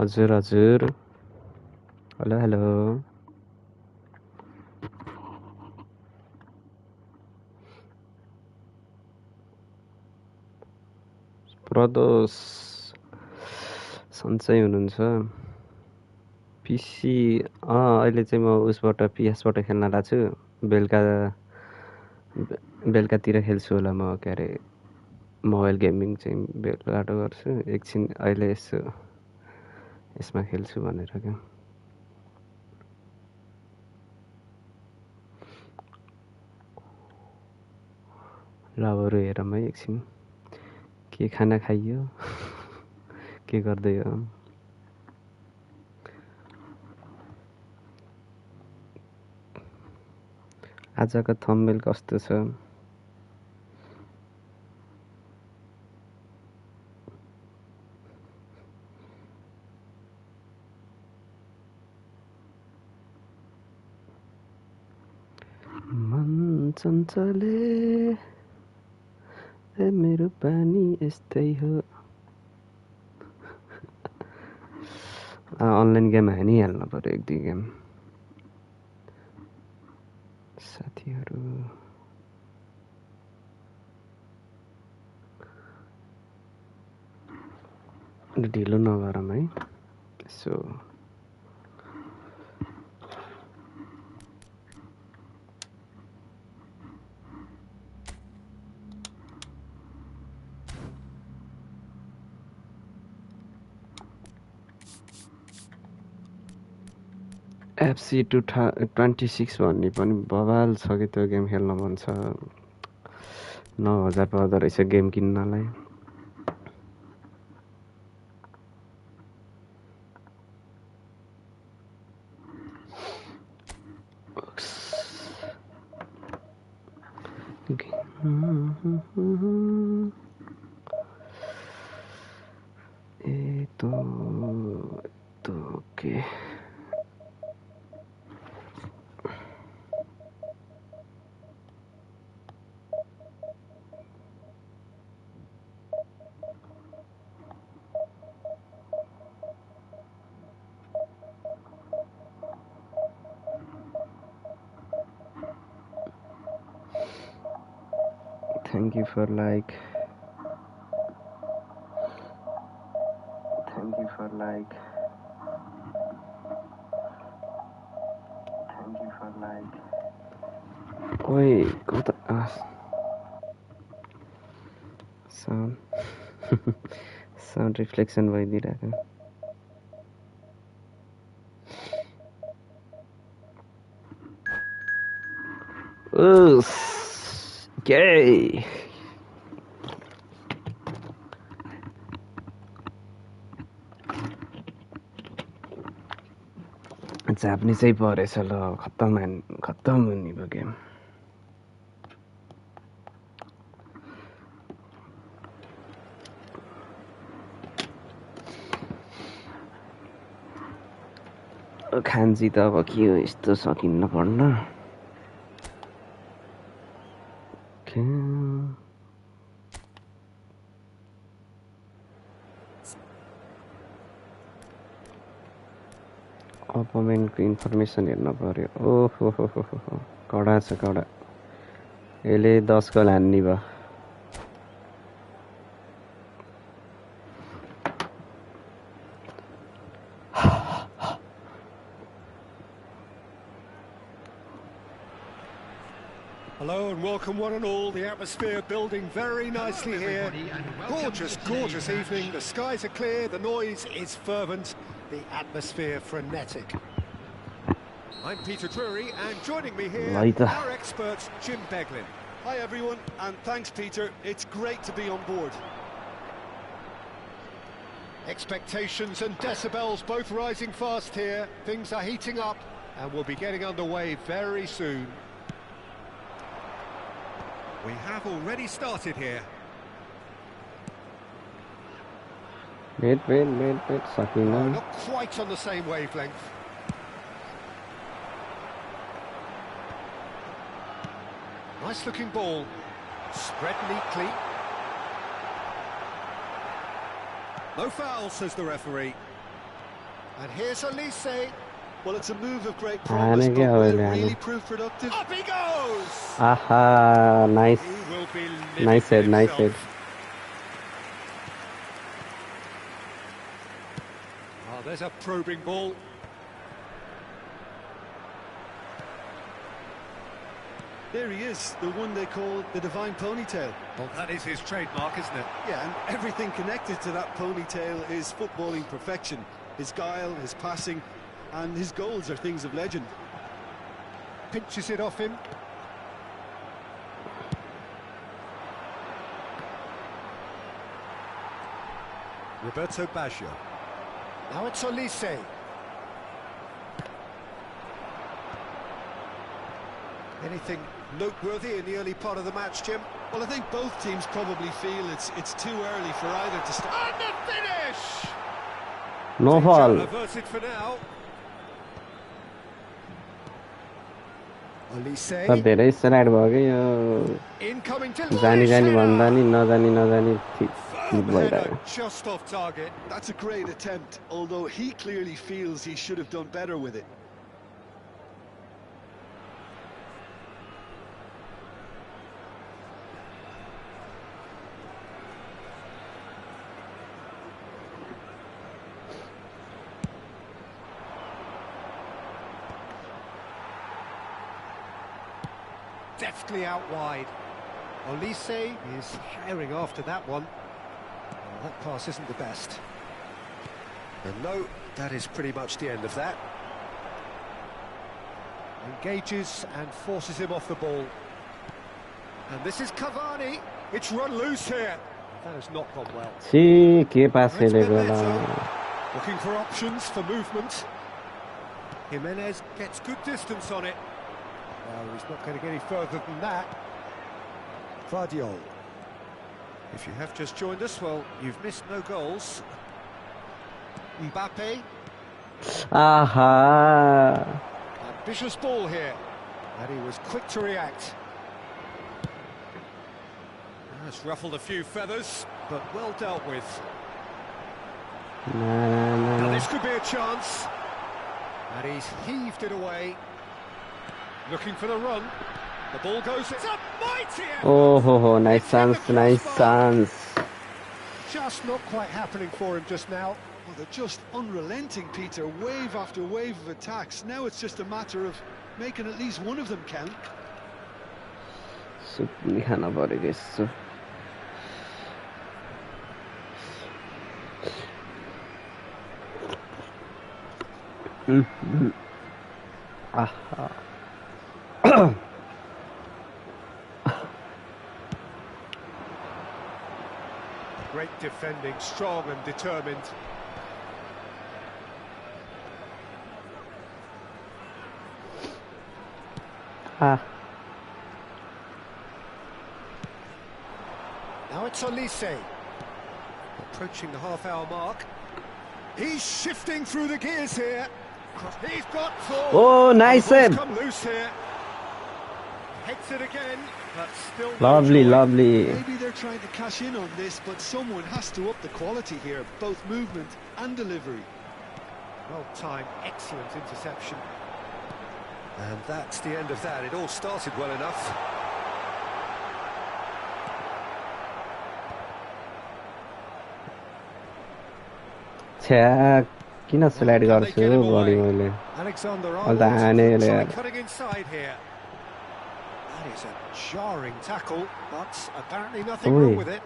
हजुर हजुर hello hello प्रदोष सन्चै हुनुहुन्छ पिसी अहिले चाहिँ म उसबाट पिएसबाट खेल्न लाग्छु बेलुकातिर खेल्छु होला म के अरे मोबाइल गेमिङ चाहिँ बेलुकाबाट गर्छु एकछिन अहिले यसमा खेल्छु भनेर क्या ल बरु हेरौँ है एकछिन के खाना खाइयो के गर्दै हो आजको थम्बनेल कस्तो छ मन चञ्चले मेरो पानी यस्तै हो अनलाइन गेम हानिहाल्नु पर्यो एक दुई गेम साथीहरू ढिलो नगरौँ है यसो FC 26 भन्ने पनि बवाल छ कि त्यो गेम खेल्न मन छ 9,000 पर्दो रहेछ गेम किन्नलाई के Thank you for like. Thank you for like. Thank you for like. Oi, kota sound sound reflection भइदिरहेको Okay. जाप्नी चाहिँ परेछ ल खत्तम हुने भयो गेम खान्जी त अब के हो यस्तो सकिन्न पढ्न अपोनेन्टको इन्फर्मेसन हेर्न पर्यो ओहो कडा छ कडा यसले 10 गोल हान्ने भयो Hello and welcome one and all. The atmosphere building very nicely here. Gorgeous, gorgeous evening. The skies are clear, the noise is fervent, the atmosphere frenetic. I'm Peter Drury and joining me here, our expert Jim Beglin. Hi everyone and thanks Peter, it's great to be on board. Expectations and decibels both rising fast here. Things are heating up and we'll be getting underway very soon. We have already started here. Wait, Sakina. No, not quite on the same wavelength. Nice looking ball. Spread neatly. No foul, says the referee. And here's Elise. Well, it's a move of great promise, but will it really prove productive? Up he goes! Aha, nice. He will be living Nice head, nice head. Oh, there's a probing ball. There he is, the one they call the divine ponytail. Well, that is his trademark, isn't it? Yeah, and everything connected to that ponytail is footballing perfection. His guile, his passing, and his goals are things of legend. Pinches it off him. Roberto Baggio. Now it's Elise. Anything noteworthy in the early part of the match, Jim? Well, I think both teams probably feel it's too early for either to start. And the finish! No fall. Averted for now. Elise. सब धेरै slide भयो कि यो Incoming to जानी जानी भन्दा नि नजानी नजानी ठीक भइरहेको just off target. That's a great attempt, although he clearly feels he should have done better with it. Deftly out wide. Elise is herring after that one. Well, that pass isn't the best. And no, that is pretty much the end of that. Engages and forces him off the ball. And this is Cavani. It's run loose here. That has not gone well. छि के पास खेलेको होला Looking for options for movement. Jimenez gets good distance on it. Well, he's not going to get any further than that. Vardiol. If you have just joined us, well, you've missed no goals. Mbappe. आहा Ambitious ball here. And he was quick to react. That's ruffled a few feathers, but well dealt with. Now this could be a chance. And he's heaved it away. Looking for the run. The ball goes. It's a mighty effort. Oh, nice chance, nice chance. Just not quite happening for him just now. Well, they're just unrelenting, Peter. Wave after wave of attacks. Now it's just a matter of making at least one of them count. सुप नि खान परेको यसो आहा Great defending, strong and determined. Ah. Now it's Elise. Approaching the half-hour mark. He's shifting through the gears here. He's got four. Oh, nice save. Come loose here. Heads it again, but still Lovely, lovely. Maybe they're trying to cash in on this, but someone has to up the quality here, both movement and delivery. Well timed, excellent interception. And that's the end of that. It all started well enough. छ्या किन slide गर्छु बडी मैले Alexander Well, the cutting inside here. That is a jarring tackle, but apparently nothing wrong with it.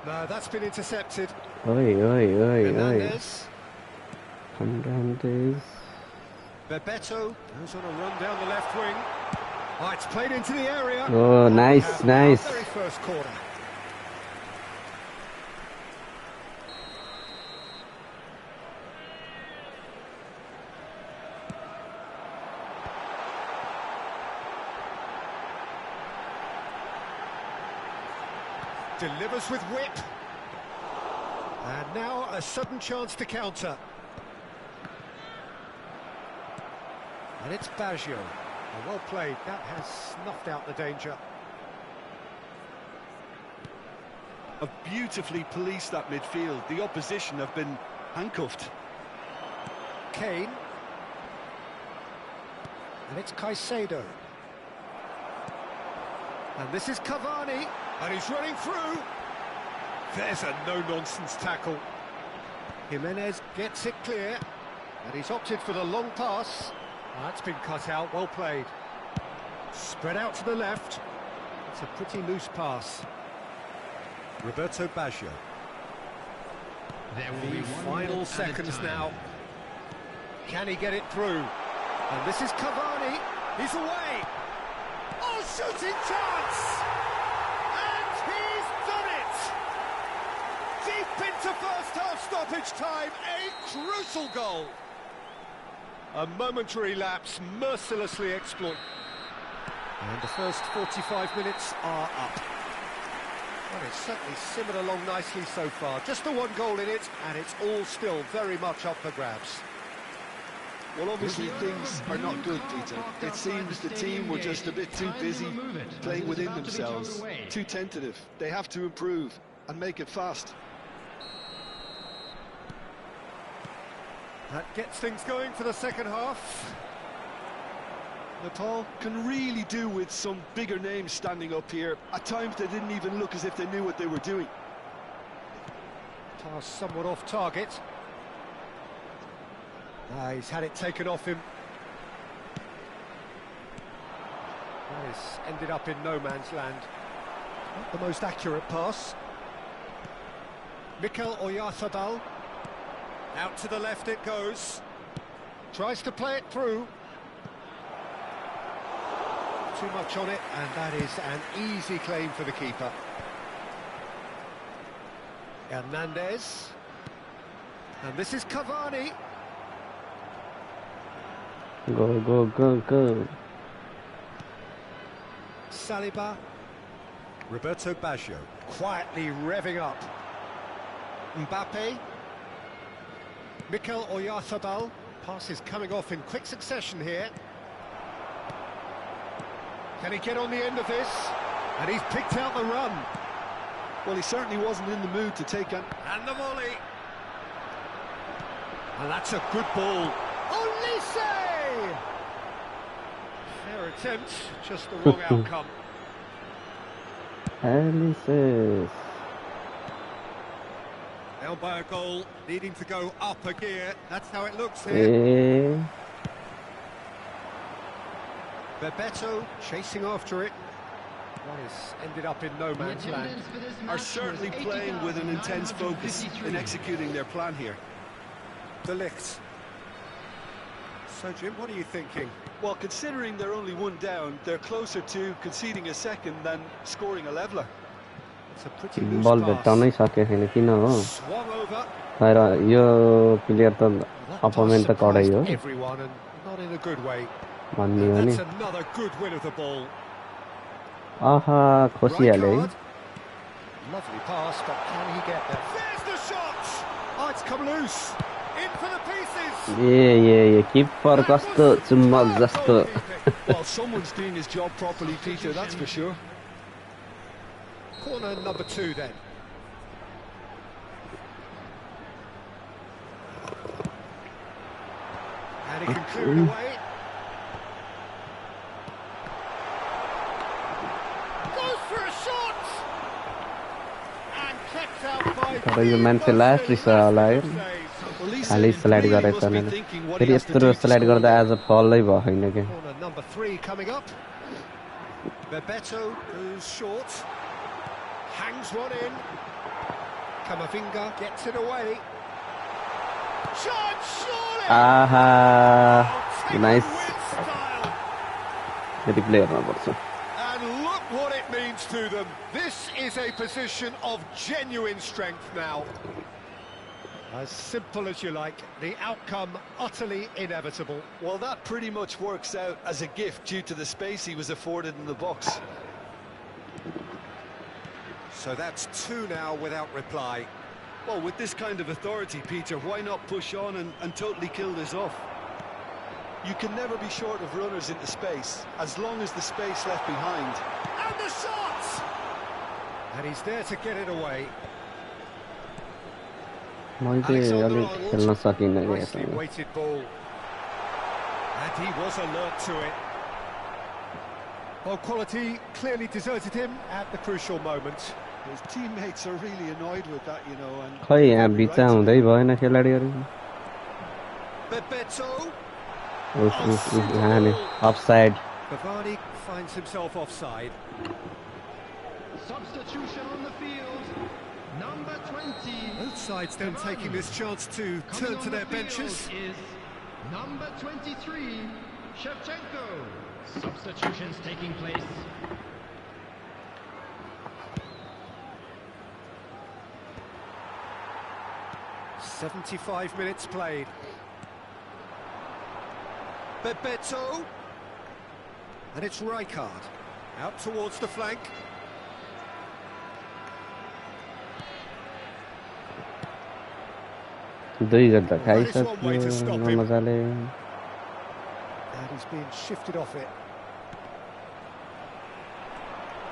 No, that's been intercepted. Oi. Fernandez. Fernandez. Bebeto goes on a run down the left wing. Oh, it's played into the area. Oh, nice, nice. Very first corner. Delivers with whip. And now a sudden chance to counter. And it's Baggio. Well played. That has snuffed out the danger. Have beautifully policed that midfield. The opposition have been handcuffed. Kane. And it's Caicedo. And this is Cavani. And he's running through. There's a no-nonsense tackle. Jimenez gets it clear. And he's opted for the long pass. Oh, that's been cut out, well played. Spread out to the left. It's a pretty loose pass. Roberto Baggio. The final seconds now. Can he get it through? And this is Cavani. He's away. Oh, shooting chance! And he's done it! Deep into first half stoppage time, a crucial goal. A momentary lapse, mercilessly exploited. And the first 45 minutes are up. Well, it's certainly simmered along nicely so far. Just the one goal in it, and it's all still very much up for grabs. Well, obviously things are not good, Peter. It seems the team were just a bit too busy playing within themselves, too tentative. They have to improve and make it fast. That gets things going for the second half. Nepal can really do with some bigger names standing up here. At times they didn't even look as if they knew what they were doing. Pass somewhat off target. He's had it taken off him. He's ended up in no man's land. Not the most accurate pass. Mikel Oyarzabal. Out to the left it goes. Tries to play it through. Too much on it, and that is an easy claim for the keeper. Hernandez. And this is Cavani. Go, go, go, go. Saliba. Roberto Baggio. Quietly revving up. Mbappe. Mikel Oyarzabal. Pass is coming off in quick succession here. Can he get on the end of this? And he's picked out the run. Well, he certainly wasn't in the mood to take an... And the volley. And that's a good ball. Olise! Fair attempt, just the wrong outcome. Alice. Down by a goal, needing to go up a gear. That's how it looks here. Bebeto chasing after it. He's ended up in no man's land. Are certainly playing with an intense focus in executing their plan here. De Ligt. So, Jim, what are you thinking? Well, considering they're only one down, they're closer to conceding a second than scoring a leveler. It's a pretty loose Ball pass. भेट्टाउनै सकेको छैन किन हो Swung over. तर यो player त opponent त कडै हो Everyone, and not in a good way. भन्ने हो नि That's another good win of the ball. आहा खोसिहाले है Lovely pass, but can he get there? There's the shot! Oh, it's come loose. In for the pieces. ए किपर कस्तो चुम्बक जस्तो Well, someone's doing his job properly, Peter, that's for sure. Corner number 2 then. And he can clear it away. Goes for a shot! And kept out by... तर यो मान्छे last रिस होला है खाली slide गरेछ भने फेरि यत्रो स्लाइड गर्दा आज फलै भयो हैन के Corner number 3 coming up. Bebeto goes short. Hangs one in. Camavinga gets it away. Shot, surely! आहा नाइस With style. फेरि प्ले गर्न पर्छ And look what it means to them. This is a position of genuine strength now. As simple as you like, the outcome utterly inevitable. Well, that pretty much works out as a gift due to the space he was afforded in the box. So that's 2 now without reply. Well, with this kind of authority, Peter, why not push on and totally kill this off? You can never be short of runners into space, as long as the space left behind. And the shot! And he's there to get it away. मैले Alexander अलिक Arnold, खेल्न सकिनँ क्या nicely यसमा weighted ball, and he was alert to it. Well, quality clearly deserted him at the crucial moment. His teammates are really annoyed with that, you know, and खै they've यहाँ every बिचा right to हुँदै be. भएन खेलाडीहरू Bebeto, उफ oh, उफ उफ super यहाँ नि ball. Offside Cavani finds himself offside. Substitution on the field. Number 20. Both sides then Cavani. taking this chance to Coming turn on to the their benches. field is number 23, Shevchenko. Substitutions taking place. "75 minutes played. Bebeto. And it's Rijkaard. Out towards the flank. दुई गोल त Well, that is one way to खाइसक्यो stop him. मजाले And he's being shifted off it.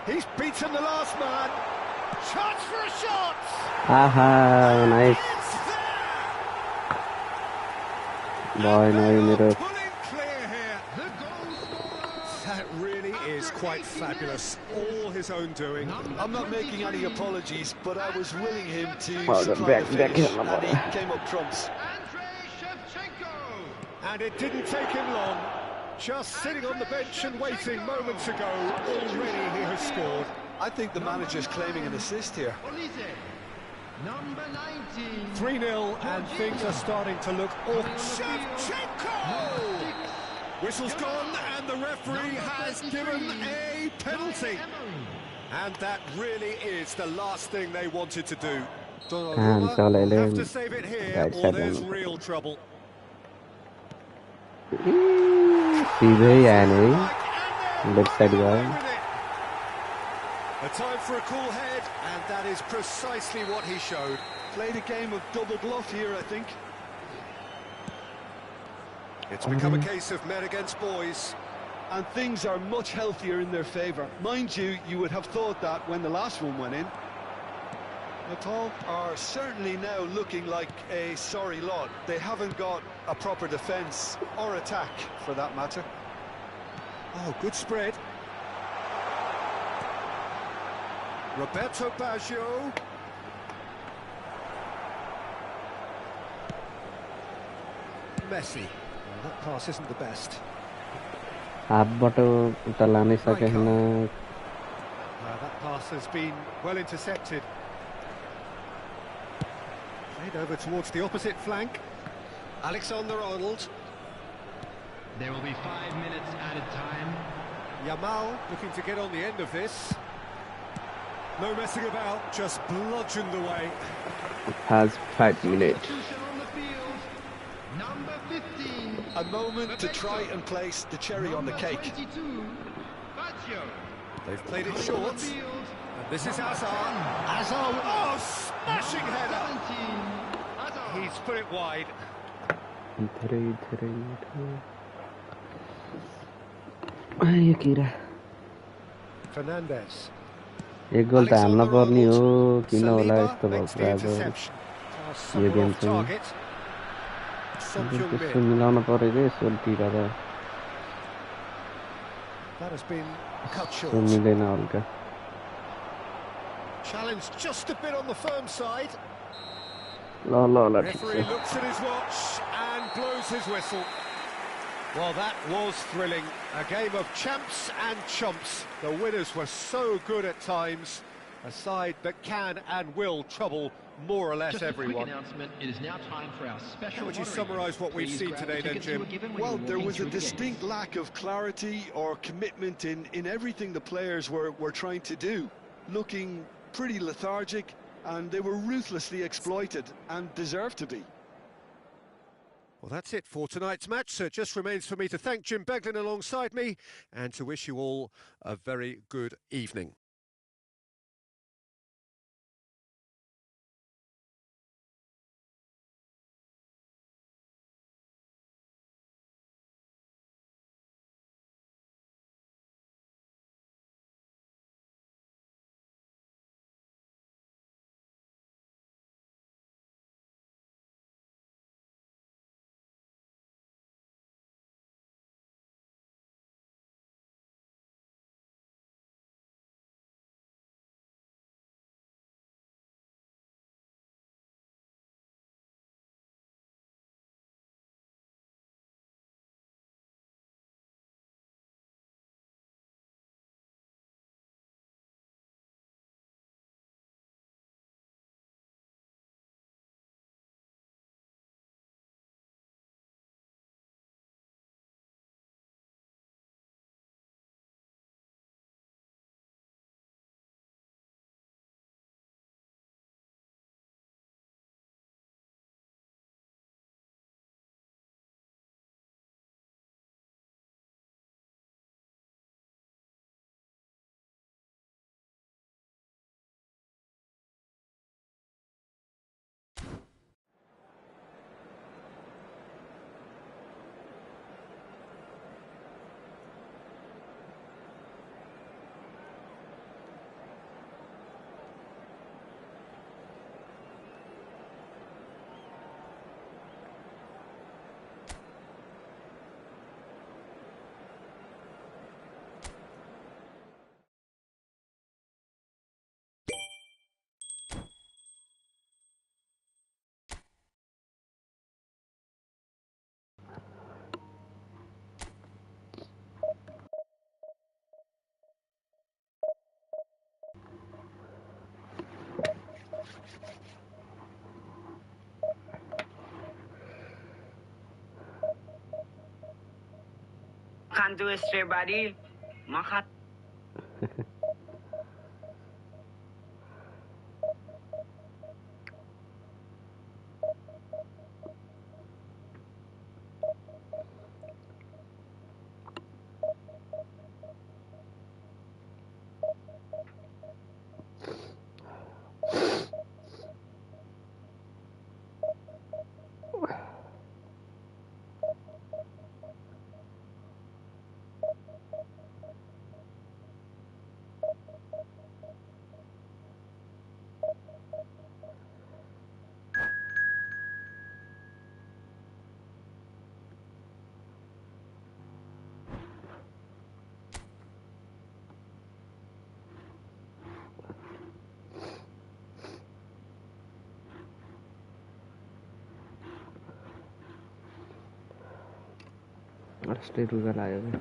He's beaten the last man. Chance for a shot! आहा nice It's there! भयो And न they यो मेरो are pulling clear here. The goal scorer. That really is quite fabulous. All his own doing. I'm not making any apologies, but I was willing him to Well, supply back- the back finish, here, my and boy. he came up trumps. Andrei Shevchenko. And it didn't take him long. Just sitting on the bench and waiting moments ago, already he has scored. I think the manager's claiming an assist here. Olise. Number 19. 3-0 and things are starting to look awful. Shevchenko! Whistle's gone and the referee has given a penalty. And that really is the last thing they wanted to do. Donnarumma so will Lele- have to save it here Right or side there's on. real trouble. सिधै आयो नि है Like, and left side they're गयो running away with it. A time for a cool head, and that is precisely what he showed. Played a game of double bluff here, I think. It's become a case of men against boys. And things are much healthier in their favour. Mind you, you would have thought that when the last one went in. Natal are certainly now looking like a sorry lot. They haven't got a proper defence or attack, for that matter. Oh, good spread. Roberto Baggio. Messi. Well, that pass isn't the best. हाफबाट उता लानै सकेन That pass has been well intercepted. Played over towards the opposite flank. Alexander Arnold. There will be 5 minutes added time. Yamal looking to get on the end of this. No messing about, just bludgeoned away. has 5 minutes Substitution on the field. Number 15. A moment to try and place the cherry on the Number cake. 22. Baggio. They've played it Coming on short. the field. And this is Hazard. Hazard, oh, smashing header. 17. Hazard. He's put it wide. धेरै धेरै मिठो यो किरा Fernandez. एक गोल त हाल्न Alexander पर्ने हो Arnold. किन होला Saliba यस्तो makes the भएको आज interception. यो Somewhere गेम off चाहिँ target. Son त्यस्तो Heung-min. मिलाउन पऱ्यो कि सोलतिर त That has been cut त्यो short. मिलेन हल्का Challenge just a bit on the firm side. ल ल ल ठिक Referee छ looks at his watch and blows his whistle. Well, that was thrilling. A game of champs and chumps. The winners were so good at times. A side that can and will trouble more or less Just a everyone. quick announcement. It is now time for our special. How would you lottery. summarise what we've Please seen grab today the then, tickets you Jim? were given when Well, you were there walking was a through the distinct gates. lack of clarity or commitment in everything the players were trying to do. Looking pretty lethargic, and they were ruthlessly exploited and deserved to be. Well, that's it for tonight's match. So it just remains for me to thank Jim Beglin alongside me and to wish you all a very good evening. can't do a straight body. Makat. अस्ट्रै रुगा लाग्यो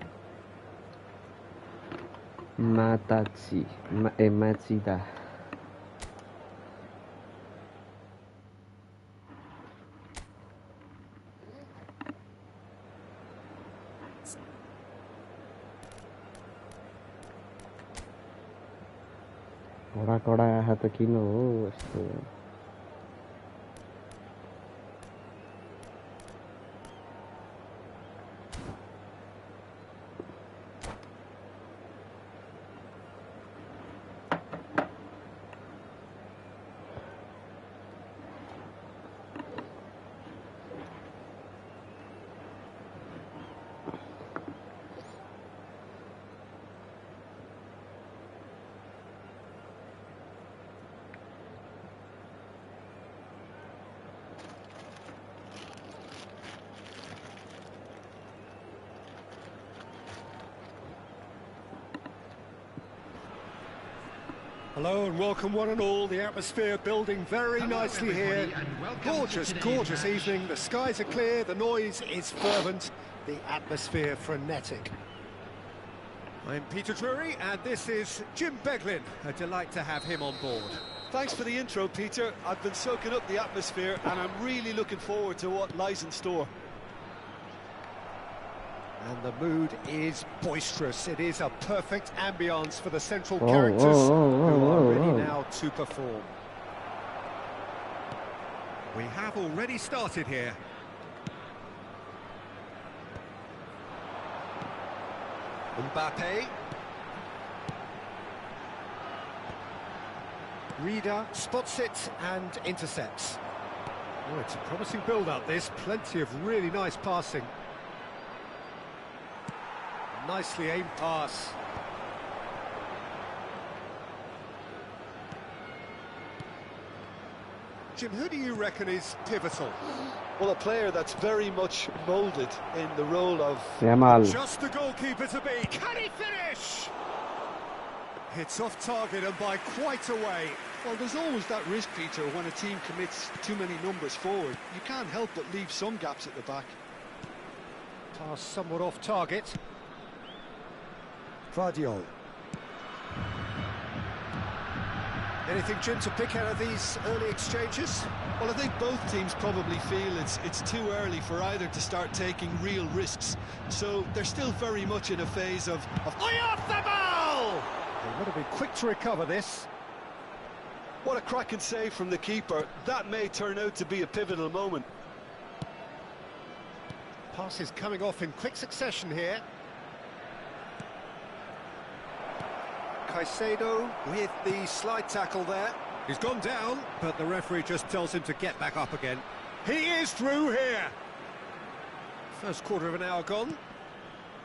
माताची माचिदा कडा कडा आहा त किन हो यस्तो Hello and welcome one and all, the atmosphere building very nicely here. Gorgeous, gorgeous evening, the skies are clear, the noise is fervent, the atmosphere frenetic. I'm Peter Drury and this is Jim Beglin, a delight to have him on board. Thanks for the intro, Peter. I've been soaking up the atmosphere and I'm really looking forward to what lies in store. And the mood is boisterous. It is a perfect ambience for the central characters who are ready now to perform. We have already started here. Mbappe. Reader spots it and intercepts. Oh, it's a promising build-up, this. Plenty of really nice passing. Nicely aimed pass. Jim, who do you reckon is pivotal? Well, a player that's very much moulded in the role of... Yamal. Just the goalkeeper to be. Can he finish? It's off target and by quite a way. Well, there's always that risk, Peter, when a team commits too many numbers forward. You can't help but leave some gaps at the back. Pass somewhat off target. Vardiol. Anything, Jim, to pick out of these early exchanges? Well, I think both teams probably feel it's too early for either to start taking real risks. So they're still very much in a phase of... Off the ball! They would have been quick to recover this. What a cracking save from the keeper. That may turn out to be a pivotal moment. Passes coming off in quick succession here. Caicedo with the slide tackle there. He's gone down, but the referee just tells him to get back up again. He is through here. First quarter of an hour gone.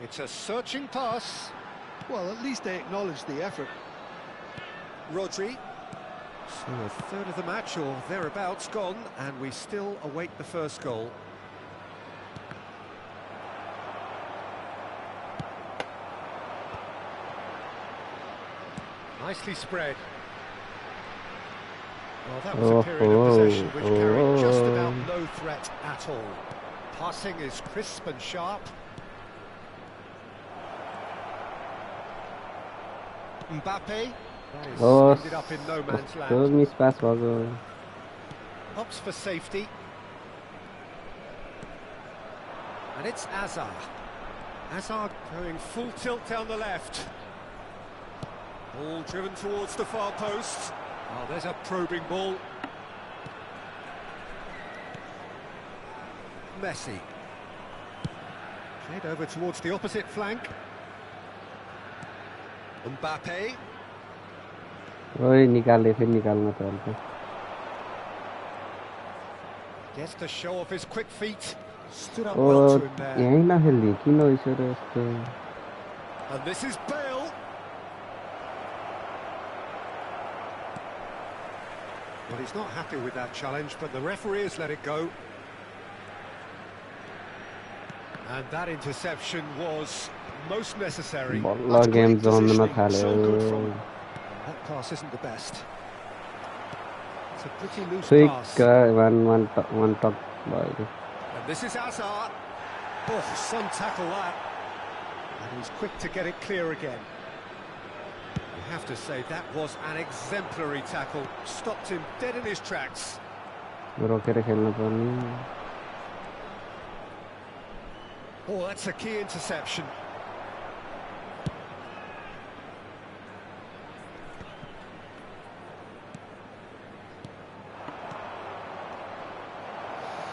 It's a searching pass. Well, at least they acknowledge the effort. Rodri. So a third of the match or thereabouts gone, and we still await the first goal. Nicely spread. Well, that was a period of possession which carried just about no threat at all. Passing is crisp and sharp. Mbappe. That is ended up in no man's land. Opts for safety. And it's Azar. Hazard going full tilt down the left. Ball driven towards the far post. Oh, there's a probing ball. Messi. Played over towards the opposite flank. Mbappe. ओए निकाले फिर निकालना था उनको Gets to show off his quick feet. Stood up O well to him there. यही ना खेल्ने किन यसरी यस्तो And this is Bale. Well, he's not happy with that challenge, but the referee has let it go. And that interception was most necessary. बल्ल game जम्नमा थाल्यो That pass isn't the best. It's a pretty loose Quick pass. one top भयो And this is Hazard. Oh, some tackle that. And he's quick to get it clear again. You have to say that was an exemplary tackle. Stopped him dead in his tracks. रोकेर खेल्नु पर्ने Oh, that's a key interception.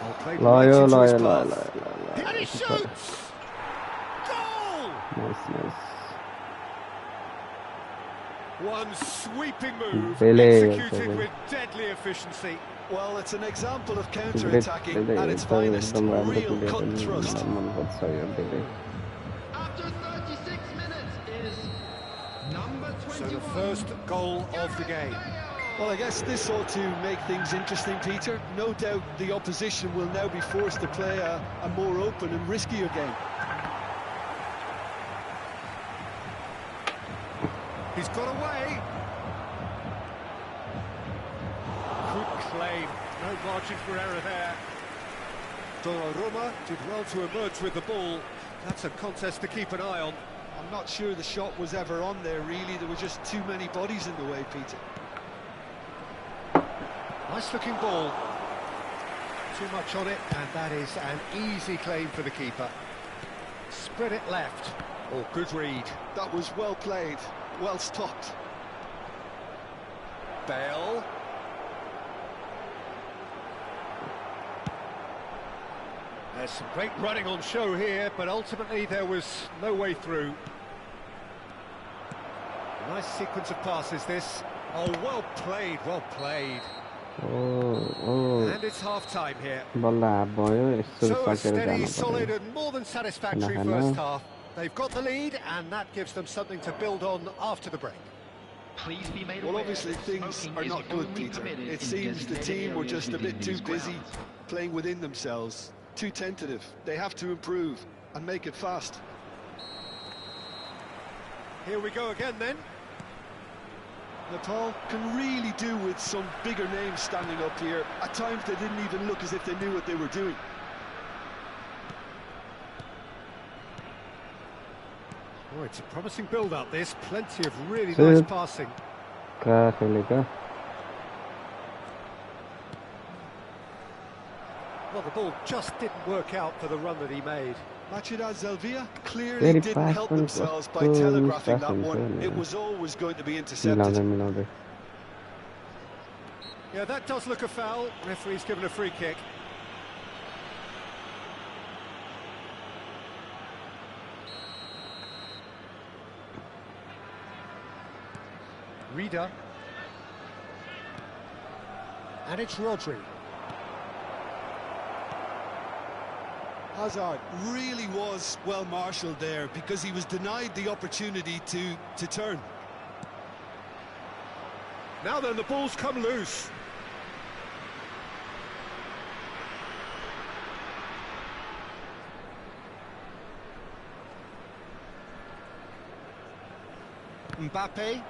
Well played लायो right into his लायो path. लायो And he shoots! Goal! nice One sweeping move, Pele, executed Pele. with deadly efficiency. Well, it's an example of counter-attacking at its finest. Real cut and thrust. After 36 minutes is number 21. So the first goal of the game. Well, I guess this ought to make things interesting, Peter. No doubt the opposition will now be forced to play a more open and riskier game. He's got away. Good claim. No margin for error there. Donnarumma did well to emerge with the ball. That's a contest to keep an eye on. I'm not sure the shot was ever on there, really. There were just too many bodies in the way, Peter. Nice looking ball. Too much on it, and that is an easy claim for the keeper. Spread it left. Oh, good read. That was well played, well stopped. Bale. There's some great running on show here, but ultimately there was no way through. Nice sequence of passes this. Oh, well played, well played. And it's half-time here. So a steady, solid and more than satisfactory first half. They've got the lead, and that gives them something to build on after the break. Please be made Well, aware obviously that things smoking are is not good, only Peter. permitted It in seems the designated team were areas just a within bit too these busy grounds. playing within themselves, too tentative. They have to improve and make it fast. Here we go again then. Nepal can really do with some bigger names standing up here. At times they didn't even look as if they knew what they were doing. Oh, it's a promising build-up this. Plenty of really nice passing. Well, the ball just didn't work out for the run that he made. Machida Zelvia clearly didn't help themselves by telegraphing that one. It was always going to be intercepted. Yeah, that does look a foul. Referee's given a free kick. Reader. And it's Rodri. Hazard really was well marshalled there because he was denied the opportunity to turn. Now then, the ball's come loose. Mbappe.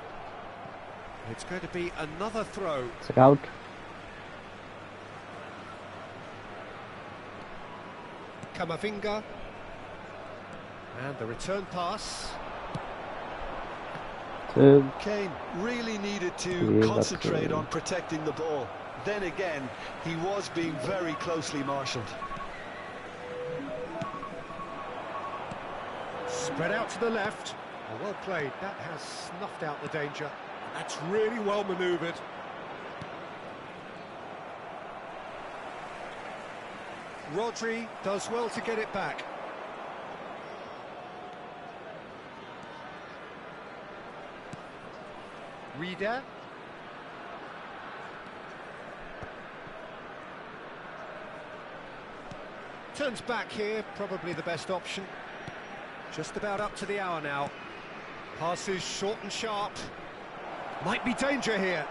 It's going to be another throw. It's out. Kamavinga. And the return pass. Kane really needed to concentrate on protecting the ball. Then again, he was being very closely marshalled. Spread out to the left. Oh, well played. That has snuffed out the danger. And that's really well manoeuvred. Rodri does well to get it back. Reader. Turns back here, probably the best option. Just about up to the hour now. Passes short and sharp. Might be danger here.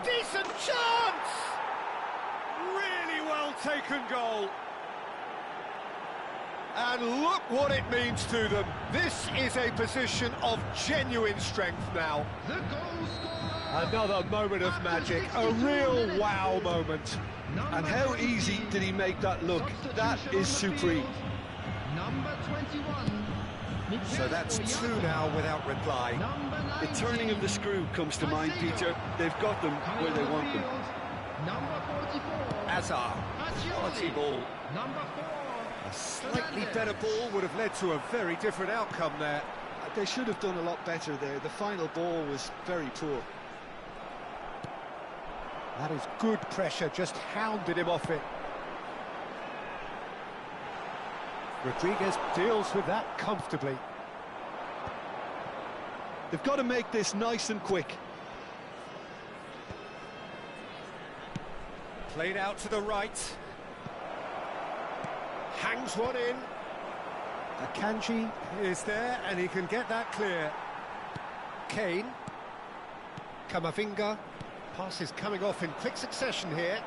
Decent chance! Really well taken goal. And look what it means to them. This is a position of genuine strength now. The goal scorer! Another moment of magic, a real wow moment. And how easy did he make that look? That is supreme. Number 21. So that's two now without reply. The turning of the screw comes to mind, Peter. They've got them where they want them. Number 44. Azar, quality ball. Number 4. A slightly better ball would have led to a very different outcome there. They should have done a lot better there. The final ball was very poor. That is good pressure, just hounded him off it. Rodriguez deals with that comfortably. They've got to make this nice and quick. Played out to the right. Hangs one in. Akanji is there, and he can get that clear. Kane. Camavinga. Passes coming off in quick succession here.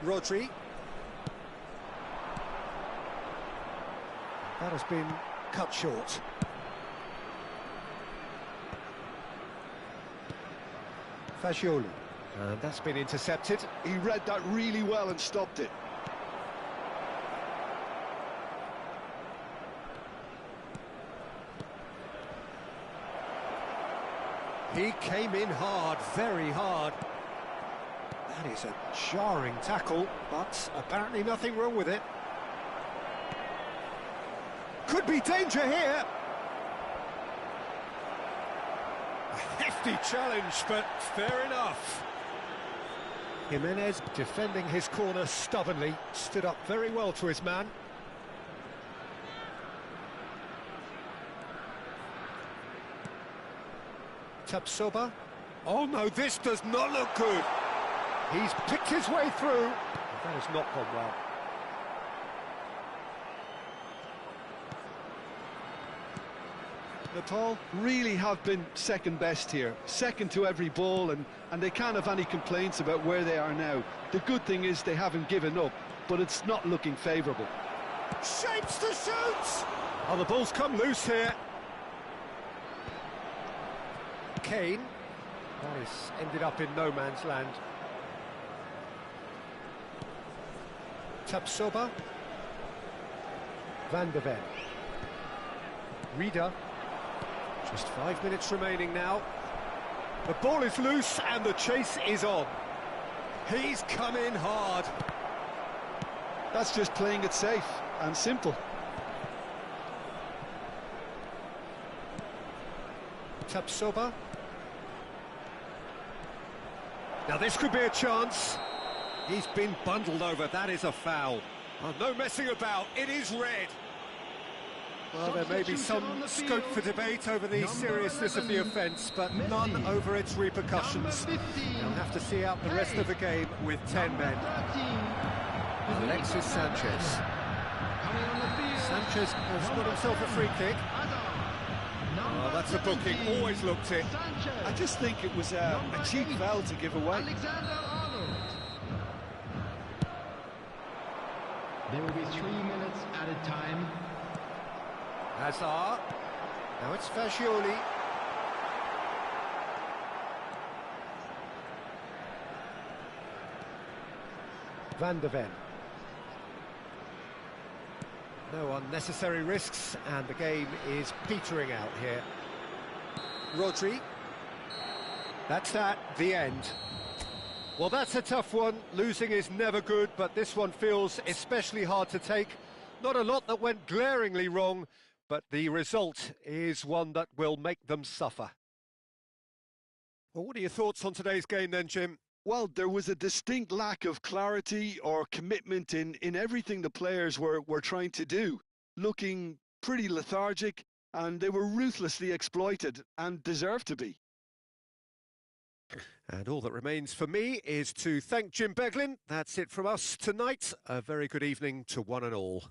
Rodri. That has been cut short. Fagioli. That's been intercepted. He read that really well and stopped it. He came in hard, very hard. That is a jarring tackle, but apparently nothing wrong with it. Could be danger here. A hefty challenge, but fair enough. Jimenez defending his corner stubbornly, stood up very well to his man. Tapsoba. Oh no, this does not look good. He's picked his way through. That has not gone well. Nepal really have been second best here, second to every ball, and they can't have any complaints about where they are now. The good thing is they haven't given up, but it's not looking favourable. Shapes to shoot! Oh, the ball's come loose here. Kane. That is ended up in no man's land. Tapsoba. Van de Ven. Reader. Just 5 minutes remaining now. The ball is loose and the chase is on. He's come in hard. That's just playing it safe and simple. Tapsoba. Now this could be a chance. He's been bundled over, that is a foul. Oh, no messing about, it is red. Well, there may be some scope for debate over the seriousness of the offence, but none over its repercussions. They'll have to see out the rest of the game with 10 men. Alexis Sanchez. Sanchez has got himself a free kick. Oh, that's a booking, always looked it. I just think it was a cheap foul to give away. There will be 3 minutes added time. Hazard. Now it's Fagioli. Van de Ven. No unnecessary risks, and the game is petering out here. Rodri. That's that, the end. Well, that's a tough one. Losing is never good, but this one feels especially hard to take. Not a lot that went glaringly wrong, but the result is one that will make them suffer. Well, what are your thoughts on today's game then, Jim? Well, there was a distinct lack of clarity or commitment in everything the players were trying to do, looking pretty lethargic, and they were ruthlessly exploited and deserved to be. And all that remains for me is to thank Jim Beglin. That's it from us tonight. A very good evening to one and all.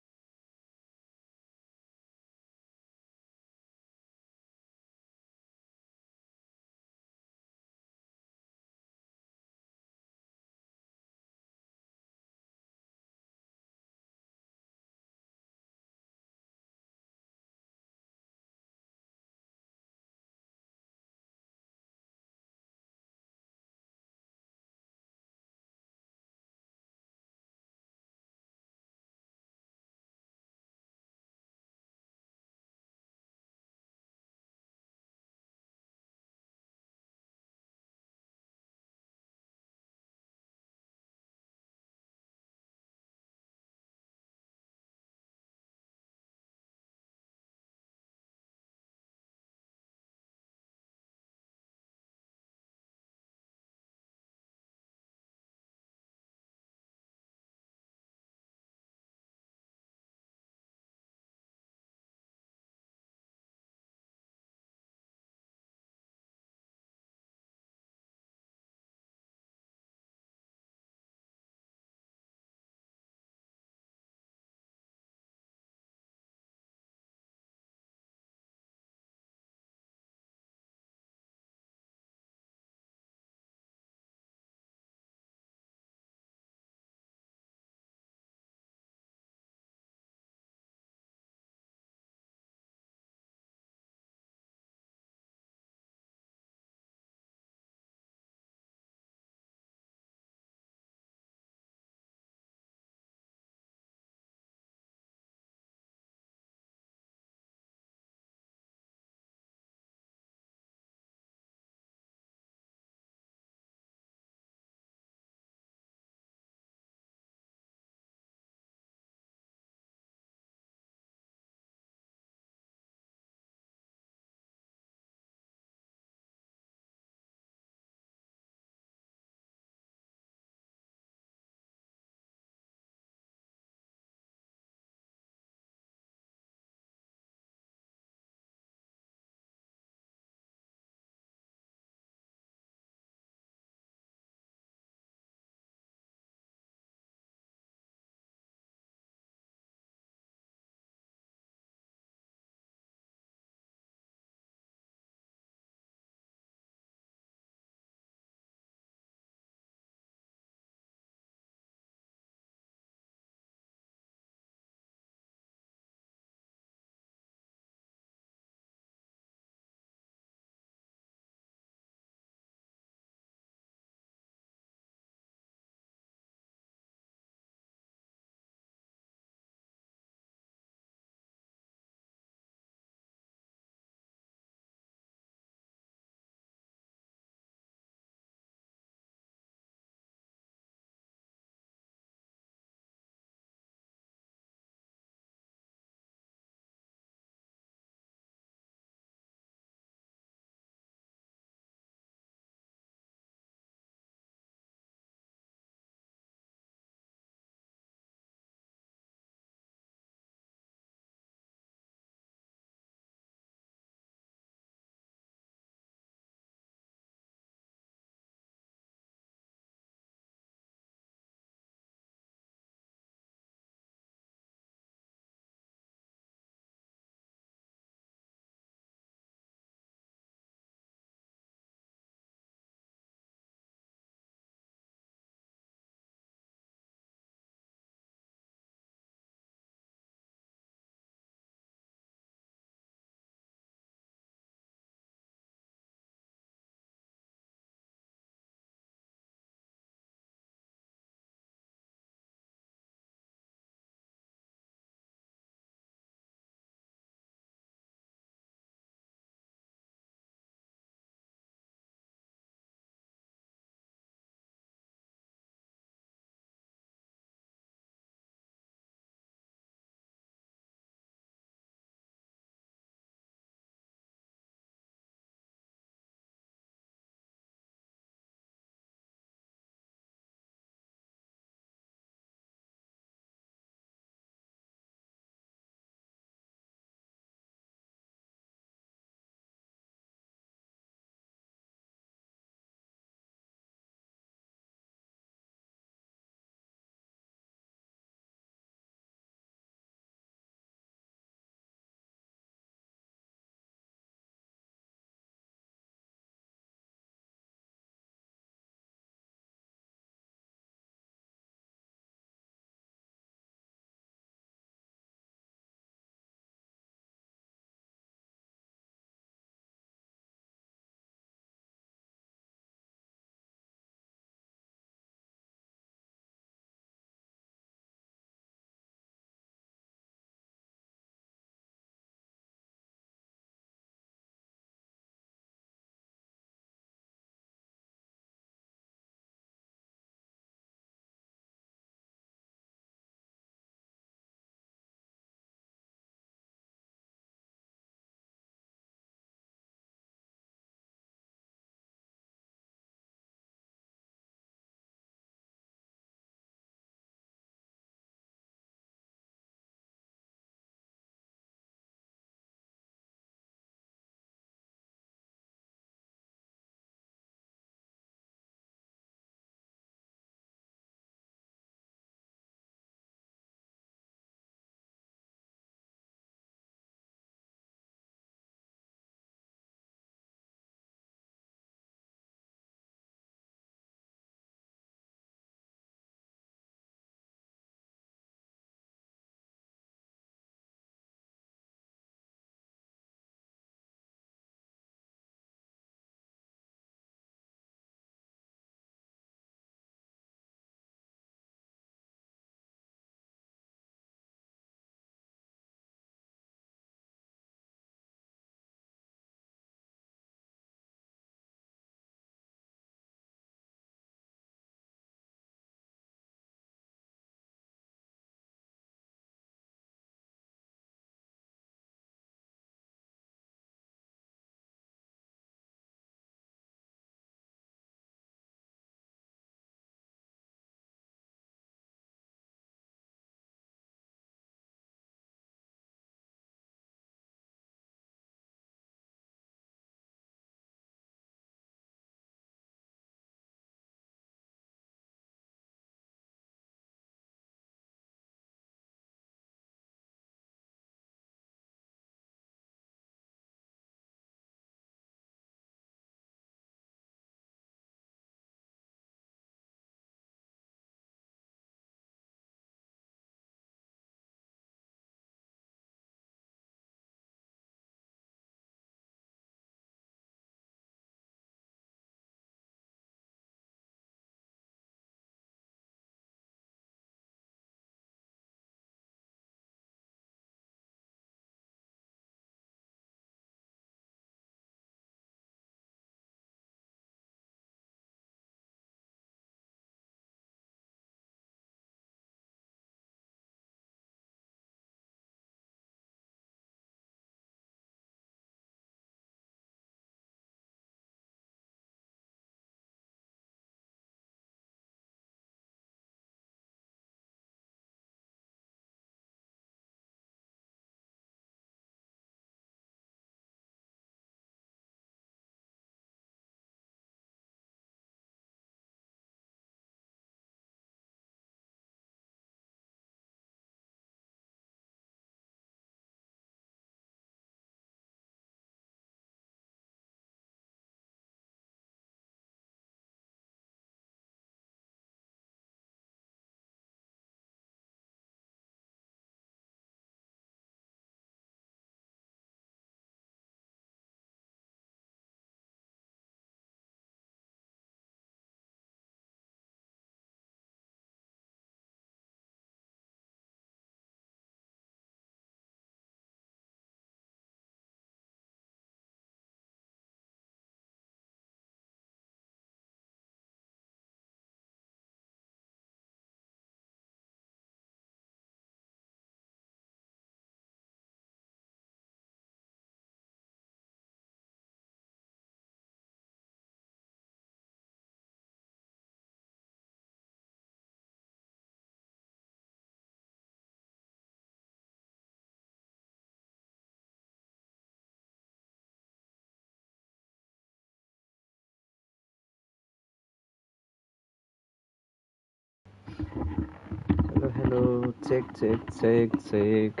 Check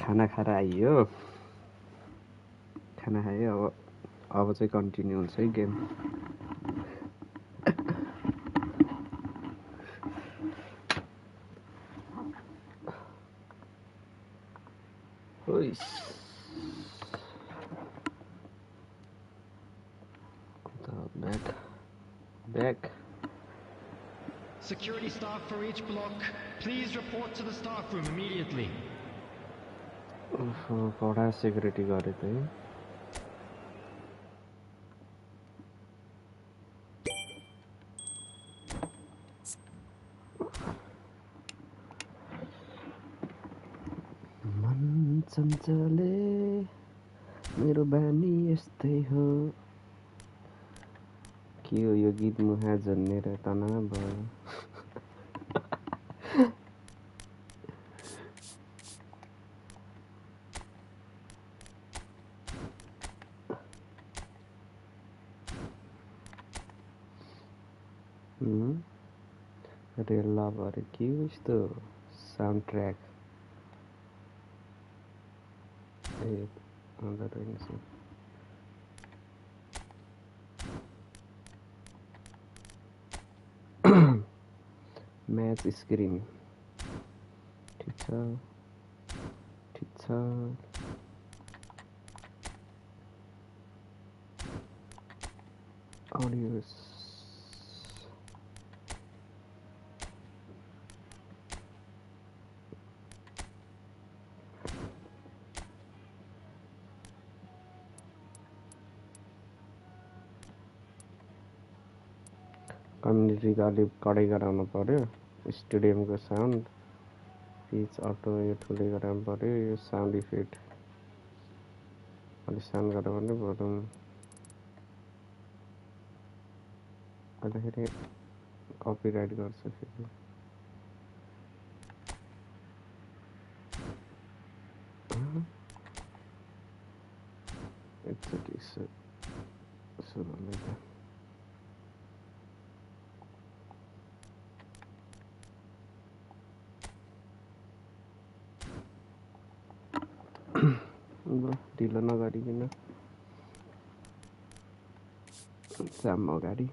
खाना खाएर आइयो खाना खायो अब चाहिँ continue हुन्छ है game back Security staff for each block, please report to the staff room immediately. कडा सेक्युरिटी गरे त है मन चञ्चले मेरो बानी यस्तै हो के हो यो गीत मुहा झन्नेर तनाव भयो रेल लभर के हो यस्तो साउन्ड ट्र्याक ए अन्त रहेछ म्याच स्क्रिन ठीक छ audio कम्युनिटीको अलिक कडै गराउनु पर्यो स्टेडियमको साउन्ड पिच अटो यो ठुलै गराउनु पर्यो यो साउन्ड इफेक्ट अलिक साउन्ड गराउनु पर्यो अन्तखेरि कपिराइट गर्छ फेरि एकचोटि सुरुमै त ढिलो नगरिकन जाम अगाडि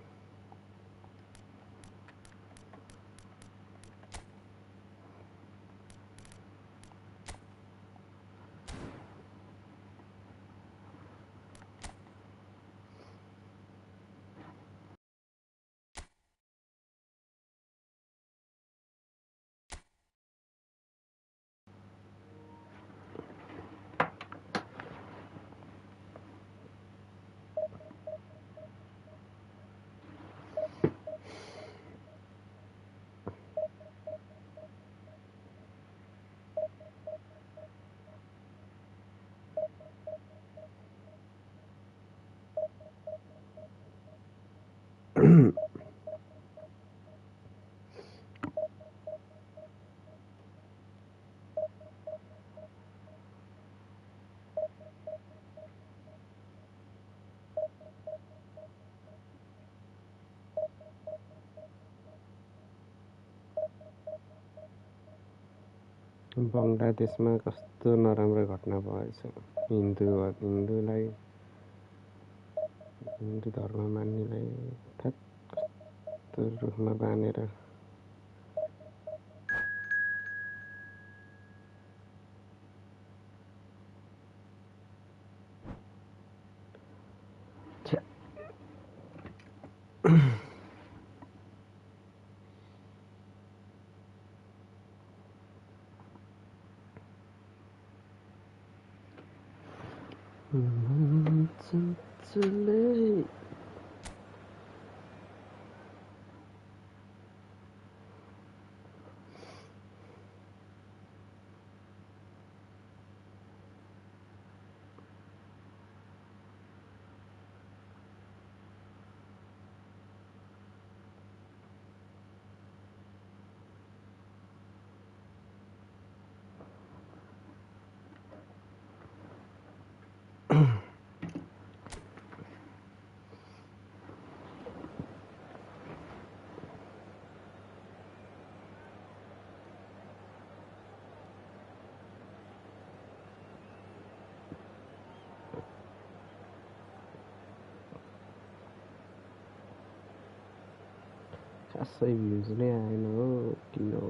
बङ्गलादेशमा कस्तो नराम्रो घटना भएछ हिन्दूलाई हिन्दू धर्म मान्नेलाई कस्तो रुखमा बाँधेर चञ्चले खासै भ्युज नै आएन हो किन हो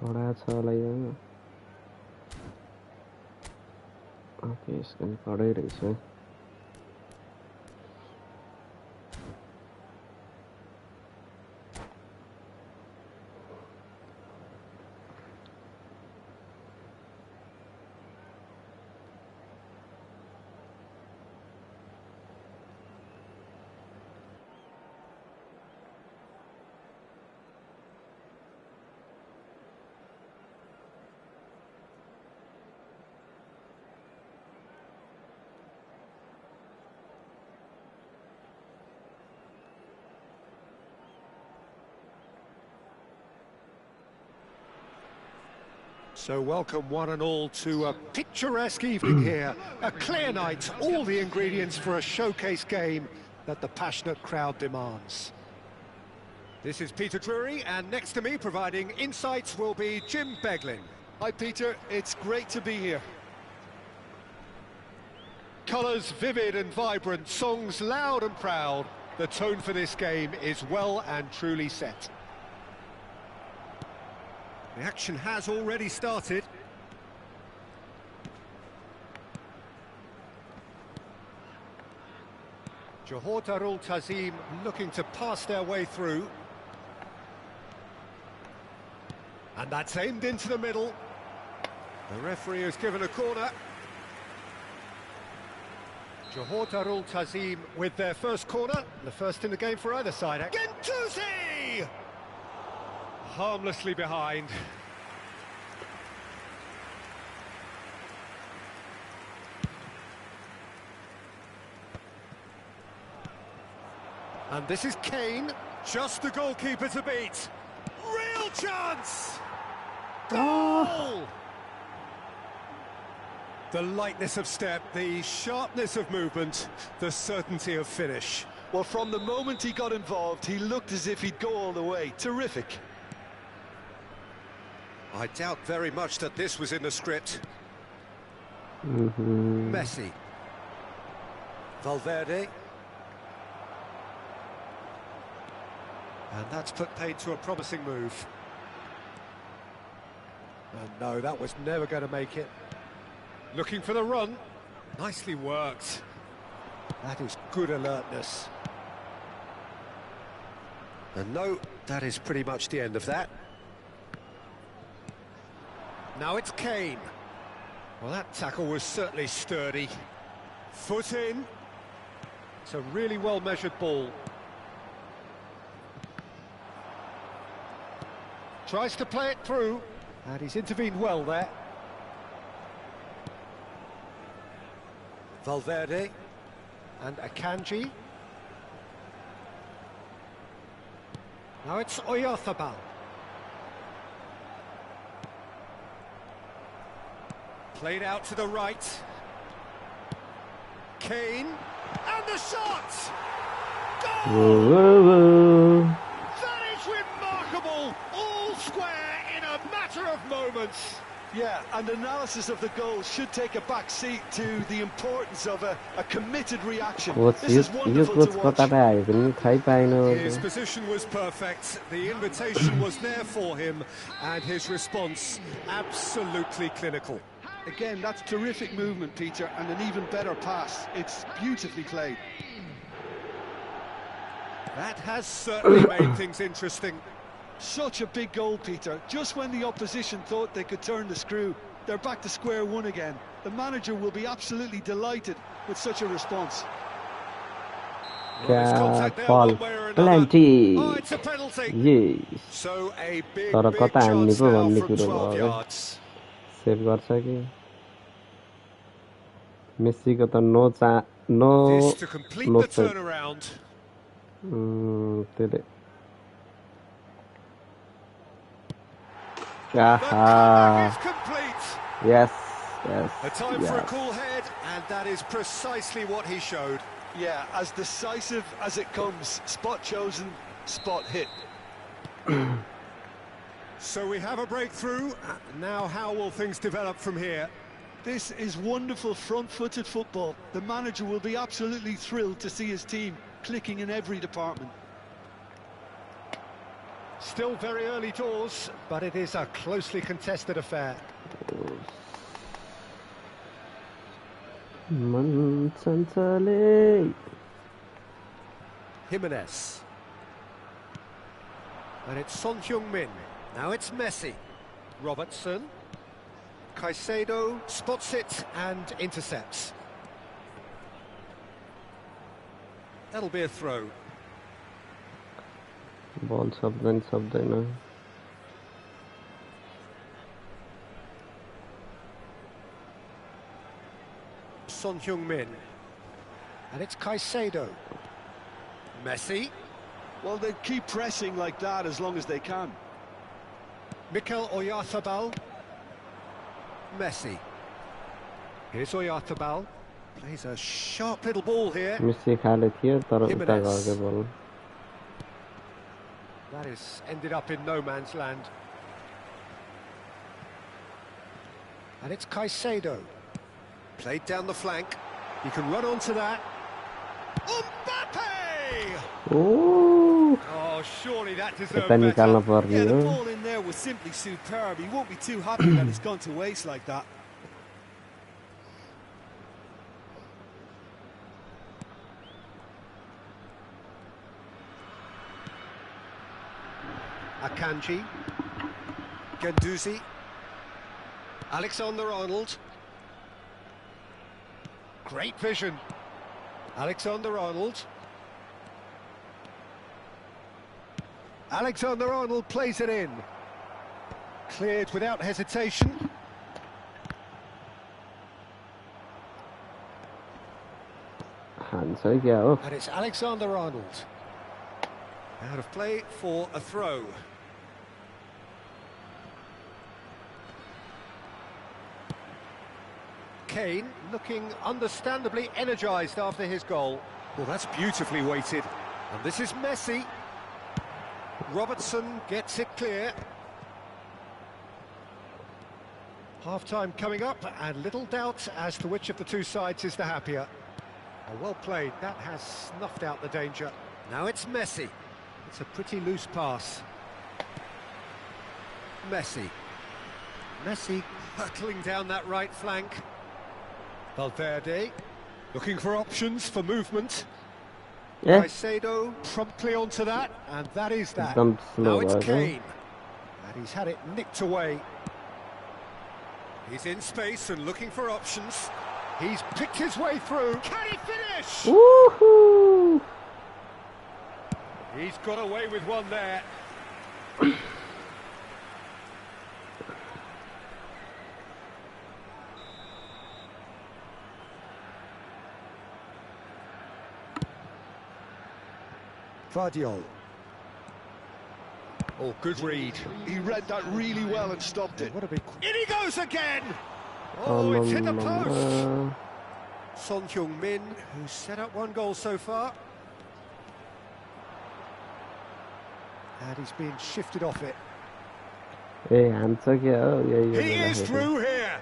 कडा छ होला यो ओके यसको नि कडै रहेछ So welcome one and all to a picturesque evening here. A clear night, all the ingredients for a showcase game that the passionate crowd demands. This is Peter Drury, and next to me providing insights will be Jim Beglin. Hi Peter, it's great to be here. Colours vivid and vibrant, songs loud and proud. The tone for this game is well and truly set. The action has already started. Johor Darul Tazim looking to pass their way through. And that's aimed into the middle. The referee has given a corner. Johor Darul Tazim with their first corner, the first in the game for either side. Gendouzi! Harmlessly behind. And this is Kane, just the goalkeeper to beat. Real chance! Goal! The lightness of step, the sharpness of movement, the certainty of finish. Well, from the moment he got involved, he looked as if he'd go all the way. Terrific. I doubt very much that this was in the script. Messi. Valverde. And that's put paid to a promising move. And no, that was never going to make it. Looking for the run. Nicely worked. That is good alertness. And no, that is pretty much the end of that. Now it's Kane. Well, that tackle was certainly sturdy. Foot in. It's a really well-measured ball. Tries to play it through, and he's intervened well there. Valverde and Akanji. Now it's Oyarzabal. Played out to the right. Kane, and the shot! Goal! That is remarkable! All square in a matter of moments. Yeah, and analysis of the goal should take a back seat to the importance of a committed reaction. This is wonderful to watch. His position was perfect, the invitation was there for him, and his response absolutely clinical. Again, that's terrific movement, Peter, and an even better pass. It's beautifully played. That has certainly made things interesting. Such a big goal, Peter. Just when the opposition thought they could turn the screw, they're back to square one again. The manager will be absolutely delighted with such a response. Fall plenty. Oh, it's a penalty. Yes. So a big chance now from 12 yards. Save गर्छ कि Messi को त This to complete the turnaround. त्यसले Is complete. Yes. A time for a cool head, and that is precisely what he showed. Yeah, as decisive as it comes. Spot chosen, spot hit. So we have a breakthrough. Now how will things develop from here? This is wonderful front-footed football. The manager will be absolutely thrilled to see his team clicking in every department. Still very early doors, but it is a closely contested affair. Jimenez. And it's Son Heung-min. Now it's Messi. Robertson. Caicedo spots it and intercepts. That'll be a throw. Ball sabdana. Son Heung-min. And it's Caicedo. Messi. Well, they keep pressing like that as long as they can. Mikel Oyarzabal. Messi. Here's Oyarzabal. Plays a sharp little ball here. Messi khalet here, tar Jimenez. uta ball. That is ended up in no man's land. And it's Caicedo. Played down the flank. He can run onto that. Mbappe! Oh, Oh, surely that deserved eta nikalna better. Yeah, the parne ball in there was simply superb. He won't be too happy that it's gone to waste like that. Akanji. Guendouzi. Alexander-Arnold. Great vision. Alexander-Arnold. Alexander-Arnold plays it in. Cleared without hesitation. hands hai kya ho. And it's Alexander-Arnold. Out of play for a throw. Kane looking understandably energised after his goal. Well, that's beautifully weighted. And this is Messi. Robertson gets it clear. Half-time coming up, and little doubt as to which of the two sides is the happier. Oh, well played, that has snuffed out the danger. Now it's Messi. It's a pretty loose pass. Messi. Messi hurtling down that right flank. Valverde looking for options for movement. Yeah. Caicedo promptly onto that, and that is that. Ekdam Now slow it's ball, huh? Kane, and he's had it nicked away. He's in space and looking for options. He's picked his way through. Can he finish? Woohoo! He's got away with one there. Vardiol. Oh, good read. He read that really well and stopped it. What a big... In he goes again! Oh, it's hit the post! Son Heung-min, who's set up one goal so far. And he's being shifted off it. Hey, hands hai kya ho. He is through here!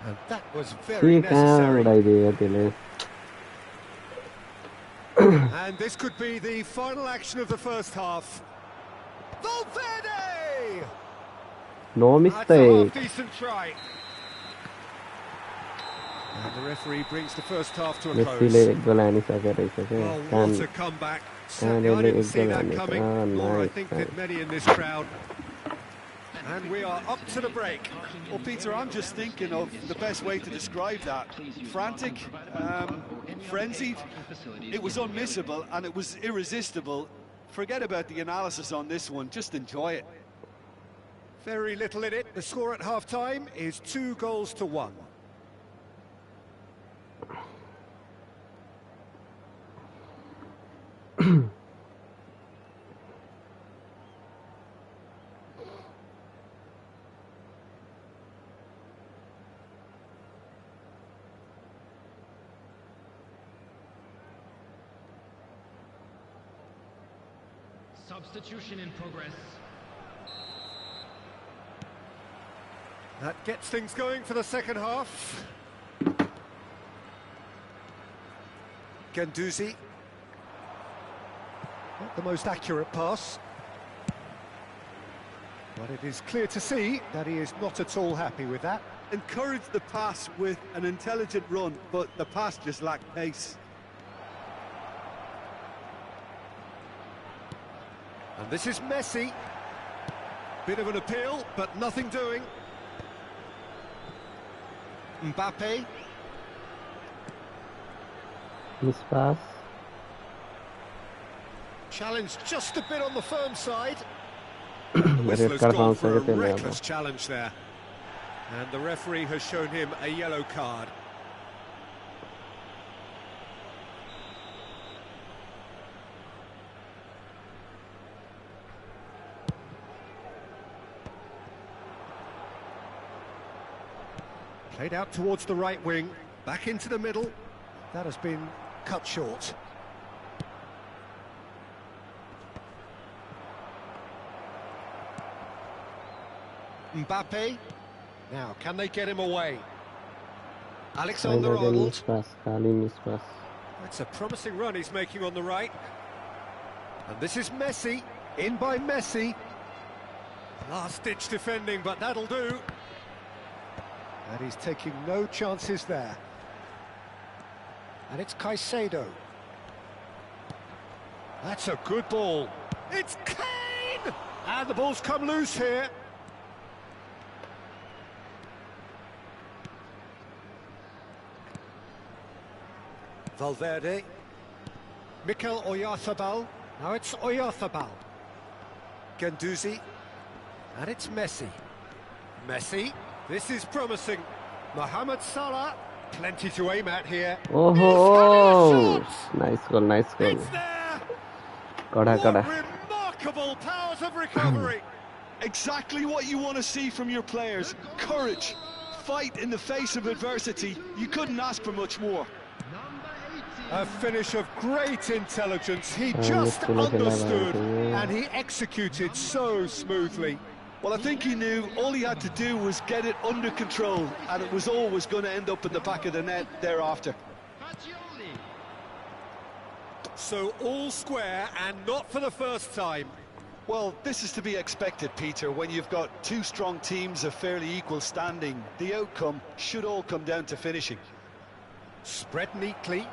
And that was very He kahan necessary. udai diya tile. And this could be the final action of the first half. Valverde! No That's a mistake. half-decent try. And the referee brings the first half to a Messi close. le ek goal ani sake rahecha Oh, ke. what a comeback. Certainly I didn't see that coming, nor I think that many in this crowd. And we are up to the break. Well, Peter, I'm just thinking of the best way to describe that. Frantic, frenzied. It was unmissable and it was irresistible. Forget about the analysis on this one, just enjoy it. Very little in it. The score at half-time is 2-1. Substitution in progress. That gets things going for the second half. Guendouzi. Not the most accurate pass. But it is clear to see that he is not at all happy with that. Encouraged the pass with an intelligent run, but the pass just lacked pace. And this is Messi. Bit of an appeal, but nothing doing. Mbappe. Miss pass. Challenged just a bit on the firm side. Red Whistler's card gone bounce for a करके ले reckless challenge there. And the referee has shown him a yellow card. Played out towards the right wing, back into the middle. That has been cut short. Mbappe. Now, can they get him away? Alexander-Arnold. miss pass, खाली miss pass. That's a promising run he's making on the right. And this is Messi, in by Messi. Last-ditch defending, but that'll do. And he's taking no chances there. And it's Caicedo. That's a good ball. It's Kane! And the ball's come loose here. Valverde. Mikel Oyarzabal. Now it's Oyarzabal. Guendouzi. And it's Messi. Messi. This is promising. Mohamed Salah. Plenty to aim at here. Oh, nice goal, nice goal. It's there. Kada, What kada. remarkable powers of recovery. Exactly what you want to see from your players. Courage, fight in the face of adversity. You couldn't ask for much more. A finish of great intelligence. He Oh, just Mr. Lagala, understood yeah. and he executed so smoothly. Well, I think he knew all he had to do was get it under control, and it was always going to end up in the back of the net thereafter. So all square and not for the first time. Well, this is to be expected, Peter. When you've got two strong teams of fairly equal standing, the outcome should all come down to finishing. Spread neatly.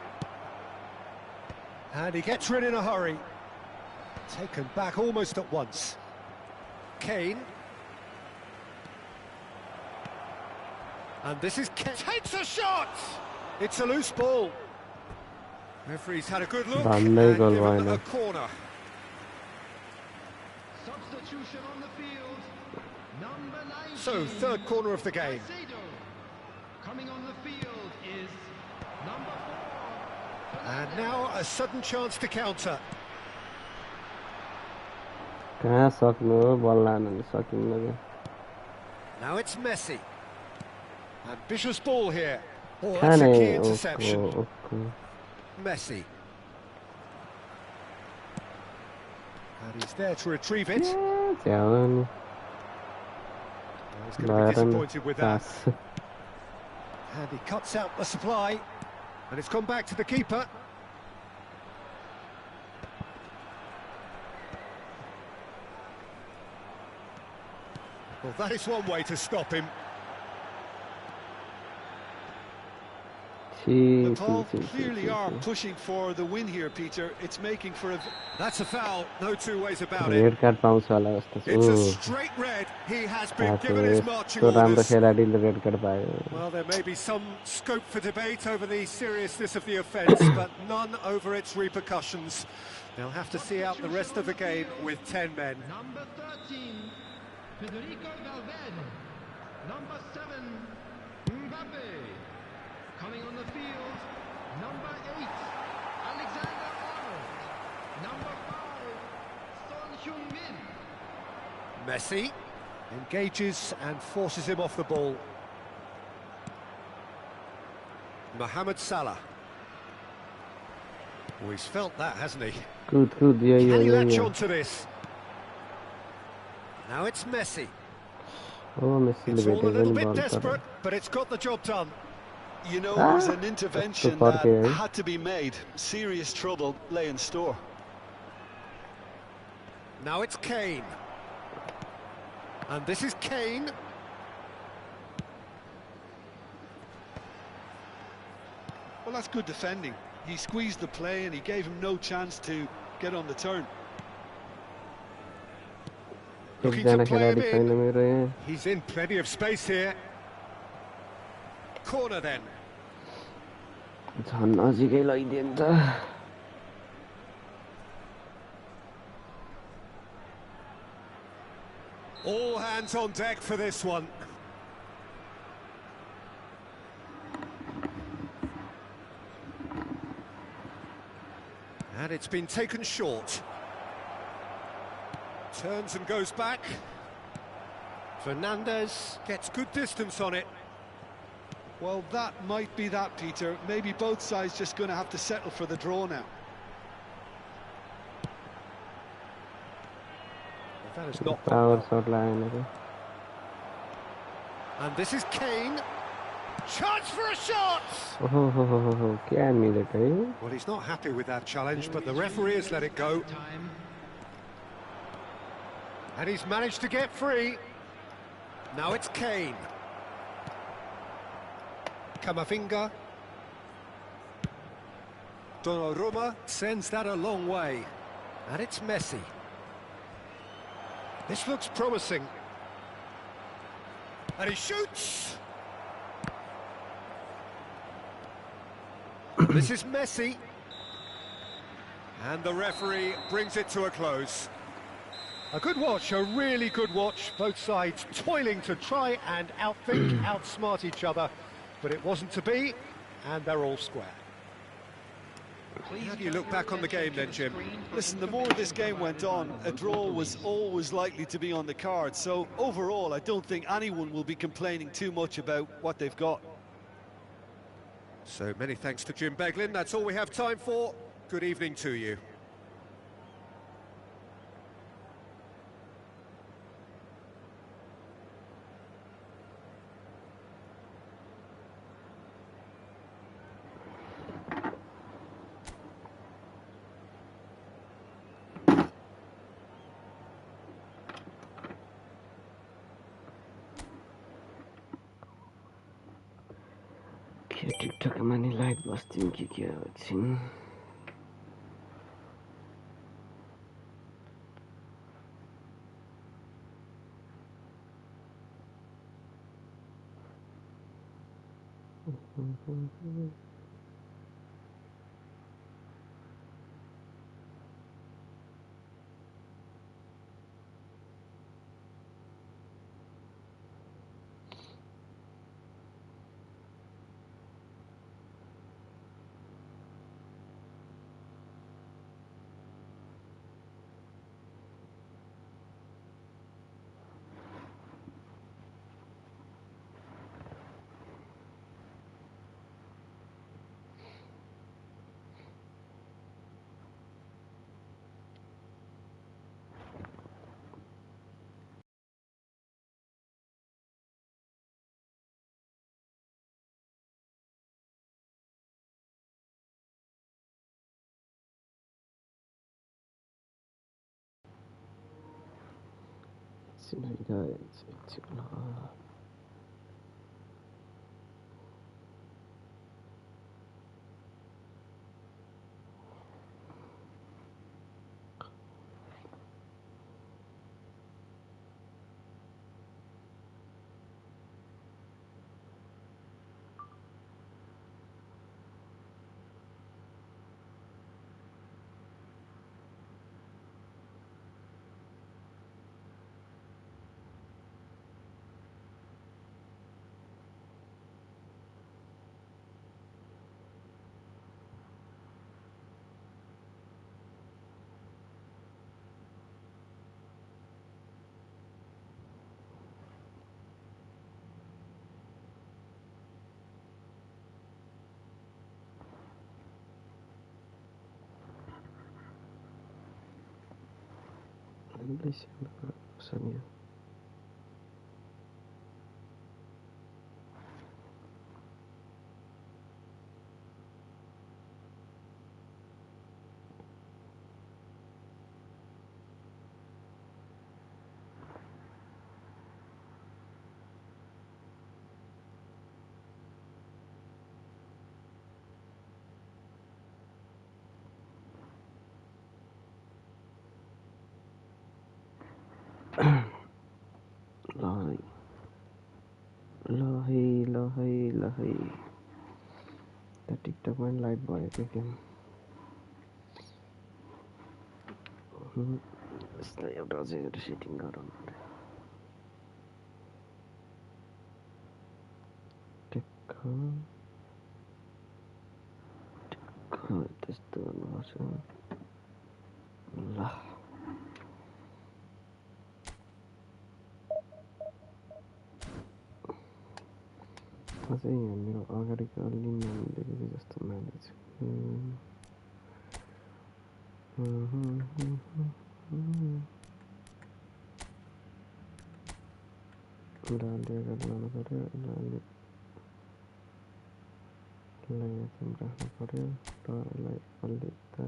And he gets rid in a hurry. Taken back almost at once. Kane. And this is Kane. Takes a shot! It's a loose ball. Referee's had a good look and Bande goal given boy, a corner. Substitution on the field. Number 19. So, third corner of the game. Caicedo. Coming on the field is number 4. And now a sudden chance to counter. कहाँ सक्नु हो बल लान सकिन्न Now it's Messi. Ambitious ball here. Oh, के that's a key खाने interception. ओको Messi. And he's there to retrieve it. झ्याउ He's going to be disappointed with that. pass And he cuts out the supply. And it's gone back to the keeper. Well, that is one way to stop him. The Paul clearly are pushing for the win here, Peter. It's making for a... That's a foul, no two ways about red it. Card पाउँछ होला जस्तो छ It's a O straight red. He has been आफू given his marching यस्तो राम्रो orders. खेलाडीले red card पायो Well, there may be some scope for debate over the seriousness of the offence, but none over its repercussions. They'll have to see out the rest of the game with 10 men. Number 13. Federico Valverde. Number 7. Mbappe. Coming on the field. Number 8. Alexander-Arnold. Number 5. Son Heung-min. Messi engages and forces him off the ball. Mohamed Salah. Well, he's felt that, hasn't he? Good, yeah, Can he yeah, latch yeah. onto this? Now it's Messi. Oh, Messi It's all a le little bete bit ball desperate, but it's got the job done. You know, it was an intervention that had to be made. Serious trouble lay in store. Now it's Kane. And this is Kane. Well, that's good defending. He squeezed the play and he gave him no chance to get on the turn. Looking to play him in. He's in plenty of space here. Corner then. झन् नजिकै लैदिन्छ All hands on deck for this one. And it's been taken short. Turns and goes back. Fernandez gets good distance on it. Well, that might be that, Peter. Maybe both sides just going to have to settle for the draw now. That is not power shot line. And this is Kane. Chance for a shot! Well, he's not happy with that challenge, but the referee has let it go. And he's managed to get free. Now it's Kane. Camavinga. Donnarumma sends that a long way. And it's Messi. This looks promising. And he shoots! This is Messi. And the referee brings it to a close. A good watch, a really good watch. Both sides toiling to try and outthink, outsmart each other. But it wasn't to be, and they're all square. How do you look back on the game then, Jim? Listen, the more this game went on, a draw was always likely to be on the card. So overall, I don't think anyone will be complaining too much about what they've got. So many thanks to Jim Beglin. That's all we have time for. Good evening to you. टिकटकमा नि live बस्दिउँ कि के एकछिन Sanya. Lahai. The TikTok man live boy again. यसलाई एउटा अझै एउटा setting गराउनु पर्यो टिक्क त्यस्तो गर्नुपर्छ ल अझै यहाँ मेरो अगाडिको अलि नाम देखेको जस्तो मानेछ लाली अगाडि लानु पर्यो लाली यसलाई यहाँ राख्नु पर्यो र यसलाई अलि यता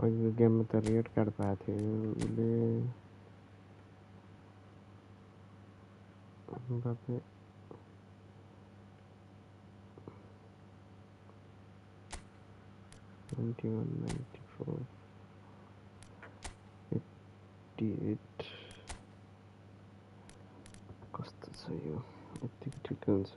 अघिको गेममा त रेड कार्ड पाएको थियो उसले बाबे 91, 94, 88 कस्तो छ यो यतिको ठिक हुन्छ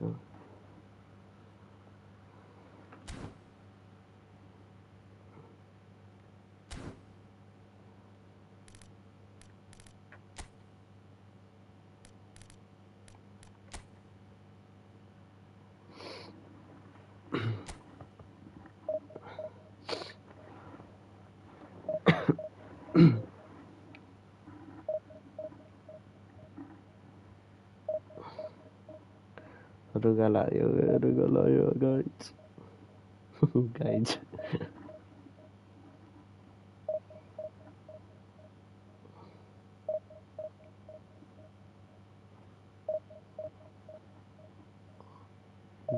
रुगालायो गाइज गाइज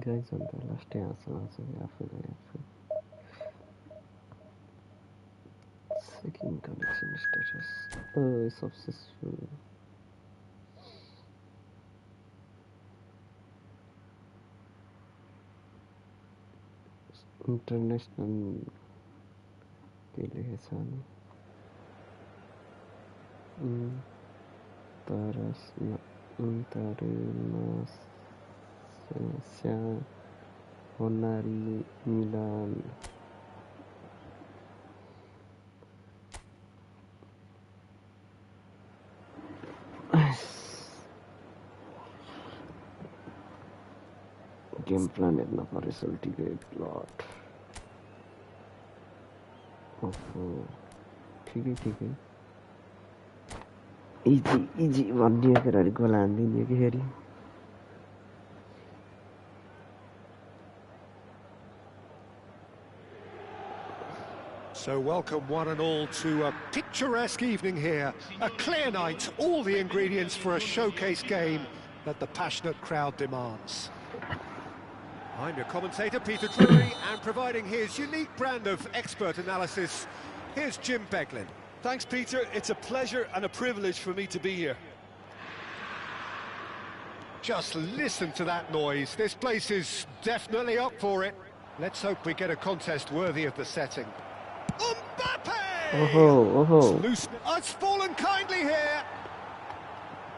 गाइज अन्त लास्टै हाँस्छ आफूलाई आफू second connection status successful international के लिए सानी इंटरनेशनल मिलान गेम प्लान हेर्न पर्यो सल्टिगेट प्लट ओहो ठिकै इजी भनिदियो फेरि गोल हानिदियो कि फेरि So welcome one and all to a picturesque evening here. A clear night, all the ingredients for a showcase game that the passionate crowd demands. I'm your commentator, Peter Drury, and providing his unique brand of expert analysis, here's Jim Beglin. Thanks, Peter. It's a pleasure and a privilege for me to be here. Just listen to that noise. This place is definitely up for it. Let's hope we get a contest worthy of the setting. Mbappe! Oh. It's fallen kindly here.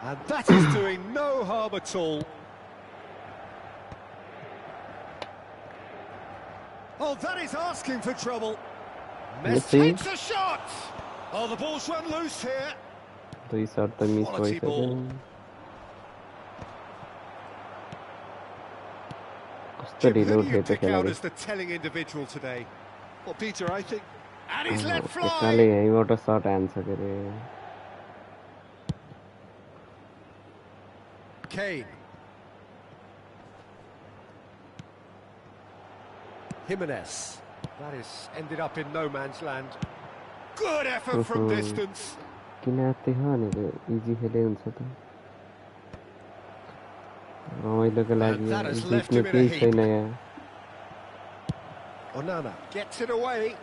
And that is doing no harm at all. Oh, that is asking for trouble. Messi takes a shot. Oh, the ball's run loose here. Quality ball. Who do you pick out as the telling individual today? Well, Peter, I think... And he's let fly. What a short answer. Kane. Jimenez. That is ended up in no man's land. Good effort from distance. किनाते हैं नहीं तो easy खेले उनसे तो रमाइलो के लागि जीतने केही छैन यहाँ Onana gets it away.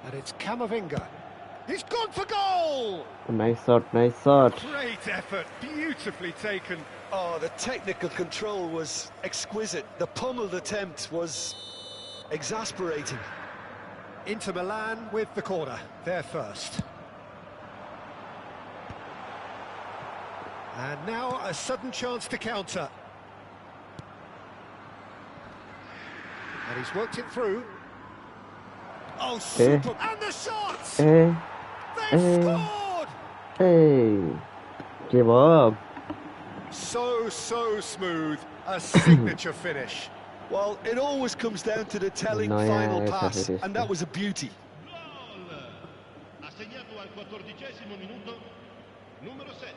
And it's Camavinga. He's gone for goal! Nice shot, nice shot. Great effort, beautifully taken. Oh, the technical control was exquisite. The pummeled attempt was exasperating. Inter Milan with the corner, they're first. And now a sudden chance to counter. And he's worked it through. Oh, super! And the shots! They've scored! Hey! Give up! So smooth. A signature finish. Well, it always comes down to the telling final pass, and that was a beauty. Gol! Ha segnato al 14° minuto, numero 7.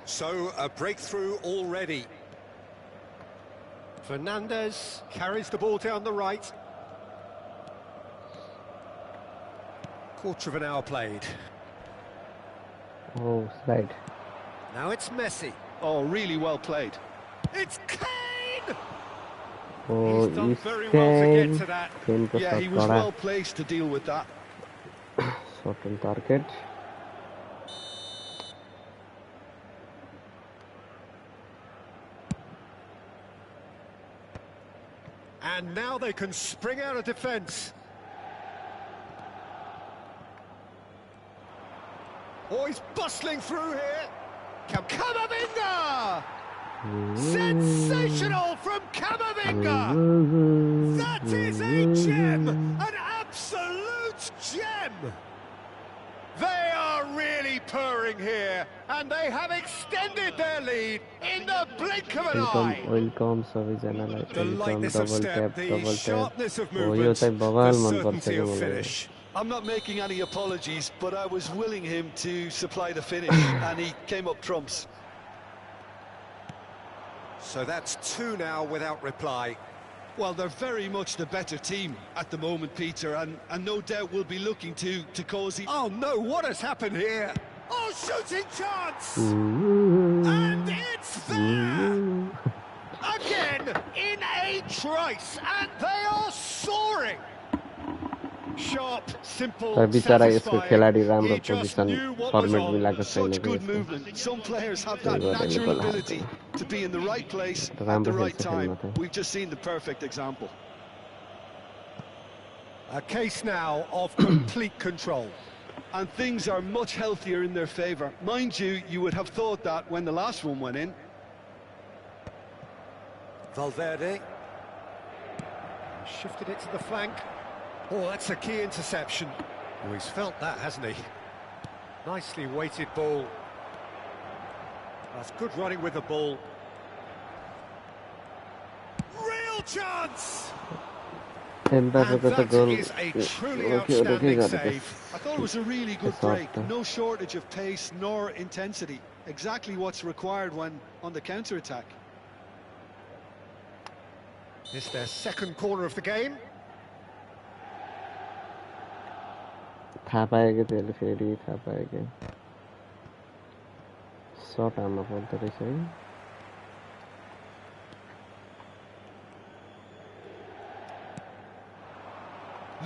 So, a breakthrough already. Fernandez carries the ball down the right. Quarter of an hour played. Oh, slide. Now it's Messi. Oh, really well played. It's Kane! Oh, he's done very well to get to that. Yeah, he was well placed to deal with that. Shot on target. And now they can spring out of defence. Oh, he's bustling through here. Camavinga! Sensational from Camavinga! That is a gem! An absolute gem! They are really purring here, and they have extended their lead in the blink of an eye. Welcome, The lightness of step, the sharpness of movement, the certainty of finish. I'm not making any apologies, but I was willing him to supply the finish, and he came up trumps. So that's 2 now without reply. Well, they're very much the better team at the moment, Peter, and no doubt will be looking to cause... Oh no, what has happened here? Oh, shooting chance! And it's there! Again, in a trice, and they are soaring! Sharp, simple, satisfying. He just knew what was on. Such good movement. Some players have that natural ability to be in the right place at the right time. We've just seen the perfect example. A case now of complete control. And things are much healthier in their favour. Mind you, you would have thought that when the last one went in. Valverde. Shifted it to the flank. Oh, that's a key interception. Oh, he's felt that, hasn't he? Nicely weighted ball. That's good running with the ball. Real chance! And that is a truly outstanding save. I thought it was a really good break. No shortage of pace nor intensity. Exactly what's required when on the counter-attack. It's their second corner of the game.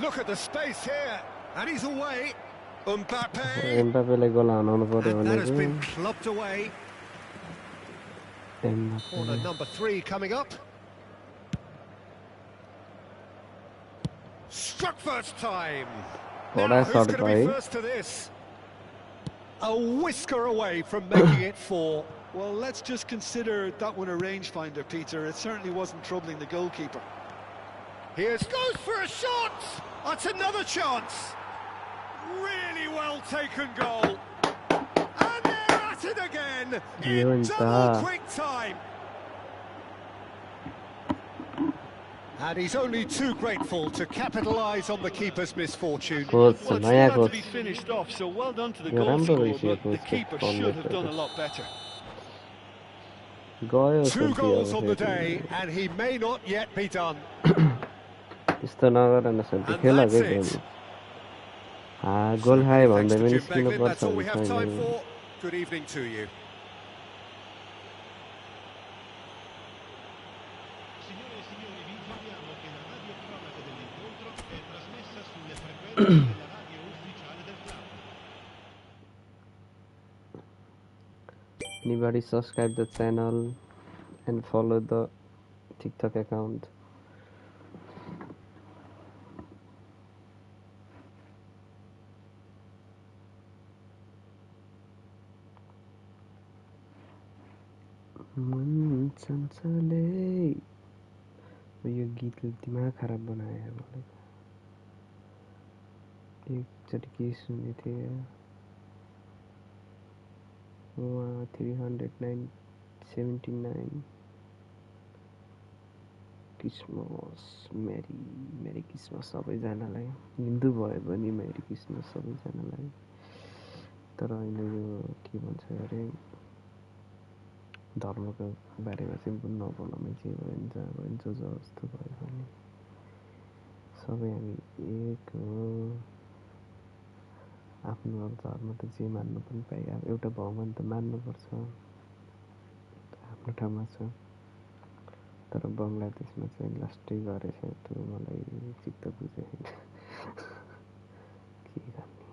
Look at the space here, and he's away. Mbappe. And that has been clubbed away. Corner number 3 coming up. Struck first time. Now, who's going to be first to this? A whisker away from making it 4. Well, let's just consider that one a rangefinder, Peter. It certainly wasn't troubling the goalkeeper. Here's goes for a shot. That's another chance. Really well taken goal. And they're at it again in double quick time. And he's only too grateful to capitalise on the keeper's misfortune. Coach Well, it's नयाँ still had to coach be finished off, so well done to the yo goal राम्रो scorer, रहेछ यो but the कोचको keeper firm should have done a लेखेको lot better. गयो 2 खेल्थ्यो goals अब on the फेरि day, and he may not yet be done. त्यस्तो नगर न खेल्थ्यो And खेल that's के it. गेम गोल So खायो many thanks भन्दैमा to Jim निस्किनु Beglin. पर्छ That's all we भने have time छैन for. Good evening to you. Signore e signori, vi informiamo che la radiocronaca dell'incontro è trasmessa sulle frequenze della radio ufficiale del club. Anybody subscribe the channel and follow the TikTok account. मन चञ्चले यो गीतले दिमाग खराब बनायो मलाई एकचोटि के सुनेको थिएँ 379 क्रिसमस मेरी क्रिसमस सबैजनालाई हिन्दू भए पनि मेरी क्रिसमस सबैजनालाई तर होइन यो के भन्छ अरे धर्मको बारेमा चाहिँ नबोलाउनु जे भयो नि जहाँ भयो नि जो जस्तो भयो भने सबै हामी एक हो आफ्नो धर्म त जे मान्नु पनि पाइयो अब एउटा भगवान त मान्नुपर्छ आफ्नो ठाउँमा छ तर बङ्गलादेशमा चाहिँ लास्टै गरेछ त्यो मलाई चित्त बुझेन के गर्ने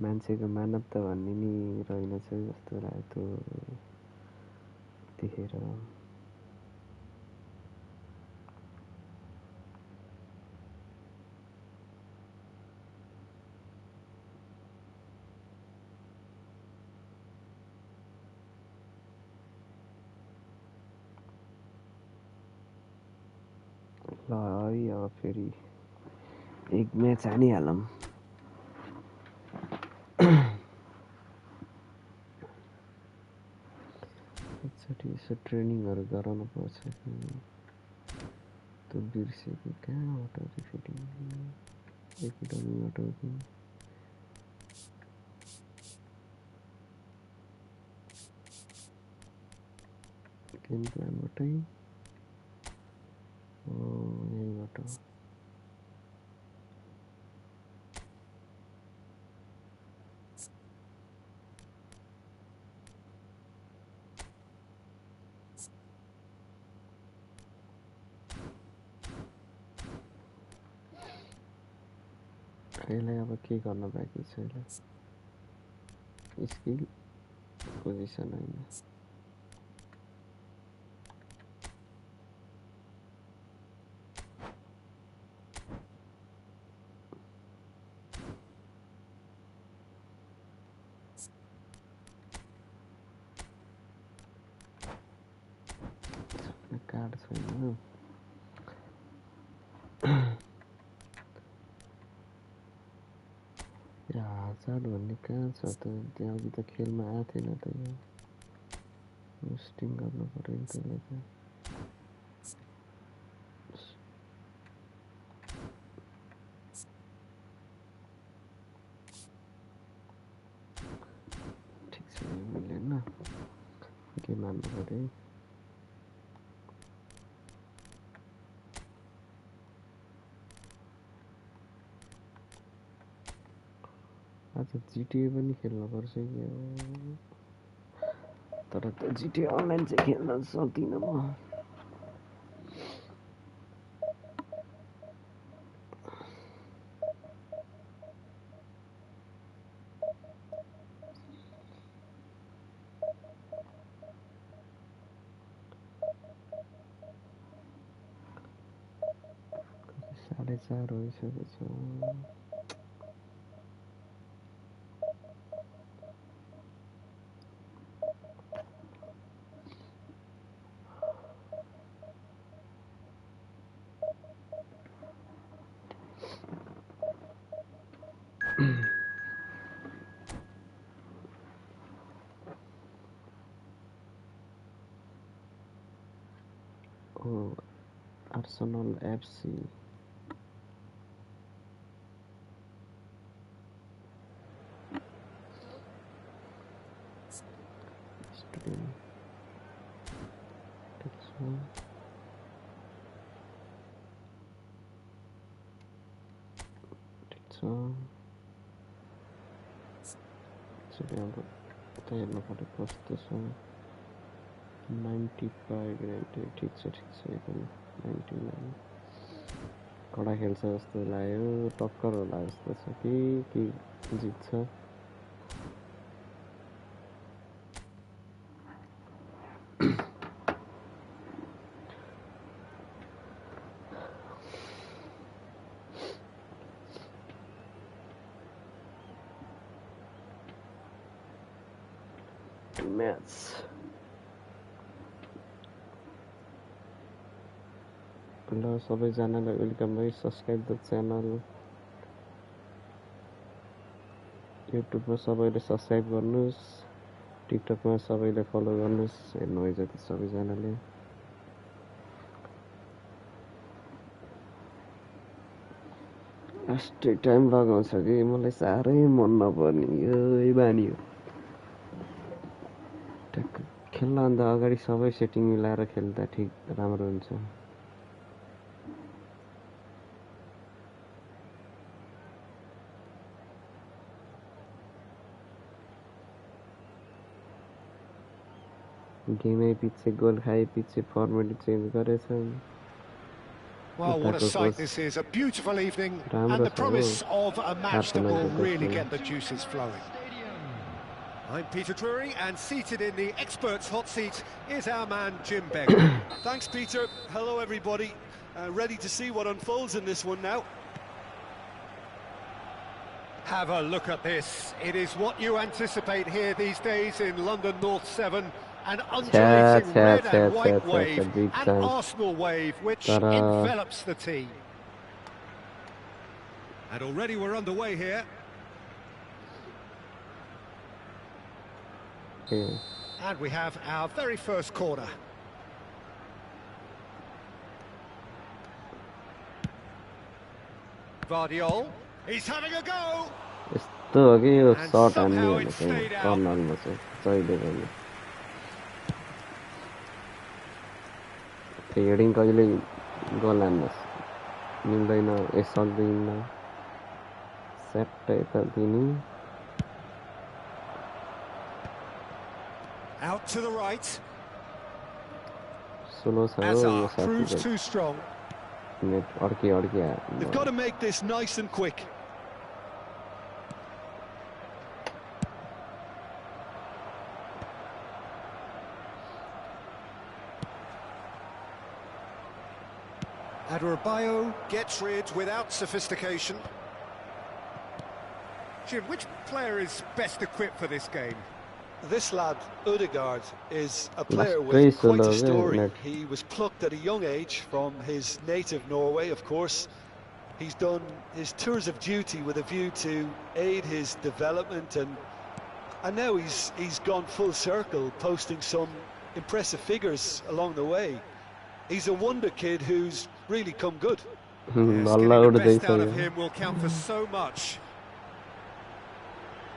मान्छेको मानवता भन्ने नि रहेनछ जस्तो लाग्यो देखेर ल है अब फेरि एक म्याच हानिहालौँ एकचोटि यसो ट्रेनिङहरू गराउनु पर्छ कि त्यो बिर्सेको कहाँ हटाउँछु फेरि एकाडेमी हटाउँछु गेम प्लानबाटै यहीँबाट यसलाई अब के गर्न बाँकी छ यसलाई स्किल पोजिसन होइन कार्ड छैन या हजार भन्ने कहाँ छ त त्यहाँ अघि त खेलमा आएको थिएन त यो होस्टिङ गर्नु पर्यो नि त्यसलाई त ठिक छ यो मिलेन के मान्नु पर्यो आज जिटिए पनि खेल्नुपर्छ कि तर त्यो जिटिए अनलाइन चाहिँ खेल्न सक्दिनँ म साढे 4 भइसकेछ Arsenal FC. Stadium. Takes one. Takes one. Stadium. हेर्नु पर्यो कस्तो छ 95 90 ठिक छ एकदम 99 कडा खेल्छ जस्तो लाग्यो टक्कर होला जस्तो छ कि जित्छ Mets. Hello, सबैजनालाई वेलकम है सब्स्क्राइब द च्यानल युट्युबमा सबैले सब्स्क्राइब गर्नुस् टिकटकमा सबैले फलो गर्नुस् हेर्नु है जति सबैजनाले अस्ति टाइम लगाउँछ कि मलाई साह्रै मन नपर्ने यो बानी हो खेल्न अन्त अगाडि सबै सेटिङ मिलाएर खेल्दा ठिक राम्रो हुन्छ गेमै पछि गोल खाए पछि फर्मेट चेन्ज गरेछन् Well, what a sight this is. A beautiful evening and the promise of a match that will really get the juices flowing. I'm Peter Drury, and seated in the experts' hot seat is our man Jim Beggar. Thanks, Peter. Hello, everybody. Ready to see what unfolds in this one now. Have a look at this. It is what you anticipate here these days in London North 7. An undulating red and white wave, an Arsenal wave which envelops the team. And already we're underway here. And we have our very first corner. Vardiol, he's having a go. And somehow it stayed out. Heading कहिले गोल हान्नुस् मिल्दैन सक्दैन set यता दिनु Out to the right. Slow Azar proves too strong. They've got to make this nice and quick. Adebayo gets rid without sophistication. Jim, which player is best equipped for this game? This lad, Odegaard, is a player with quite a story. He was plucked at a young age from his native Norway, of course. He's done his tours of duty with a view to aid his development, and now he's gone full circle, posting some impressive figures along the way. He's a wonder kid who's really come good. Getting the best out of him will count for so much.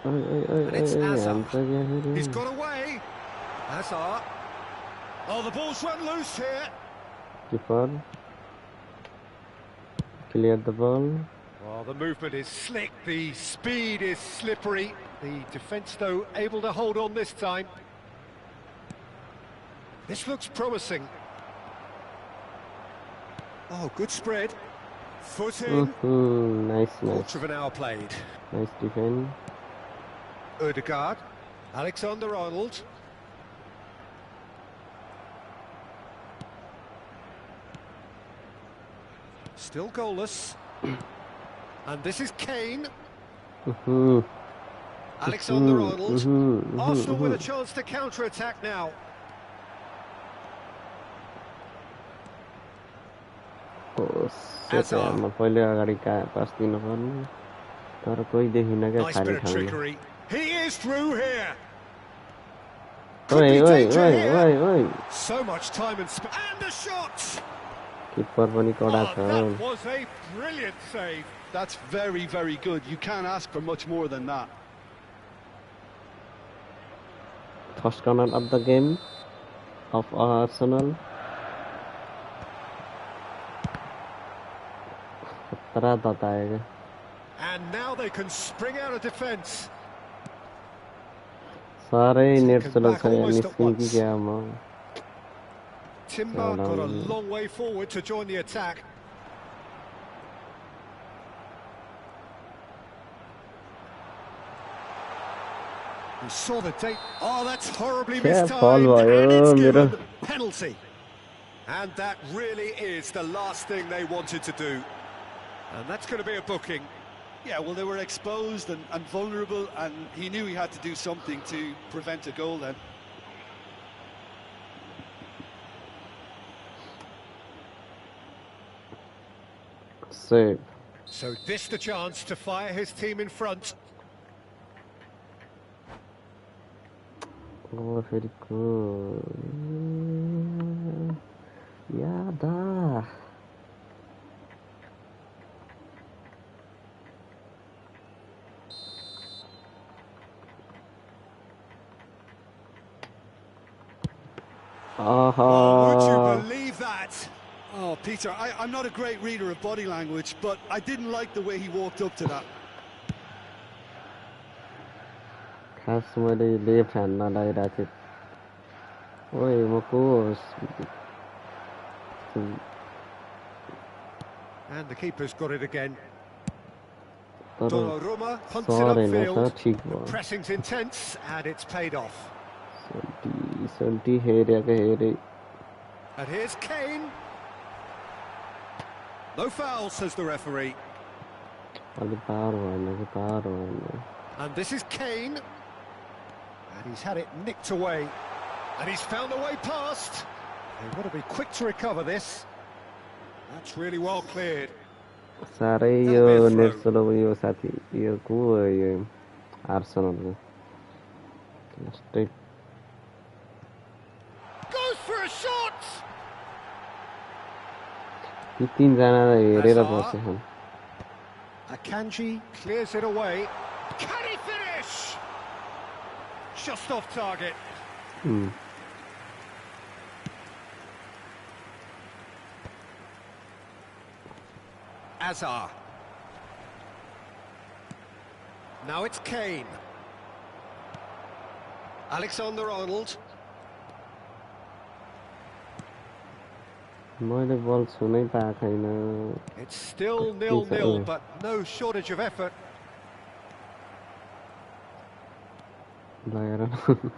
And it's Azar. He's got away. Azar. Oh, the ball's run loose here. Keeper. Clear the ball. Well, the movement is slick. The speed is slippery. The defence, though, able to hold on this time. This looks promising. Oh, good spread. Foot in. Nice. Quarter of an hour played. Nice defend. Odegaard. Alexander-Arnold. Still goalless. And this is Kane. Alexander-Arnold. Arsenal with a chance to counter-attack now. पहिले अगाडि पास दिनु पर्ने तर कोही देखिन क्या खाली ठाउँमा He is through here. Oi. So much time and a shot. किपर पनि कडा छ that was a brilliant save. That's very, very good. You can't ask for much more than that. First corner of the game of Arsenal. And now they can spring out of defence. सारे net चला back छ यार almost at निस्किन की once. क्या म Timber got a long way forward to join the attack. We saw the date. Oh, that's horribly mistimed. And it's given penalty. And that really is the last thing they wanted to do. And that's going to be a booking. Yeah, well, they were exposed and vulnerable, and he knew he had to do something to prevent a goal then. Save. So this the chance to fire his team in front. Oh, very good. Yeah, da. Oh, would you believe that? Oh, Peter, I'm not a great reader of body language, but I didn't like the way he walked up to that. खास मैले left hand नलागिराखेँ ओए म को And the keeper's got it again. तर Donnarumma punts it सर हैन upfield. छ ठीक भयो Pressing's intense and it's paid off. Salty हेरेको हेरे And here's Kane. No foul, says the referee. अलि पार भएन कि पार भएन And this is Kane. And he's had it nicked away. And he's found a way past. They've got to be quick to recover this. That's really well cleared. सारै यो net चलो यो साथी यो को यो आर्सेनलको लास्टै Goes for a shot. ती तीनजना हेरेर बसेछन् Akanji clears it away. Can he finish? Just off target. Azar. Now it's Kane. Alexander-Arnold. मैले बल छुनै पाएको छैन It's still 0-0, but no shortage of effort. लगेर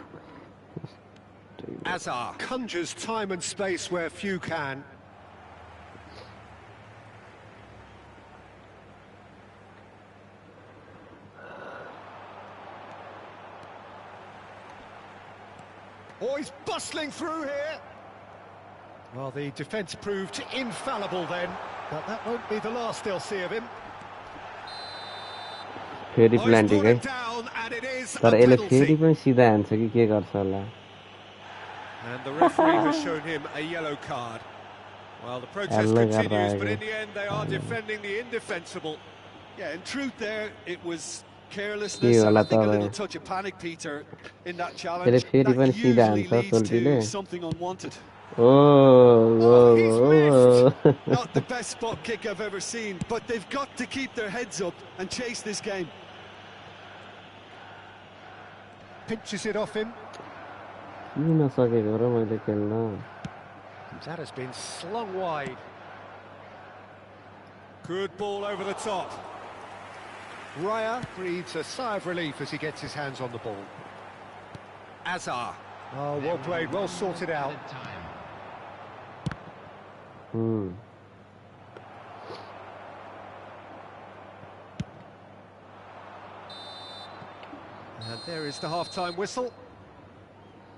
Azar conjures time and space where few can. Oh, he's bustling through here. Well, the defence proved infallible then, but that won't be the last they'll see of him. फेरि planting है Down, and it is a तर यसले penalty. फेरि पनि सिधा हान्छ कि के गर्छ होला And the referee has shown him a yellow card. Well, the protest continues, but in the end they are defending the indefensible. Yeah, in truth there, it was carelessness and I think a little touch of panic, Peter, in that challenge. That usually leads to something unwanted. Oh, Not the best spot kick I've ever seen, but they've got to keep their heads up and chase this game. Pinches it off him. नसकेको र मैले खेल्न That has been slung wide. Good ball over the top. Raya breathes a sigh of relief as he gets his hands on the ball. Azar. Oh, well played, well sorted out. And there is the half-time whistle.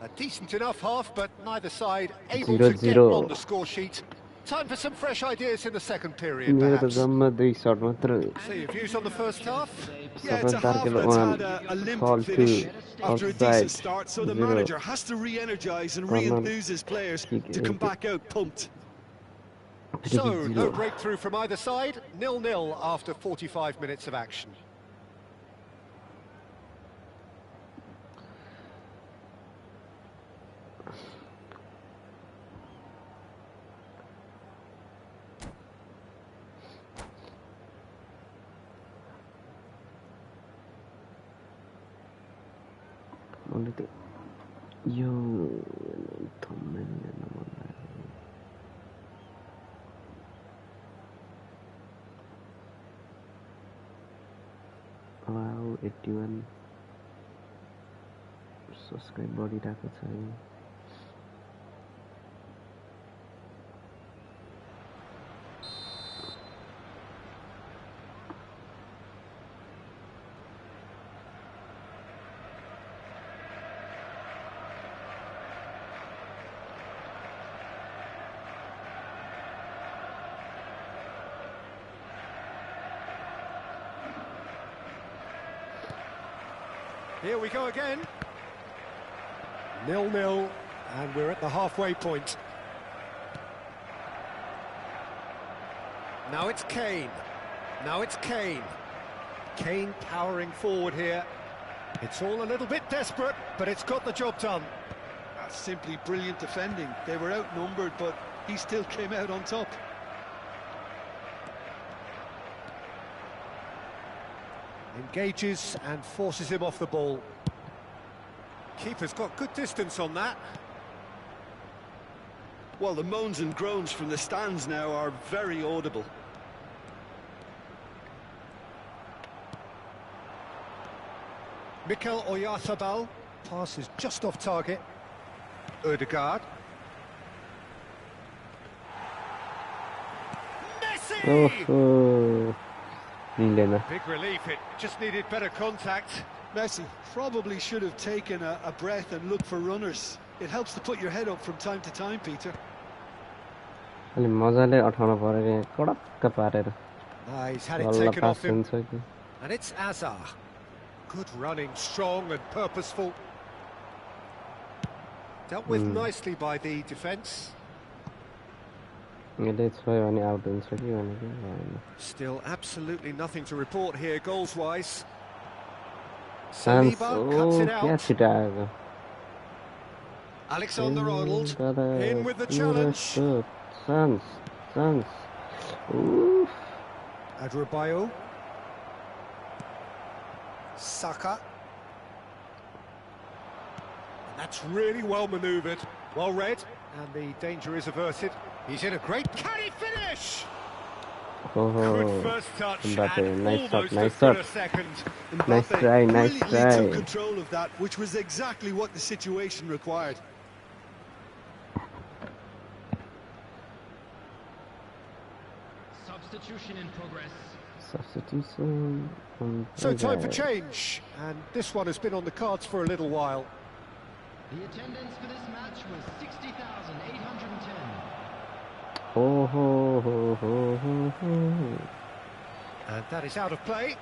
A decent enough half, but neither side able to get on the score sheet. Time for some fresh ideas in the second period, perhaps. See your views on the first half? Yeah, it's a half that's had a limp finish after a decent start, so the manager has to re-energise and re-enthuse his players to come back out pumped. So, no breakthrough from either side, 0-0 after 45 minutes of action. Wow, 81 subscribe गरिरहेको छ है. Here we go again. 0-0, and we're at the halfway point. Now it's Kane. Now it's Kane. Kane powering forward here. It's all a little bit desperate, but it's got the job done. That's simply brilliant defending. They were outnumbered, but he still came out on top. Engages and forces him off the ball. Keeper's got good distance on that. Well, the moans and groans from the stands now are very audible. Mikel Oyarzabal, pass is just off target. Ødegaard. Messi! Oh, Big relief, it just needed better contact. Messi probably should have taken a breath and looked for runners. It helps to put your head up from time to time, Peter. अलि मजाले अठाउन पर्यो के कडक्क पारेर He's had it बल्ल taken off पास him. हुन्छ कि And it's Azar. Good running, strong and purposeful. Dealt with nicely by the defence. यसले छोयो भने आउट हुन्छ कि भनेको हैन. Still absolutely nothing to report here goals-wise. Sans Saliba cuts it क्या out. छिटो आएको. Alexander-Arnold in with the challenge. Sans. Oof. Adebayo. Saka. And that's really well manoeuvred, well read, and the danger is averted. He's in a great... Can he finish? Good first touch and Nice almost shot, nice a shot. second. Nice Mbappe try, nice brilliantly took try. control of that, which was exactly what the situation required. Substitution in progress. Substitution. So time for change, and this one has been on the cards for a little while. The attendance for this match was 60,810. And that is out of play.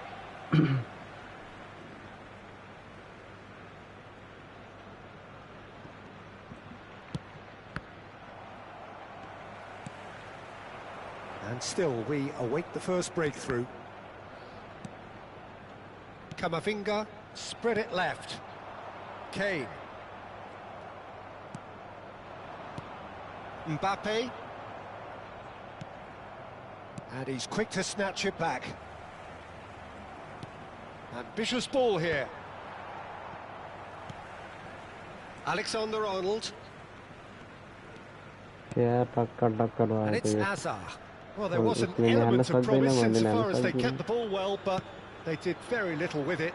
And still, we await the first breakthrough. Camavinga, spread it left. Kane. Mbappe. And he's quick to snatch it back. Ambitious ball here. Alexander-Arnold. And it's Azar. Well, there was an element of promise insofar as they kept the ball well, but they did very little with it.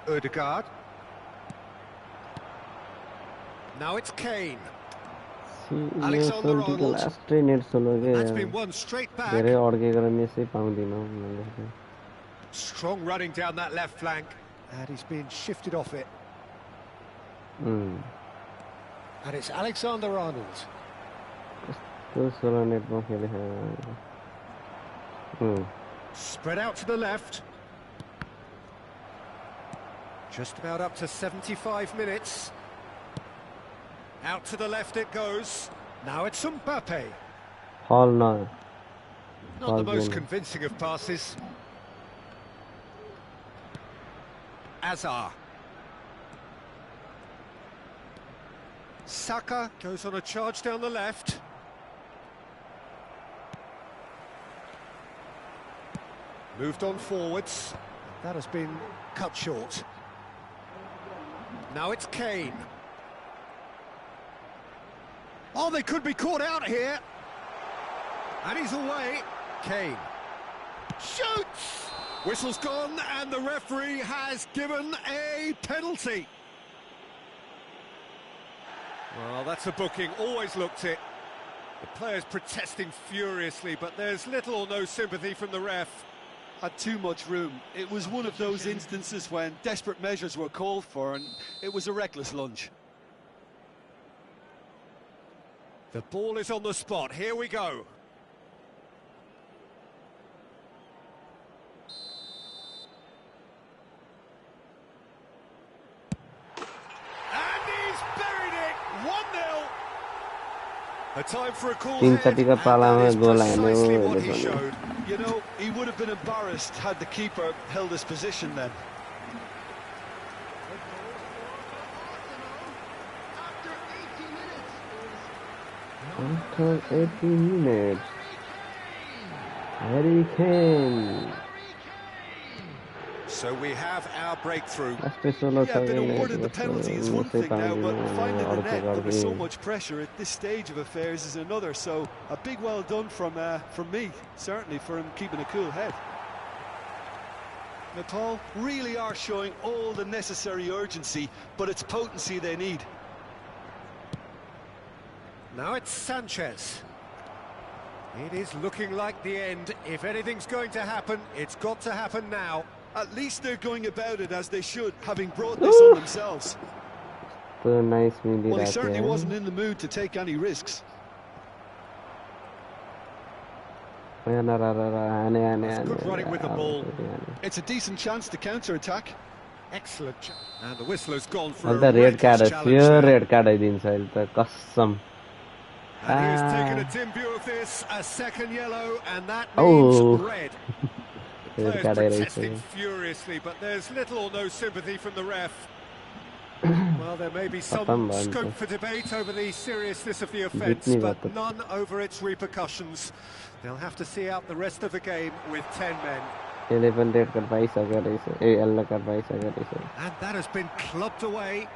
Ødegaard. Now it's Kane. Alexander-Arnold. That's been one straight back. Strong running down that left flank, and he's being shifted off it. And it's Spread out to the left. Just about up to 75 minutes. Out to the left it goes. Now it's Mbappe. Hall now. Not the most convincing of passes. Azar. Saka goes on a charge down the left. Moved on forwards. That has been cut short. Now it's Kane. Oh, they could be caught out here. And he's away. Kane. Shoots! Whistle's gone and the referee has given a penalty. Well, that's a booking, always looked it. The players protesting furiously, but there's little or no sympathy from the ref. Had too much room. It was one of those instances when desperate measures were called for and it was a reckless lunge. The ball is on the spot, here we go. And he's buried it, 1-0. A time for a call तीन head, चटी का पाला and में that is गोल आने precisely वो what he देखो showed. You know, he would have been embarrassed had the keeper held his position then. After 80 minutes, after 80 minutes Harry Kane So we have our breakthrough. Yeah, been awarded the penalty is one thing now, but finding the net under so much pressure at this stage of affairs is another. So a big well done from me, certainly, for him keeping a cool head. Nepal really are showing all the necessary urgency, but it's potency they need. Now it's Sanchez. It is looking like the end. If anything's going to happen, it's got to happen now. At least they're going about it as they should, having brought this on themselves. तो nice milli Well, he रहते certainly हैं wasn't in the mood to take any risks. That's good running with the ball. It's a decent chance to counter-attack. Excellent. And the whistle has gone for अन्त a red card reckless challenge pure there. Red card आइदिन्छ अहिले त कसम And he's taken a dim view of this, a second yellow, and that Oh. means red. The red players card protesting आइरहेछ furiously, but there's little or no sympathy from the ref. Well, there may be some खत्म भयो नि scope त for debate over the seriousness of the offence, जित्ने but भयो त none over its repercussions. They'll have to see out the rest of the game with 10 men. यसले पनि red card पाइसक्यो रहेछ ए येल्लो कार्ड पाइसक्यो रहेछ And that has been clubbed away.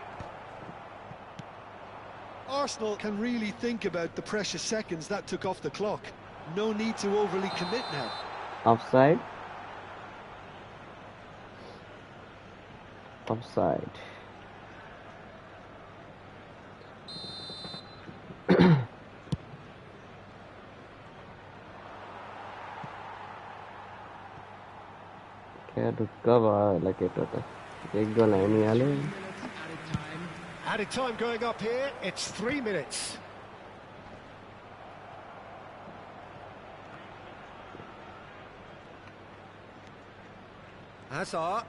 Arsenal can really think about the precious seconds that took off the clock. No need to overly commit now. Offside. Offside. क्या ढुक्का भयो होला keto त एक गोल हानिहाल्यो Added time going up here, it's 3 minutes. Hazard.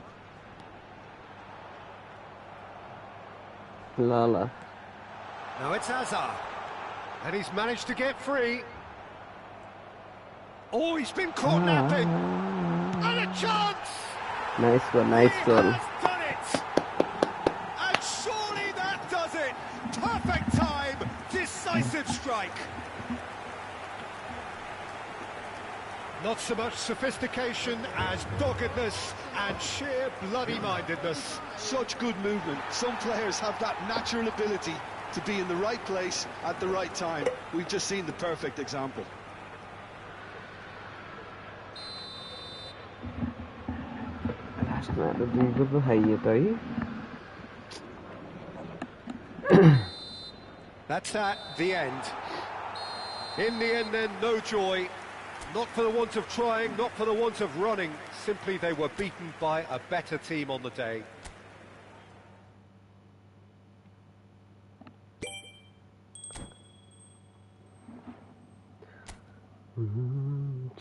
ल Now it's Hazard. And he's managed to get free. Oh, he's been caught napping. And a chance! Nice goal He nice goal has done it! And surely that does it! Perfect time, decisive strike. Not so much sophistication as doggedness and sheer bloody-mindedness. Such good movement. Some players have that natural ability to be in the right place at the right time. We've just seen the perfect example. लास्टमा त दुई गोल पो खाइयो त है That's at the end. In the end then, no joy. Not for the want of trying, not for the want of running. Simply they were beaten by a better team on the day.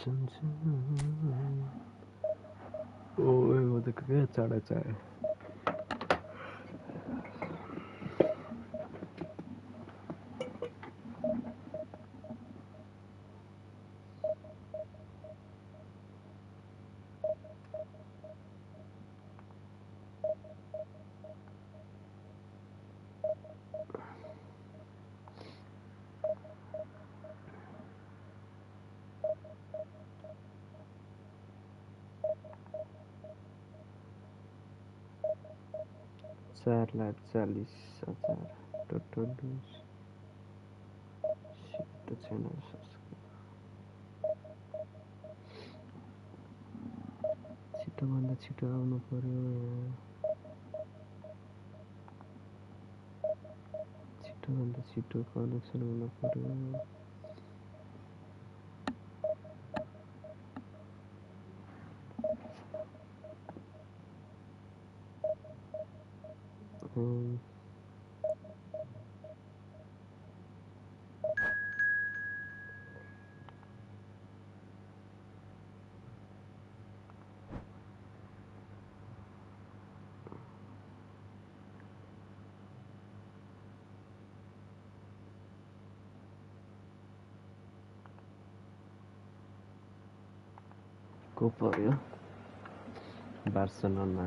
ओए वो देख क्या चढ़ा चाहे $4,40,000 total seat छैन छिटोभन्दा छिटो आउनु पर्यो छिटोभन्दा छिटो कनेक्सन हुनु पर्यो को पर्यो बार्सिलोना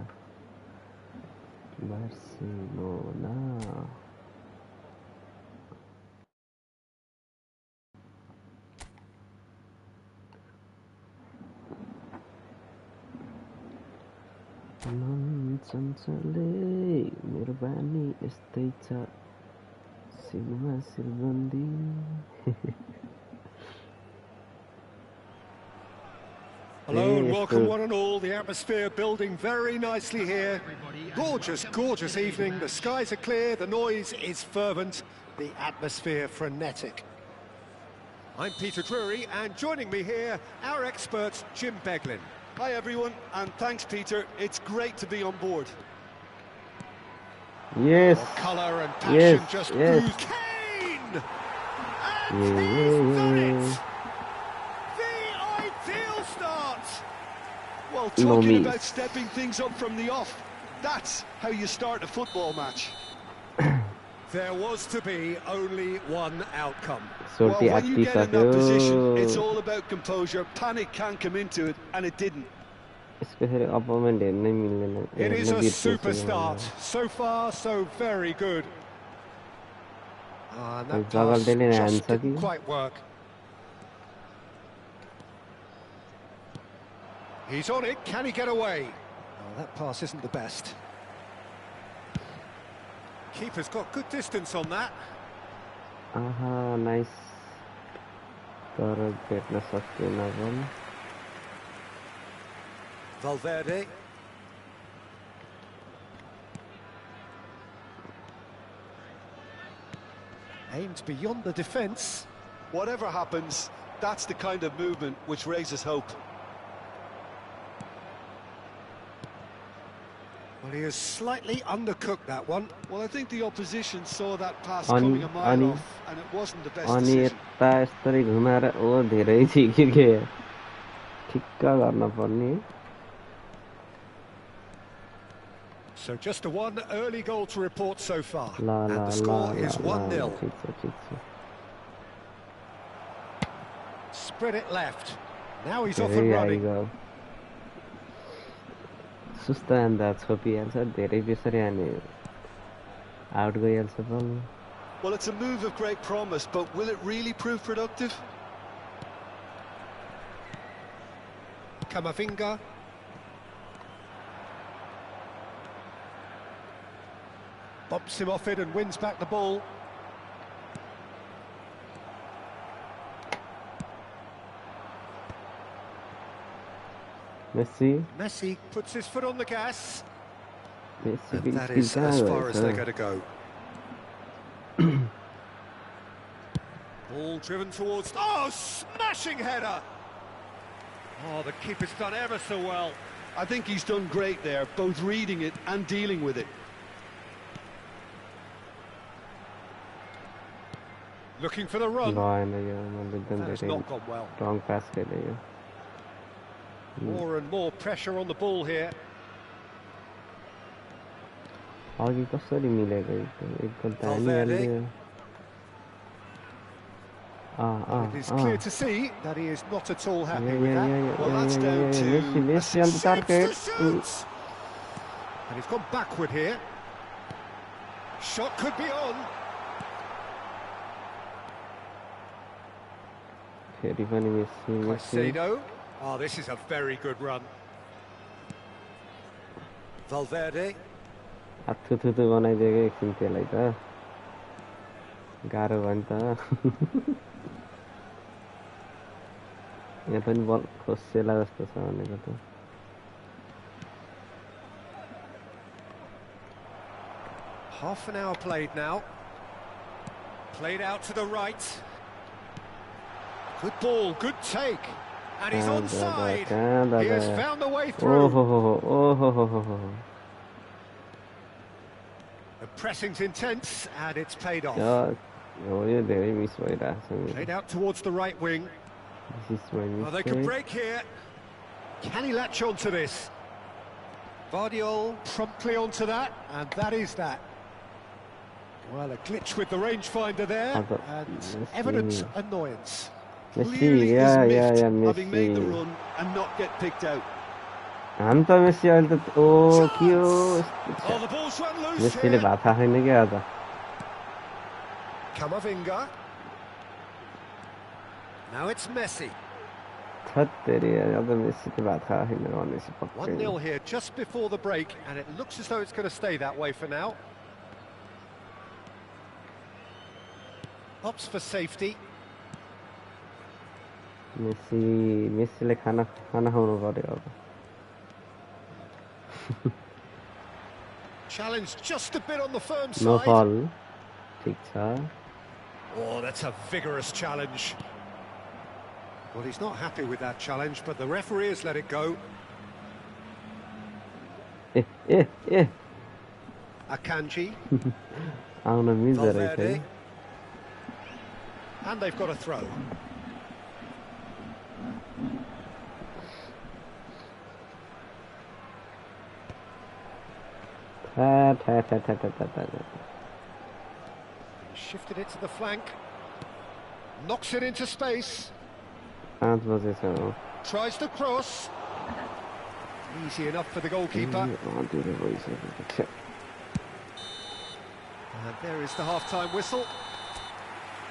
मन चञ्चले मेरो बानी यस्तै छ सिरमा सिरबन्दी Hello and welcome one and all. The atmosphere building very nicely here. Gorgeous, gorgeous evening. The skies are clear, the noise is fervent, the atmosphere frenetic. I'm Peter Drury, and joining me here, our expert, Jim Beglin. Hi everyone, and thanks Peter. It's great to be on board. Yes. Colour and passion just yes. ooze. Kane! And he's done it! The ideal start! Well, talking about stepping things up from the off, that's how you start a football match. There was to be only one outcome. Well, when you get in that position, it's all about composure. Panic can come into it, and it didn't. It is a super start. So far, so very good. That pass just didn't quite work. He's on it. Can he get away? Oh, that pass isn't the best. Keeper's got good distance on that. Nice. Valverde. Aimed beyond the defence. Whatever happens, that's the kind of movement which raises hope. Well, he has slightly undercooked that one. Well, I think the opposition saw that pass coming a mile off, and it wasn't the best decision. So just a one early goal to report so far. And the score is 1-0. Spread it left. Now he's off and running. Well, it's a move of great promise, but will it really prove productive? Camavinga. Bumps him off it and wins back the ball. Messi puts his foot on the gas. And that is as far as they're going to go. Ball driven towards... Oh, smashing header! Oh, the keeper's done ever so well. I think he's done great there, both reading it and dealing with it. Looking for the run. That has not gone well. Wrong pass. More and more pressure on the ball here. अघि कसरी मिलेको एकदम दामी Valverde. हाल्यो It is clear to see that he is not at all happy with that. Well, that's down to Messi on the target. Shoots! And he's gone backward here. Shot could be on. फेरि पनि Messi Caicedo. Oh, this is a very good run. Valverde. थुथुथु बनाइदिएको एकछिन त्यसलाई त गाह्रो भयो नि त यहाँ पनि बल खोसेला जस्तो छ भनेको त Half an hour played now. Played out to the right. Good ball, good take. And he's onside. He has found the way through. The pressing's intense and it's paid off. Played out towards the right wing. Oh, they could break here. Can he latch onto this? Vardiol promptly onto that, and that is that. Well, a glitch with the rangefinder there, and evident annoyance. Clearly is miffed having made the run and not get picked out. I'm the Messi. Oh, cute. Oh, the ball's run loose Messi here. बात है नहीं क्या था? Camavinga. Now it's Messi. थत तेरी यार तो Messi की बात है नहीं होने से पक्का. 1-0 here just before the break, and it looks as though it's going to stay that way for now. Opts for safety. Messi ले खाना होने वाले अब. Challenge just a bit on the firm side. No foul. ठीक था. Oh, that's a vigorous challenge. Well, he's not happy with that challenge, but the referee has let it go. Akanji. Valverde. And they've got a throw. Shifted it to the flank. Knocks it into space. Tries to cross. Easy enough for the goalkeeper. And there is the half-time whistle.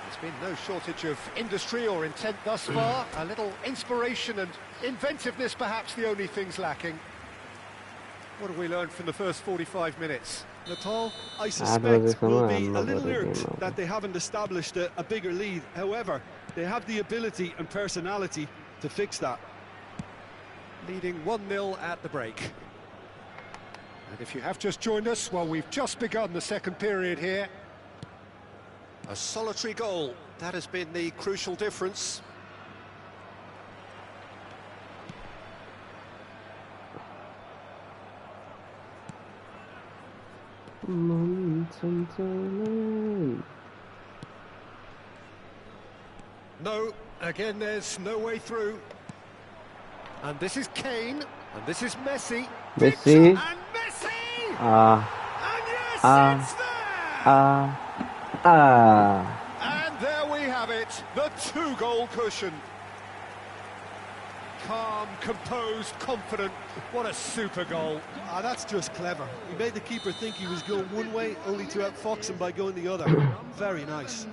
There's been no shortage of industry or intent thus far. A little inspiration and inventiveness, perhaps the only things lacking. What have we learned from the first 45 minutes? Natal, I suspect, will be a little irked that they haven't established a bigger lead. However, they have the ability and personality to fix that. Leading 1-0 at the break. And if you have just joined us, well, we've just begun the second period here. A solitary goal, that has been the crucial difference. No, again there's no way through. And this is Kane, and this is Messi. Messi. And Messi! And yes, it's there! And there we have it, the two-goal cushion. Calm, composed, confident. What a super goal. That's just clever. He made the keeper think he was going one way, only to outfox him by going the other. Very nice.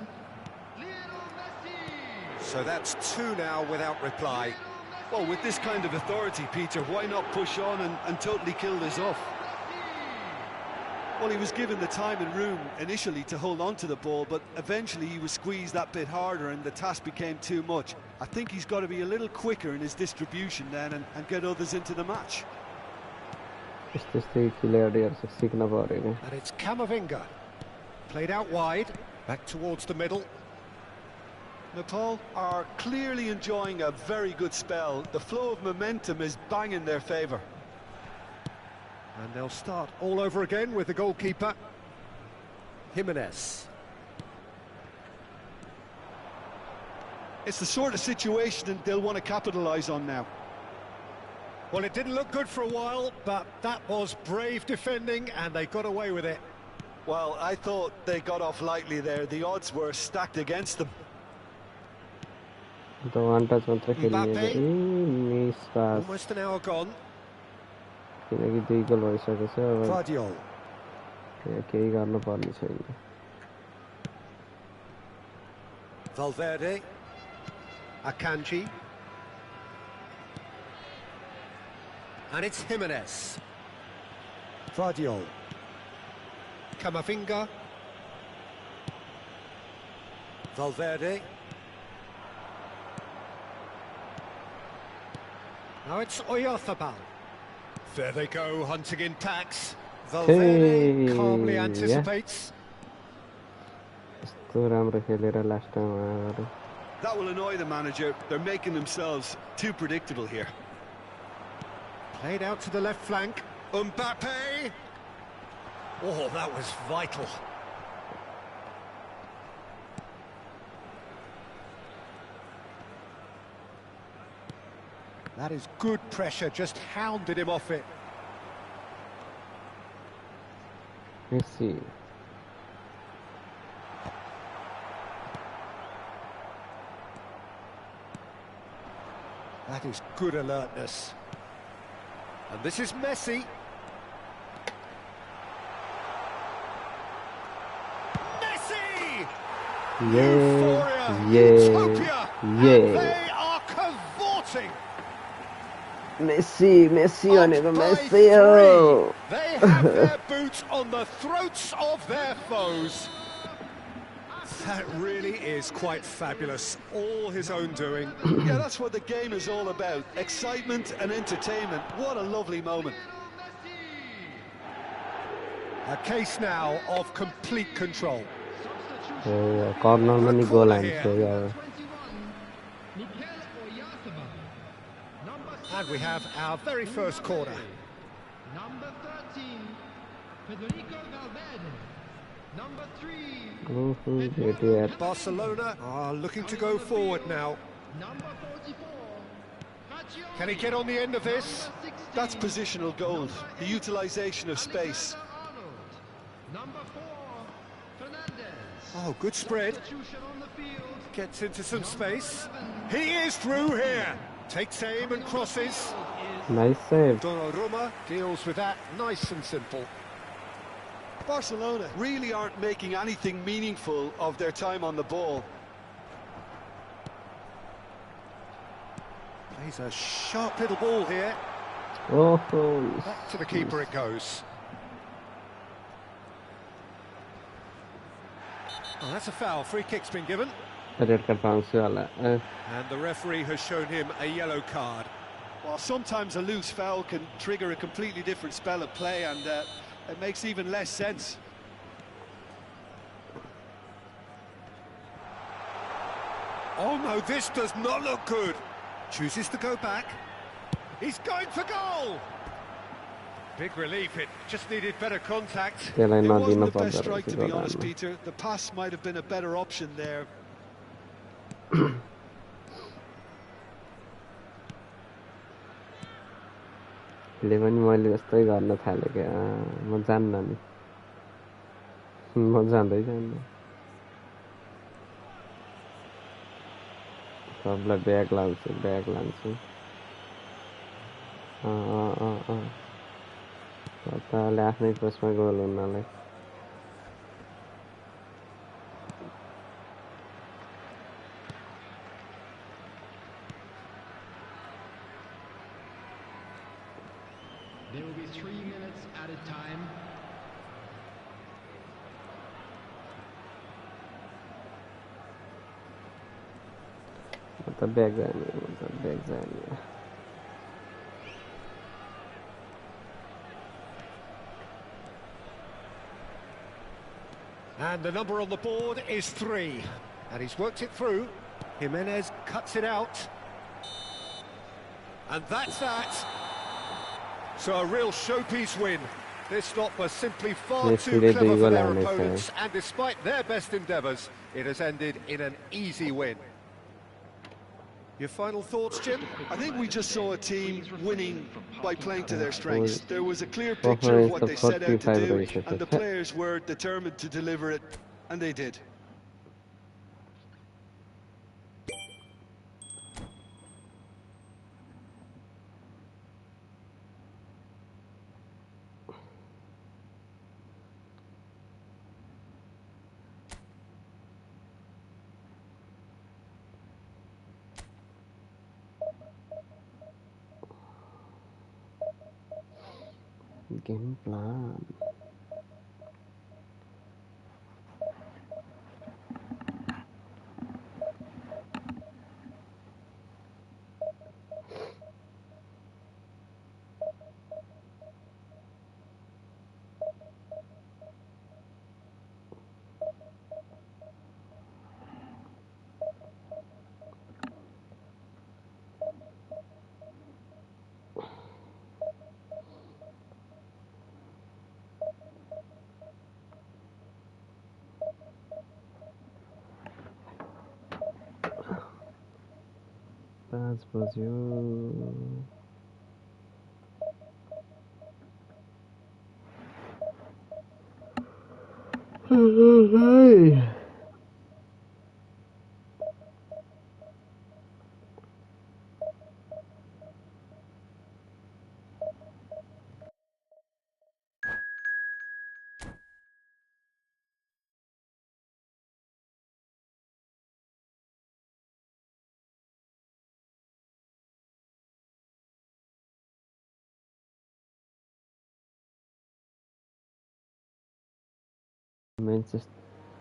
So that's two now without reply. Well, with this kind of authority, Peter, why not push on and totally kill this off? Well, he was given the time and room initially to hold on to the ball, but eventually he was squeezed that bit harder and the task became too much. I think he's got to be a little quicker in his distribution then and get others into the match. And it's Camavinga. Played out wide, back towards the middle. Nepal are clearly enjoying a very good spell. The flow of momentum is bang in their favour. And they'll start all over again with the goalkeeper, Jimenez. It's the sort of situation they'll want to capitalise on now. Well, it didn't look good for a while, but that was brave defending, and they got away with it. Well, I thought they got off lightly there. The odds were stacked against them. Mbappe, almost an hour gone. Guardiola. Valverde. Akanji. And it's Jimenez. Guardiola. Camavinga. Valverde. Now it's Oyarzabal. There they go, hunting in packs. Valverde calmly anticipates. That will annoy the manager. They're making themselves too predictable here. Played out to the left flank. Mbappe! Oh, that was vital. That is good pressure, just hounded him off it. Messi. That is good alertness. And this is Messi. Messi! Euphoria! Utopia! And they are cavorting! Messi Up by 3. They have their boots on the throats of their foes. That really is quite fabulous. All his own doing. Yeah, that's what the game is all about. Excitement and entertainment. What a lovely moment. A case now of complete control. Corner money goal line. So And we have our very first corner. Number 13, Federico Valverde. Number 3, Barcelona are looking to go forward now. number 44, Can he get on the end of this? That's positional gold. The utilisation of space. number 4, Fernandez. Oh, good spread. Substitution on the field. Gets into some space. He is through here. Takes aim and crosses. nice save. Donnarumma deals with that nice and simple. Barcelona really aren't making anything meaningful of their time on the ball. Plays a sharp little ball here. Oh, Back to the keeper it goes. Oh, that's a foul. Free kick's been given. red card bounce wala. And the referee has shown him a yellow card. Well, sometimes a loose foul can trigger a completely different spell of play, and it makes even less sense. Oh no, this does not look good. Chooses to go back. He's going for goal. Big relief, it just needed better contact. It wasn't the best strike, to be honest, Peter. The pass might have been a better option there. मैले जस्तै गर्न थालेँ क्या म जान्न नि म जान्दै जान्न सबलाई ब्याग लान्छु कताले आफ्नै कोसमा गोल हुनलाई There will be 3 minutes at a time. मतलब बैग जाने And the number on the board is 3. And he's worked it through. Jimenez cuts it out. And that's that. So a real showpiece win. This lot was simply far too clever for their opponents, and despite their best endeavours, it has ended in an easy win. Your final thoughts, Jim? I think we just saw a team winning by playing to their strengths. There was a clear picture of what they set out to do, and the players were determined to deliver it, and they did. Game plan. That's was you. Hey.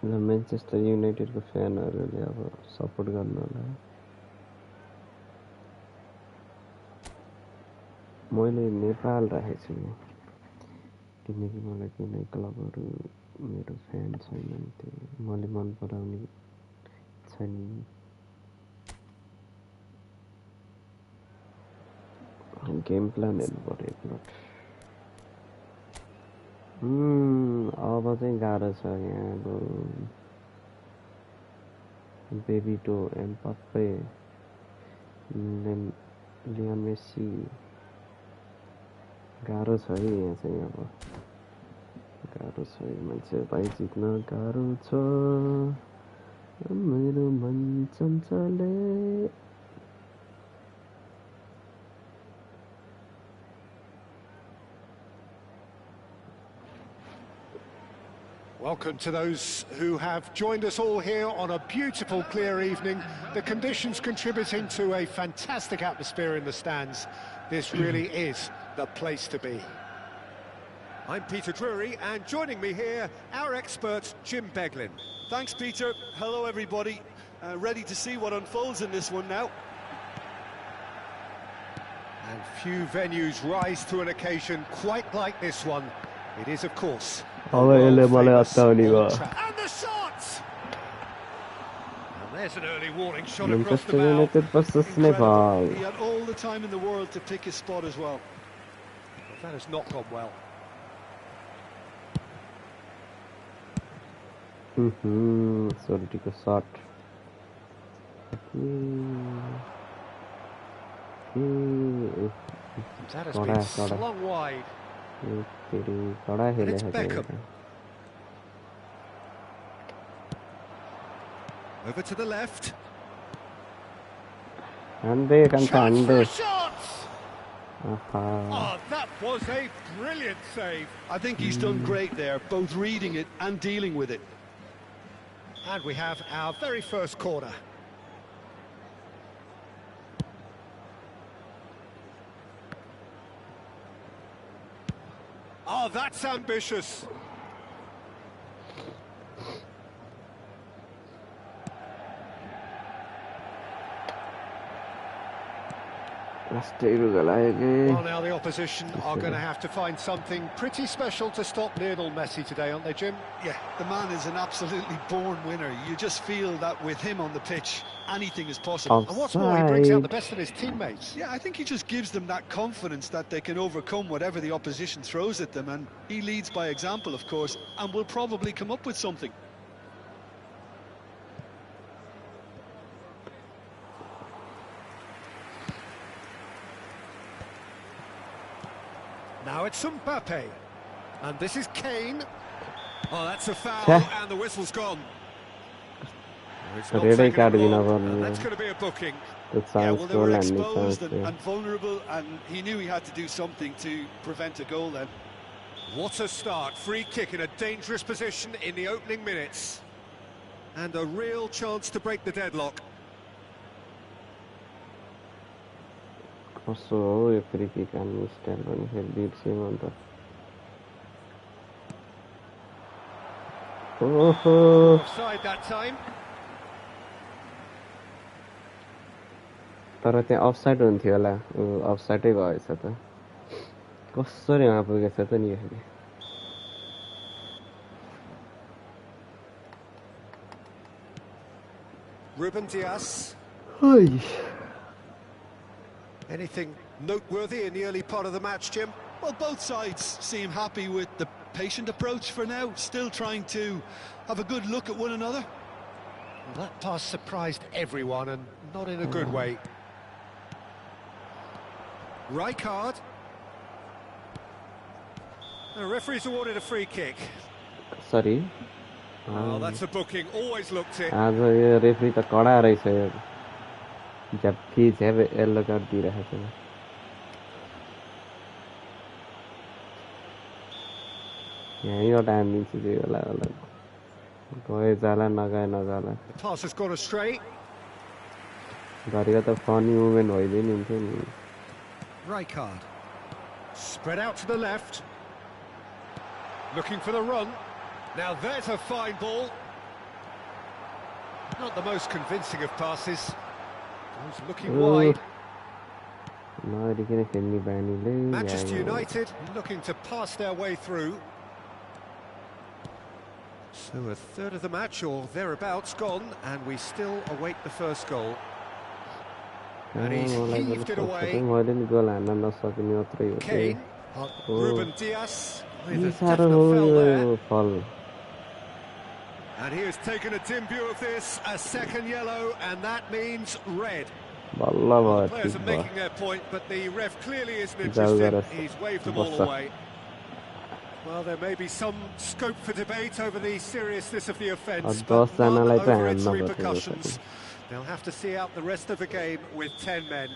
Manchester United को फ्यानहरूले अब support गर्नु होला मैले नेपाल राखेको छु किनकि मलाई कुनै क्लबहरू मेरो फ्यान छैनन् त्यो मैले मन पराउने छैन गेम प्लान हेर्नु पर्यो एकपल्ट अब चाहिँ गाह्रो छ यहाँ अब बेबिटो एम्बाप्पे लियोन मेसी गाह्रो छ है यहाँ चाहिँ अब गाह्रो छ मान्छेहरूलाई जित्न गाह्रो छ मेरो मन चञ्चले Welcome to those who have joined us all here on a beautiful, clear evening. The conditions contributing to a fantastic atmosphere in the stands. This really is the place to be. I'm Peter Drury, and joining me here, our expert, Jim Beglin. Thanks, Peter. Hello, everybody. Ready to see what unfolds in this one now. And few venues rise to an occasion quite like this one. It is, of course, and the shots! And there's an early warning shot across the bow. Incredible. He had all the time in the world to pick his spot as well. That has not gone well. Sorry, take a shot. That has been slung wide. And it's Beckham. Over to the left. And they can find it. Oh, that was a brilliant save. I think he's done great there, both reading it and dealing with it. And we have our very first corner. Oh, that's ambitious. Well, now the opposition are going to have to find something pretty special to stop Lionel Messi today, aren't they, Jim? Yeah, the man is an absolutely born winner. You just feel that with him on the pitch, anything is possible. And what's more, he brings out the best in his teammates. Yeah, I think he just gives them that confidence that they can overcome whatever the opposition throws at them, and he leads by example, of course, and will probably come up with something. Now it's Mbappe. And this is Kane. Oh, that's a foul, and the whistle's gone. It's not Red taken card him winner long, for and that's going to be a booking. Yeah, well, they were exposed and vulnerable, and he knew he had to do something to prevent a goal then. What a start. Free kick in a dangerous position in the opening minutes. And a real chance to break the deadlock. Also, a free kick and stand on here beats him on the. Oh, Offside that time. तर त्यहाँ offside हुन्थ्यो होला अफसाइडै भएछ त कसरी वहाँ पुगेछ त नि यसरी Ruben Dias. Anything noteworthy in the early part of the match, Jim? Well, both sides seem happy with the patient approach for now, still trying to have a good look at one another. Well, that pass surprised everyone, and not in a good way. Rijkaard. The referee's awarded a free kick. Sorry. Oh, that's a booking. Always looked it. आज यो referee त कडा रहेछ यो झ्याप्पी झ्याप yellow card दिइरहेछ यहीँबाट हानिदिन्छु त्यो होला होला गए जाला नगए नजाला The pass has gone astray. घरिको त फनी मुभमेन्ट भइदिनु हुन्थ्यो नि Rijkaard. Spread out to the left. Looking for the run. Now there's a fine ball. Not the most convincing of passes. He's looking wide. Manchester United looking to pass their way through. So a third of the match or thereabouts gone, and we still await the first goal. And he's heaved it away. Kane, Ruben Dias with a definite foul there. And he has taken a dim view of this, a second yellow, and that means red. The players are making their point, but the ref clearly isn't interested. He's waved them all away. Well, there may be some scope for debate over the seriousness of the offence, but none over its repercussions. They'll have to see out the rest of the game with 10 men.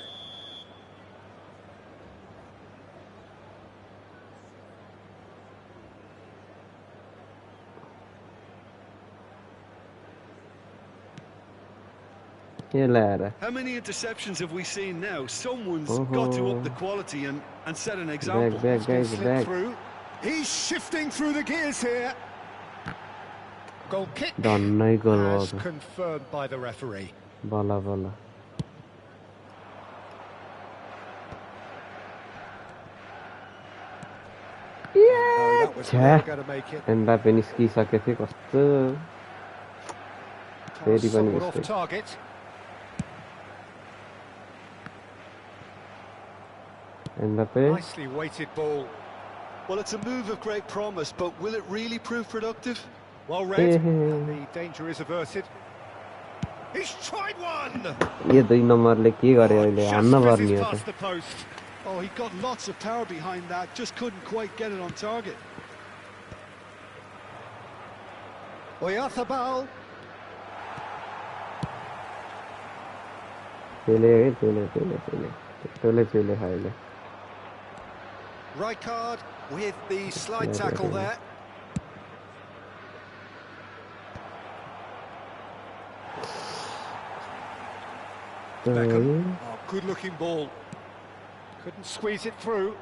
How many interceptions have we seen now? Someone's got to up the quality and set an example. Back. He's shifting through the gears here. Goal kick as confirmed by the referee. Bala. Yeah. Mbappe निस्किसकेथे कस्तो फेरि पनि off target. Mbappe. Nicely weighted ball. Well, it's a move of great promise, but will it really prove productive? Well read, and the danger is averted. He's tried one! यो 2 नम्बरले के गर्यो अहिले हान्न पर्ने हो past the post. Oh, he got lots of power behind that, just couldn't quite get it on target. Oyarzabal. Tele. Rijkaard with the slide tackle there. Beckham. Oh, good-looking ball. Couldn't squeeze it through.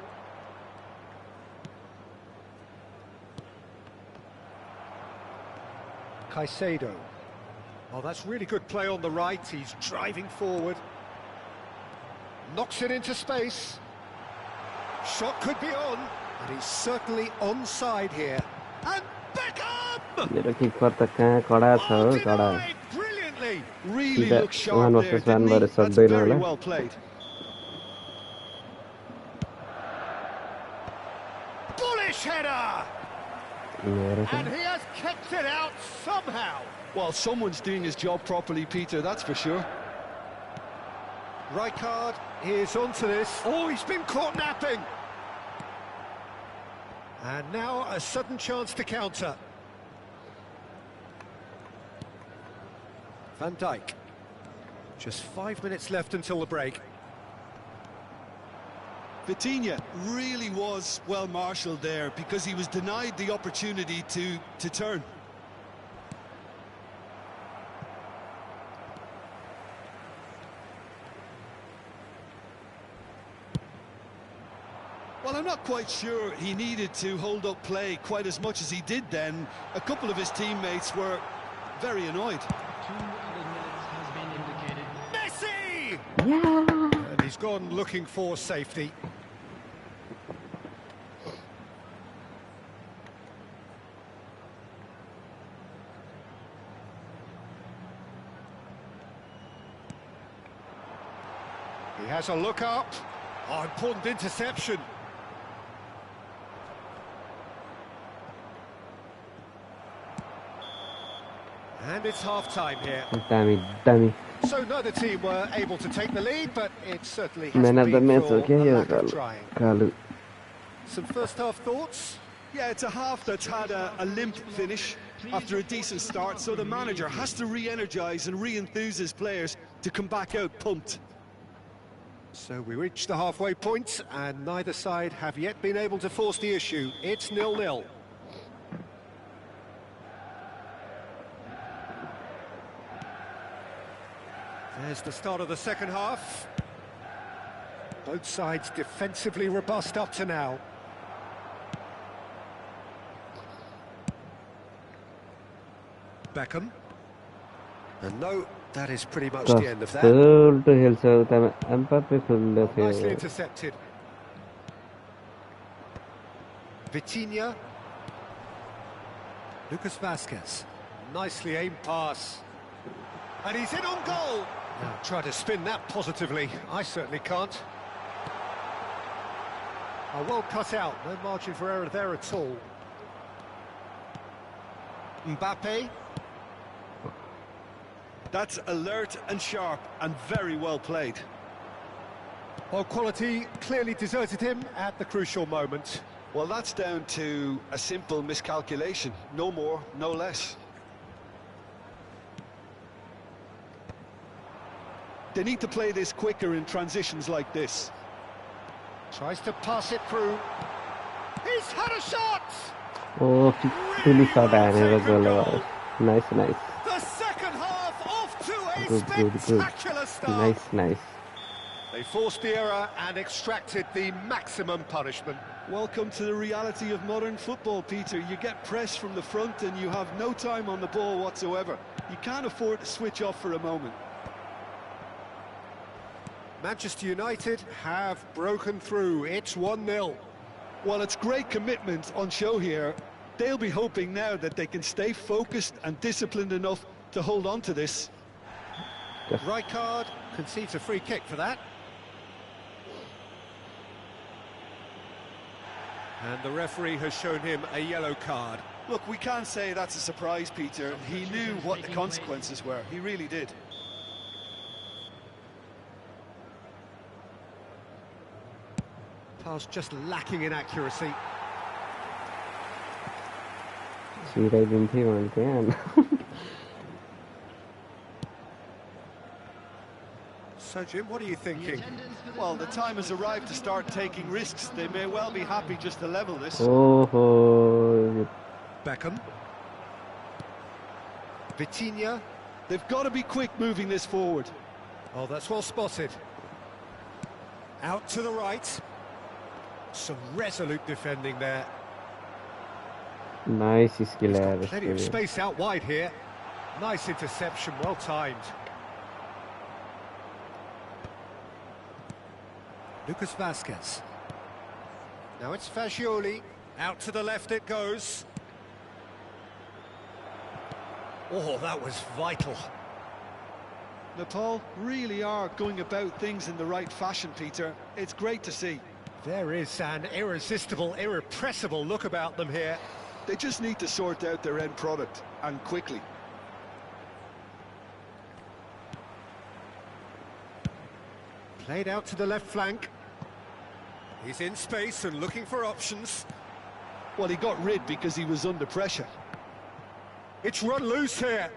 Caicedo. Oh, that's really good play on the right. He's driving forward. Knocks it into space. Shot could be on, and he's certainly onside here. And Beckham! Denied brilliantly. Really looks sharp there, didn't he? That's very well played. Bullish header! And he has kept it out somehow. Well, someone's doing his job properly, Peter, that's for sure. Rijkaard is onto this. Oh, he's been caught napping. And now a sudden chance to counter. Van Dijk. Just 5 minutes left until the break. Vitinha really was well marshalled there because he was denied the opportunity to turn. Well, I'm not quite sure he needed to hold up play quite as much as he did then. A couple of his teammates were very annoyed. 2 added minutes has been indicated. Messi! Yeah. And he's gone looking for safety. He has a look up. Oh, important interception. And it's half-time here. Dummy. So neither team were able to take the lead, but it certainly Man hasn't of the been match, for okay, a yeah, lack of trying. Kalu. Some first-half thoughts? Yeah, it's a half that's had a limp finish after a decent start, so the manager has to re-energise and re-enthuse his players to come back out pumped. So we reached the halfway point, and neither side have yet been able to force the issue. It's 0-0. There's the start of the second half. Both sides defensively robust up to now. Beckham. And no, that is pretty much the end of that. Nicely intercepted. Vitinha. Lucas Vazquez. Nicely aimed pass. And he's in on goal. Now try to spin that positively. I certainly can't. Oh, well cut out. No margin for error there at all. Mbappe. That's alert and sharp and very well played. Well, quality clearly deserted him at the crucial moment. Well, that's down to a simple miscalculation. No more, no less. They need to play this quicker in transitions like this. Tries to pass it through. He's had a shot! Oh, really shot goal. Nice. The second half off to a Good. spectacular start. Nice. They forced the error and extracted the maximum punishment. Welcome to the reality of modern football, Peter. You get pressed from the front and you have no time on the ball whatsoever. You can't afford to switch off for a moment. Manchester United have broken through. It's 1-0. Well, it's great commitment on show here. They'll be hoping now that they can stay focused and disciplined enough to hold on to this. Rijkaard concedes a free kick for that. And the referee has shown him a yellow card. Look, we can't say that's a surprise, Peter. He knew what the consequences were. He really did. Pass just lacking in accuracy. So, Jim, what are you thinking? Well, the time has arrived to start taking risks. They may well be happy just to level this. Oh, Beckham. Vitinha. They've got to be quick moving this forward. Oh, that's well spotted. Out to the right. Some resolute defending there. nice skill. He's got plenty of space out wide here. Nice interception, well timed. Lucas Vazquez. Now it's Fagioli. Out to the left it goes. Oh, that was vital. Nepal really are going about things in the right fashion, Peter. It's great to see. There is an irresistible, irrepressible look about them here. They just need to sort out their end product, and quickly. Played out to the left flank. He's in space and looking for options. Well, he got rid because he was under pressure. It's run loose here.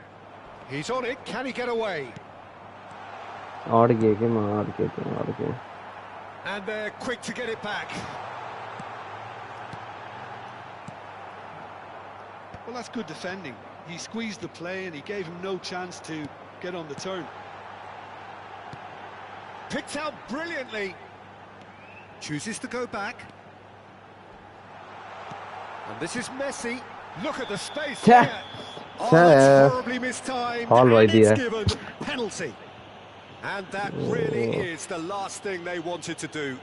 He's on it. Can he get away? And they're quick to get it back. Well, that's good defending. He squeezed the play and he gave him no chance to get on the turn. Picked out brilliantly. Chooses to go back. And this is Messi. Look at the space here. Oh, that's horribly mistimed. And it's given penalty. And that really is the last thing they wanted to do.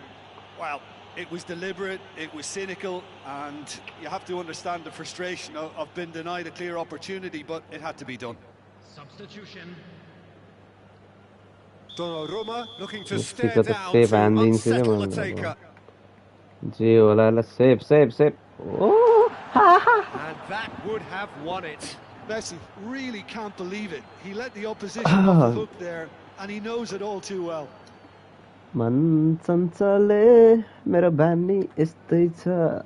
Well, it was deliberate, it was cynical, and you have to understand the frustration of being denied a clear opportunity, but it had to be done. Substitution. Donnarumma looking to stare down to unsettle the taker. Save. Oh, and that would have won it. Messi really can't believe it. He let the opposition off the hook there, and he knows it all too well. मन चञ्चले मेरो बानी यस्तै छ.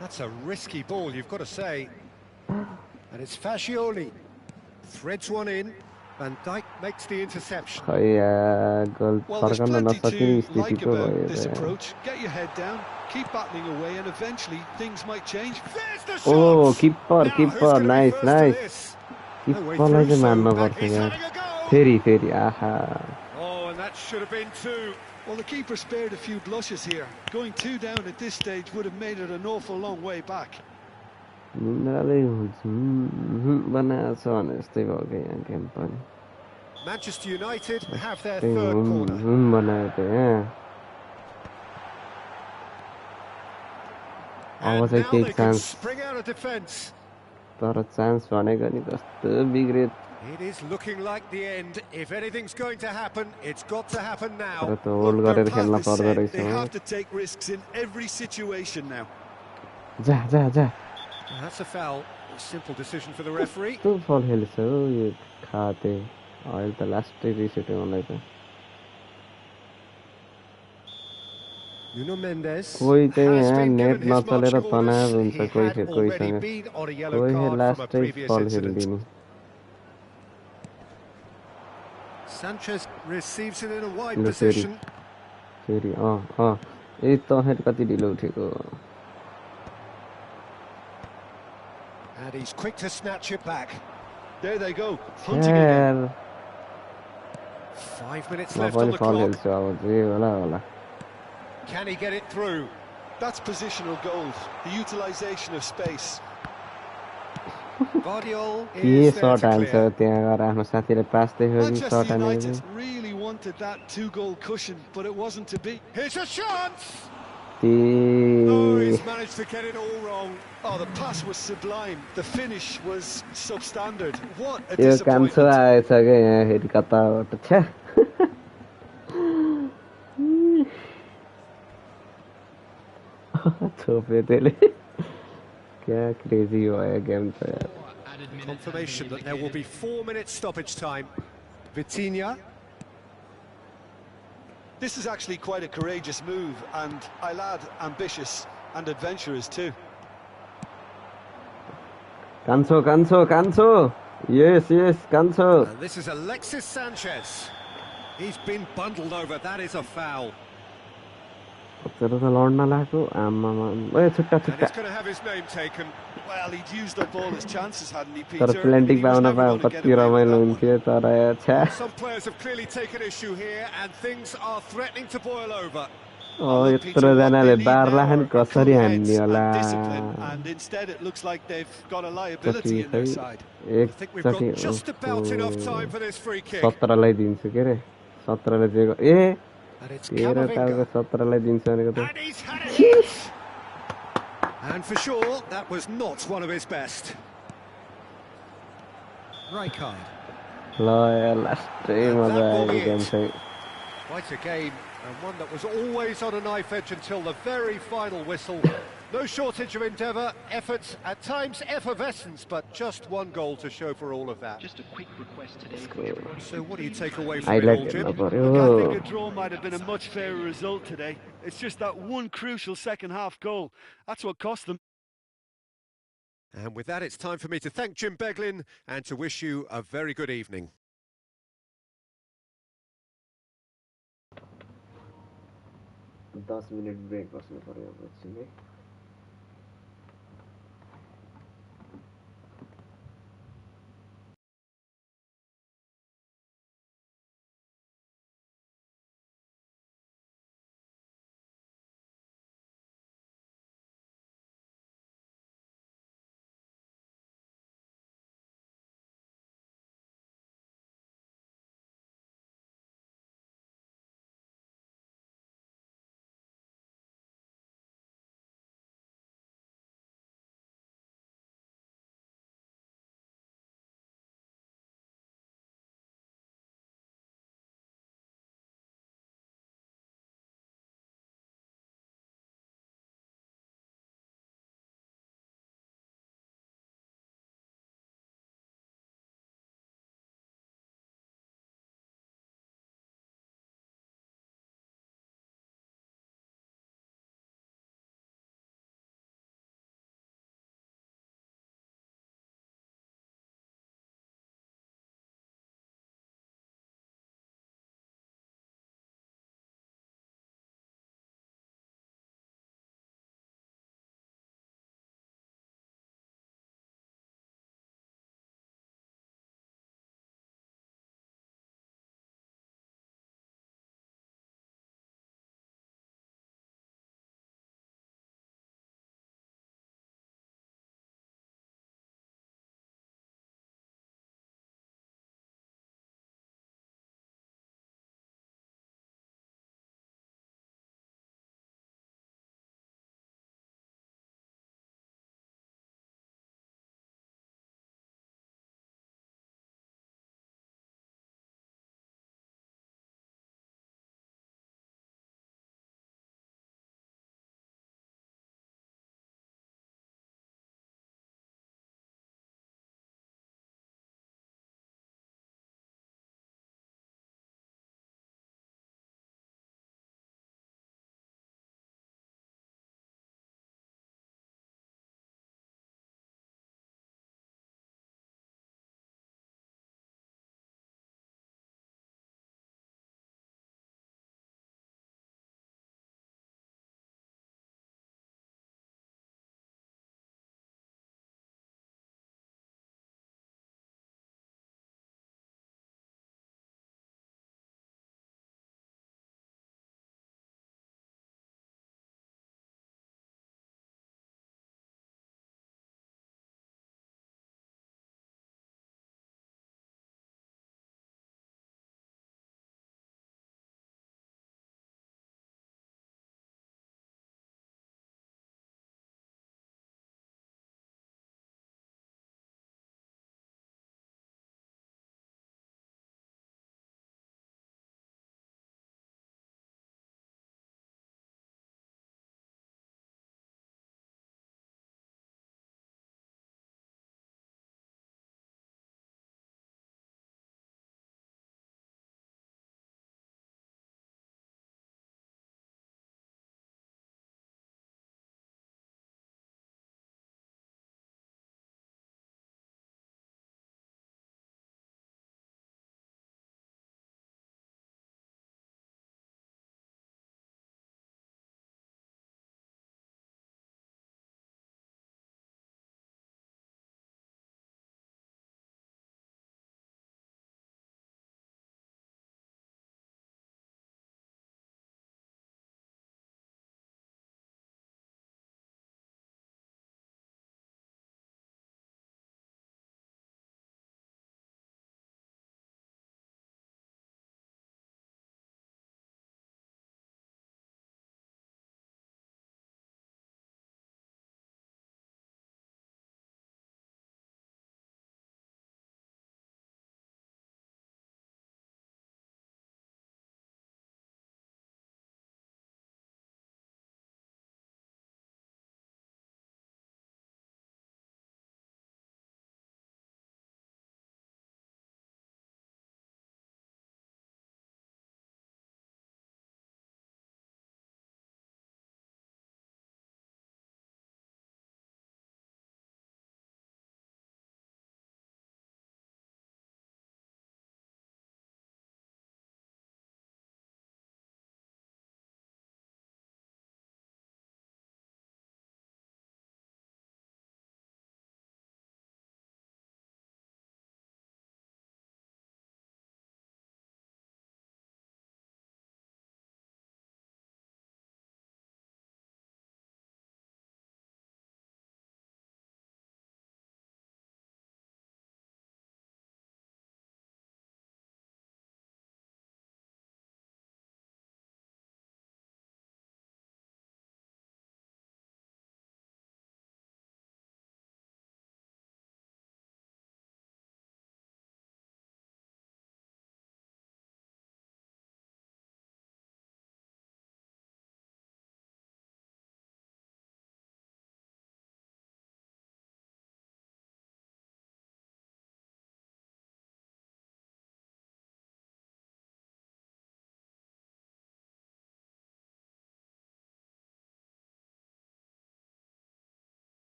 That's a risky ball, you've got to say. And it's Fascioli. Threads one in. Van Dijk makes the interception. Well, there's plenty to like about this approach. Get your head down, keep battling away, and eventually things might change. There's the shot! Oh, keeper, nice. Keeperलाई चाहिँ मान्न पर्छ यार. फेरि आहा. Oh, and that should have been two. Well, the keeper spared a few blushes here. Going 2 down at this stage would have made it an awful long way back. Manchester United have their third corner. And now they can spring out of defence. It is looking like the end. If anything's going to happen, it's got to happen now. Their path is set. They have to take risks in every situation now. That's a foul. A simple decision for the referee. Nuno Mendes has been given his marching orders. He had already been on a yellow card from a previous incident. Sanchez receives it in a wide position. And he's quick to snatch it back. There they go, hunting again. 5 minutes left on the clock. Can he get it through? That's positional goals, the utilisation of space. Guardiola is there to clear. Manchester United really wanted that 2-goal cushion, but it wasn't to be. Here's a chance! Oh, he's managed to get it all wrong. Oh, the pass was sublime. The finish was substandard. What a disappointment. Confirmation that there will be 4 minutes stoppage time. Vitinha. This is actually quite a courageous move, and I'll add ambitious and adventurous too. Ganso. Yes, Ganso. And this is Alexis Sanchez. He's been bundled over. That is a foul. And he's going to have his name taken. Well, he'd used up all his chances, hadn't he, Peter? Some players have clearly taken issue here, and things are threatening to boil over. And instead it looks like they've got a liability in their side. I think we've got just about enough time for this free kick. And it's Camavinga. And he's had it. And for sure, that was not one of his best. Rijkaard. Quite a game, and one that was always on a knife edge until the very final whistle. No shortage of endeavour, effort, at times effervescence, but just one goal to show for all of that. Just a quick request today Let's for your go. So what do you take away from it Highlight all, Jim? हेर्न Look, I think a पर्यो. draw might have been a much fairer result today. It's just that one crucial second half goal. That's what cost them. And with that, it's time for me to thank Jim Beglin and to wish you a very good evening. 10 minute break बस्नु पर्यो अब एकछिन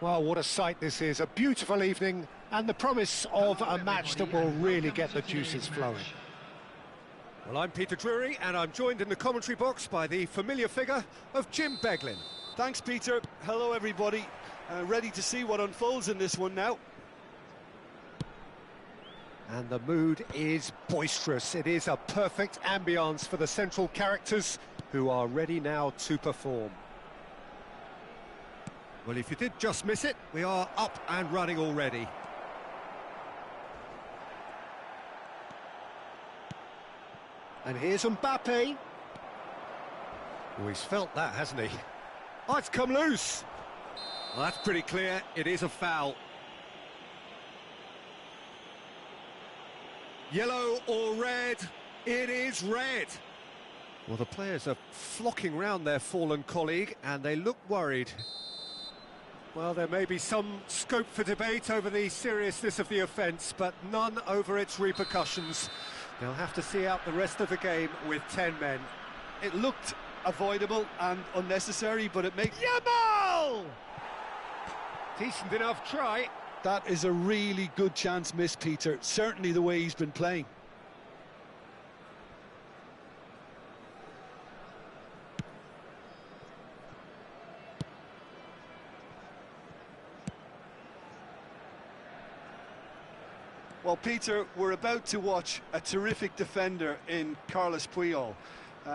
Well, what a sight this is. A beautiful evening and the promise of a match that will really get the juices flowing. Well, I'm Peter Drury and I'm joined in the commentary box by the familiar figure of Jim Beglin. Thanks, Peter. Hello, everybody. Ready to see what unfolds in this one now. And the mood is boisterous. It is a perfect ambience for the central characters who are ready now to perform. Well, if you did just miss it, we are up and running already. And here's Mbappe. Oh, he's felt that, hasn't he? Oh, it's come loose. Well, that's pretty clear. It is a foul. Yellow or red? It is red. Well, the players are flocking round their fallen colleague and they look worried. Well, there may be some scope for debate over the seriousness of the offence, but none over its repercussions. They'll have to see out the rest of the game with 10 men. It looked avoidable and unnecessary, but it makes... Yamal! Decent enough try. That is a really good chance missed, Peter. Certainly the way he's been playing. Well, Peter, we're about to watch a terrific defender in Carlos Puyol.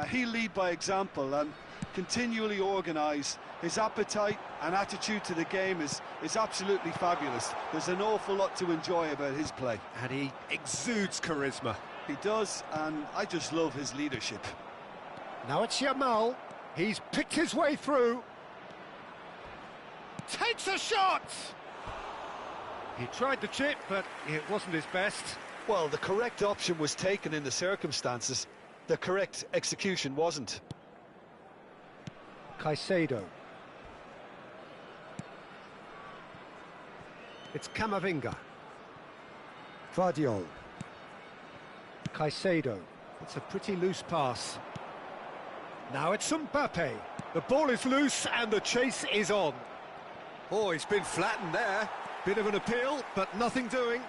He'll lead by example and continually organise. His appetite and attitude to the game is absolutely fabulous. There's an awful lot to enjoy about his play. And he exudes charisma. He does, and I just love his leadership. Now it's Yamal. He's picked his way through. Takes a shot! He tried the chip, but it wasn't his best. Well, the correct option was taken in the circumstances. The correct execution wasn't. Caicedo. It's Camavinga. Vardiol. Caicedo. It's a pretty loose pass. Now it's Mbappe. The ball is loose and the chase is on. Oh, he's been flattened there. Bit of an appeal, but nothing doing.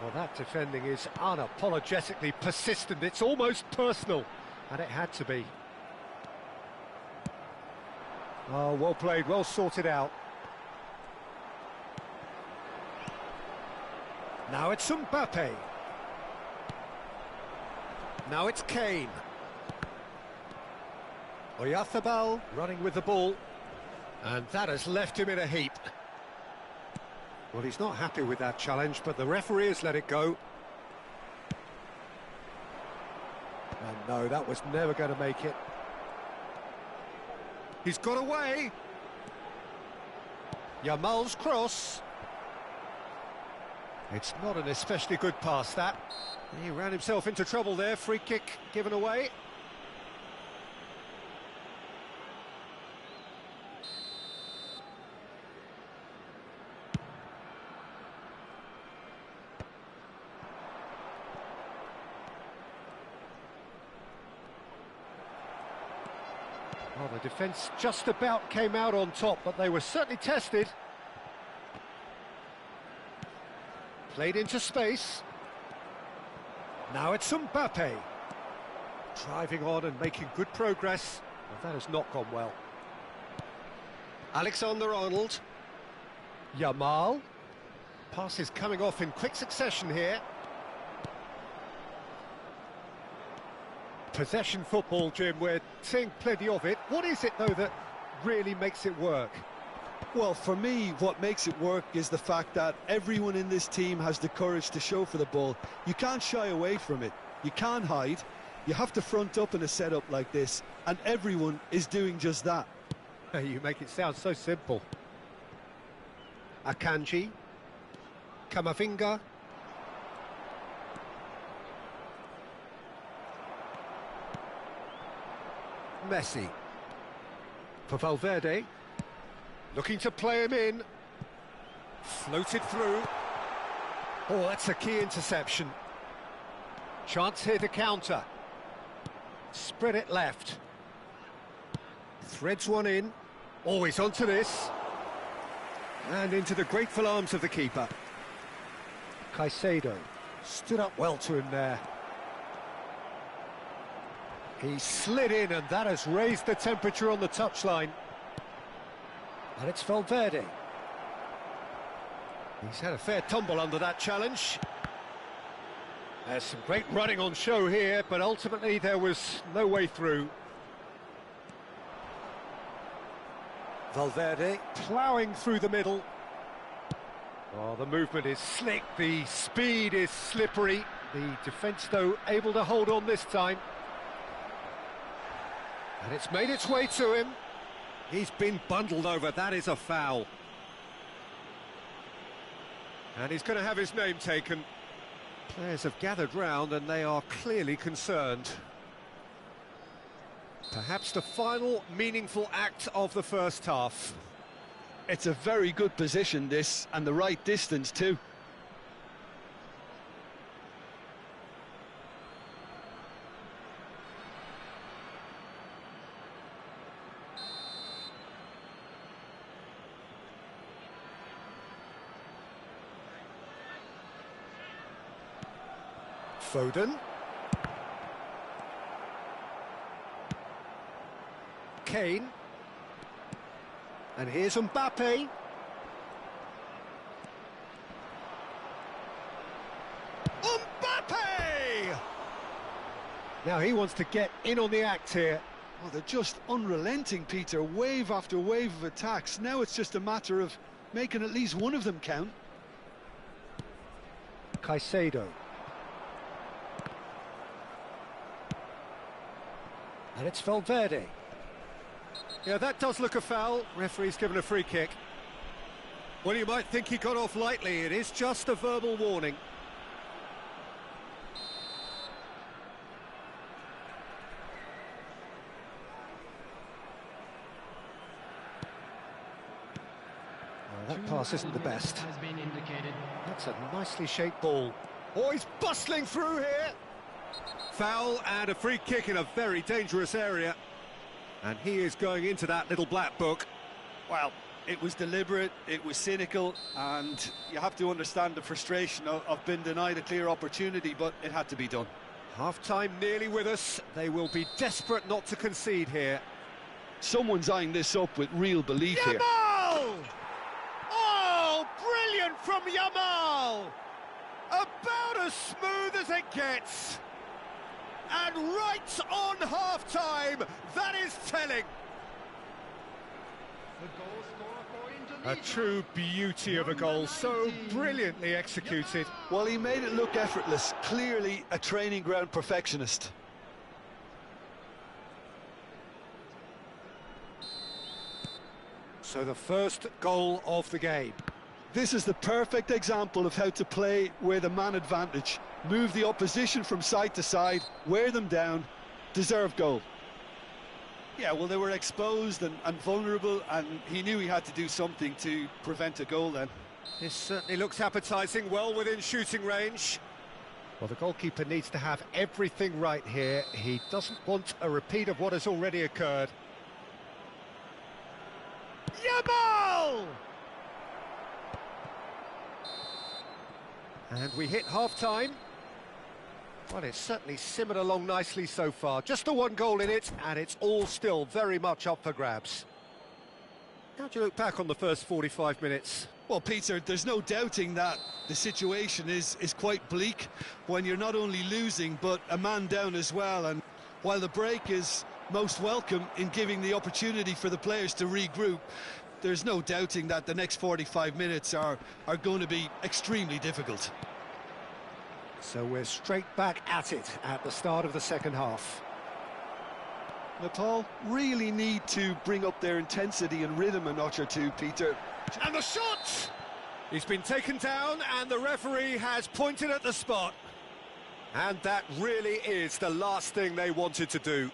Well, that defending is unapologetically persistent. It's almost personal, and it had to be. Oh, well played, well sorted out. Now it's Mbappe. Now it's Kane. Oyarzabal running with the ball. And that has left him in a heap. Well, he's not happy with that challenge, but the referee has let it go. And no, that was never going to make it. He's got away. Yamal's cross. It's not an especially good pass, that. He ran himself into trouble there. Free kick given away. Well, the defence just about came out on top, but they were certainly tested. Played into space. Now it's Mbappe. Driving on and making good progress. Well, that has not gone well. Alexander-Arnold. Yamal. Passes coming off in quick succession here. Possession football, Jim, we're seeing plenty of it. What is it, though, that really makes it work? Well, for me, what makes it work is the fact that everyone in this team has the courage to show for the ball. You can't shy away from it. You can't hide. You have to front up in a setup like this, and everyone is doing just that. You make it sound so simple. Akanji. Camavinga. Messi. For Valverde. Looking to play him in. Floated through. Oh, that's a key interception. Chance here to counter. Spread it left. Threads one in. Oh, he's onto this. And into the grateful arms of the keeper. Caicedo stood up well to him there. He slid in, and that has raised the temperature on the touchline. And it's Valverde. He's had a fair tumble under that challenge. There's some great running on show here, but ultimately there was no way through. Valverde ploughing through the middle. Oh, the movement is slick, the speed is slippery. The defence, though, able to hold on this time. And it's made its way to him. He's been bundled over, that is a foul. And he's going to have his name taken. Players have gathered round and they are clearly concerned. Perhaps the final meaningful act of the first half. It's a very good position, this, and the right distance too. Foden. Kane. And here's Mbappe. Mbappe! Now he wants to get in on the act here. Oh, they're just unrelenting, Peter. Wave after wave of attacks. Now it's just a matter of making at least one of them count. Caicedo. And it's Valverde. Yeah, that does look a foul. Referee's given a free kick. Well, you might think he got off lightly. It is just a verbal warning. Oh, that pass isn't the best. Has been indicated. That's a nicely shaped ball. Oh, he's bustling through here. Foul and a free kick in a very dangerous area. And he is going into that little black book. Well, it was deliberate, it was cynical, and you have to understand the frustration of being denied a clear opportunity, but it had to be done. Half-time nearly with us. They will be desperate not to concede here. Someone's eyeing this up with real belief here. Yamal! Oh, brilliant from Yamal! About as smooth as it gets. And right on half-time, that is telling. A true beauty of a goal, so brilliantly executed. Well, he made it look effortless, clearly a training ground perfectionist. So the first goal of the game. This is the perfect example of how to play with a man advantage. Move the opposition from side to side, wear them down, deserve goal. Yeah, well, they were exposed and vulnerable, and he knew he had to do something to prevent a goal then. This certainly looks appetising, well within shooting range. Well, the goalkeeper needs to have everything right here. He doesn't want a repeat of what has already occurred. Yamal! And we hit half-time. Well, it's certainly simmered along nicely so far. Just the one goal in it, and it's all still very much up for grabs. How do you look back on the first 45 minutes? Well, Peter, there's no doubting that the situation is quite bleak when you're not only losing, but a man down as well. And while the break is most welcome in giving the opportunity for the players to regroup, there's no doubting that the next 45 minutes are going to be extremely difficult. So we're straight back at it at the start of the second half. Nepal really need to bring up their intensity and rhythm a notch or two, Peter. And the shot! He's been taken down and the referee has pointed at the spot. And that really is the last thing they wanted to do.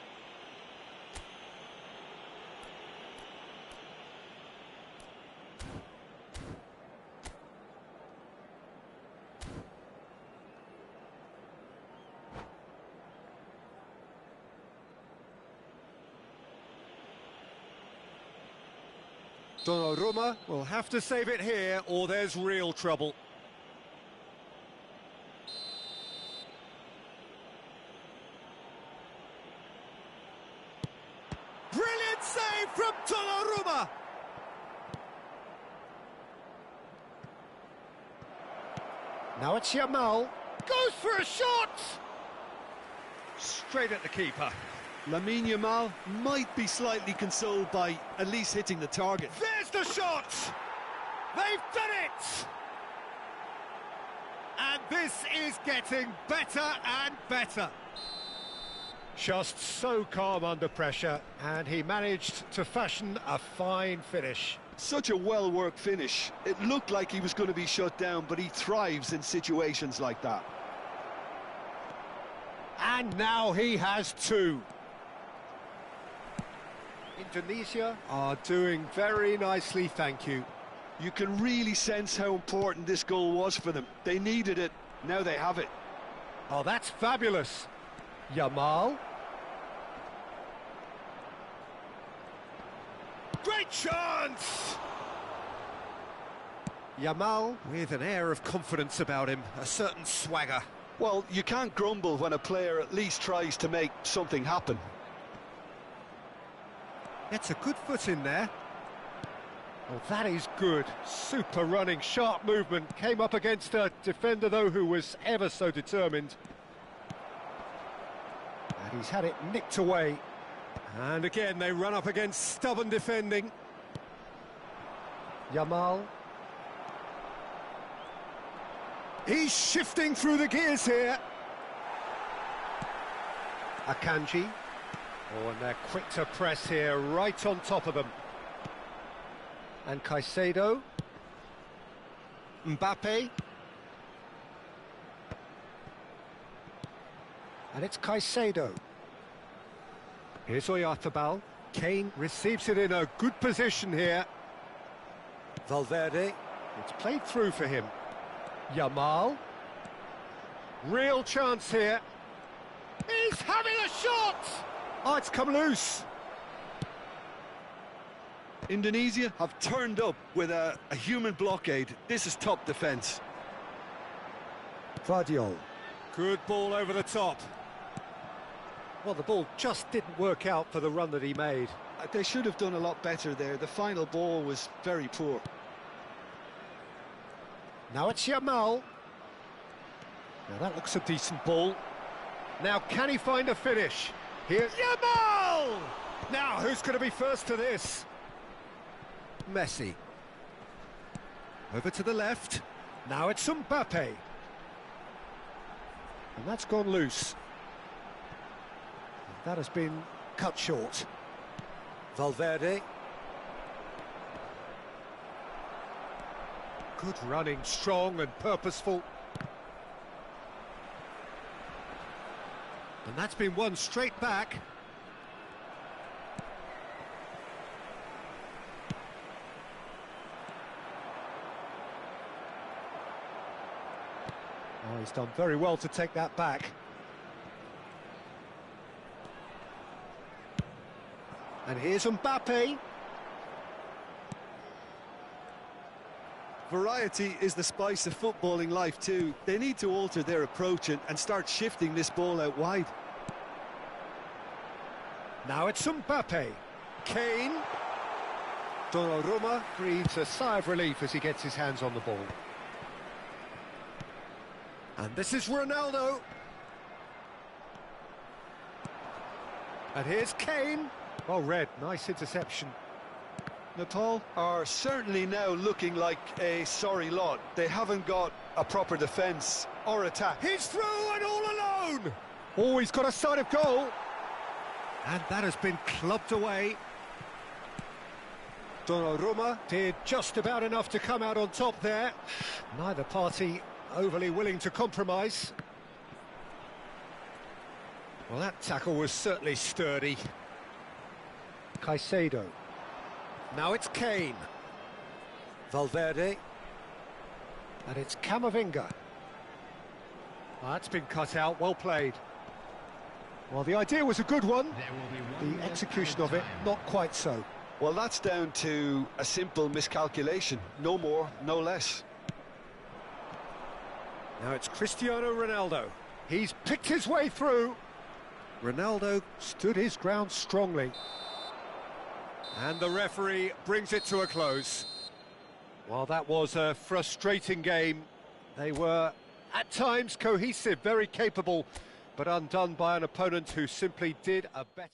Donnarumma will have to save it here, or there's real trouble. Brilliant save from Donnarumma! Now it's Yamal. Goes for a shot! Straight at the keeper. Lamine Yamal might be slightly consoled by at least hitting the target. There's the shot! They've done it! And this is getting better and better. Just so calm under pressure, and he managed to fashion a fine finish. Such a well-worked finish. It looked like he was going to be shut down, but he thrives in situations like that. And now he has two. Indonesia are doing very nicely, thank you. You can really sense how important this goal was for them. They needed it, now they have it. Oh, that's fabulous. Yamal. Great chance! Yamal with an air of confidence about him, a certain swagger. Well, you can't grumble when a player at least tries to make something happen. Gets a good foot in there. Oh, that is good. Super running, sharp movement. Came up against a defender, though, who was ever so determined. And he's had it nicked away. And again, they run up against stubborn defending. Yamal. He's shifting through the gears here. Akanji. Oh, and they're quick to press here, right on top of them. And Caicedo. Mbappe. And it's Caicedo. Here's Oyarzabal. Kane receives it in a good position here. Valverde. It's played through for him. Yamal. Real chance here. He's having a shot! Oh, it's come loose. Indonesia have turned up with a human blockade. This is top defence. Vardiol. Good ball over the top. Well, the ball just didn't work out for the run that he made. They should have done a lot better there. The final ball was very poor. Now it's Yamal. Now that looks a decent ball. Now can he find a finish? Here, Yamal! Now who's going to be first to this? Messi. Over to the left. Now it's Mbappe. And that's gone loose. That has been cut short. Valverde. Good running, strong and purposeful. And that's been won straight back. Oh, he's done very well to take that back. And here's Mbappe. Variety is the spice of footballing life too. They need to alter their approach and start shifting this ball out wide. Now it's Mbappe. Kane. Donnarumma breathes a sigh of relief as he gets his hands on the ball. And this is Ronaldo. And here's Kane. Well read, nice interception. Nepal are certainly now looking like a sorry lot. They haven't got a proper defence or attack. He's through and all alone! Oh, he's got a sight of goal. And that has been clubbed away. Donnarumma did just about enough to come out on top there. Neither party overly willing to compromise. Well, that tackle was certainly sturdy. Caicedo. Now it's Kane. Valverde. And it's Camavinga. That's been cut out, well played. Well, the idea was a good one. The execution of it, not quite so. Well, that's down to a simple miscalculation. No more, no less. Now it's Cristiano Ronaldo. He's picked his way through. Ronaldo stood his ground strongly. And the referee brings it to a close. Well, that was a frustrating game. They were, at times, cohesive, very capable, but undone by an opponent who simply did a better...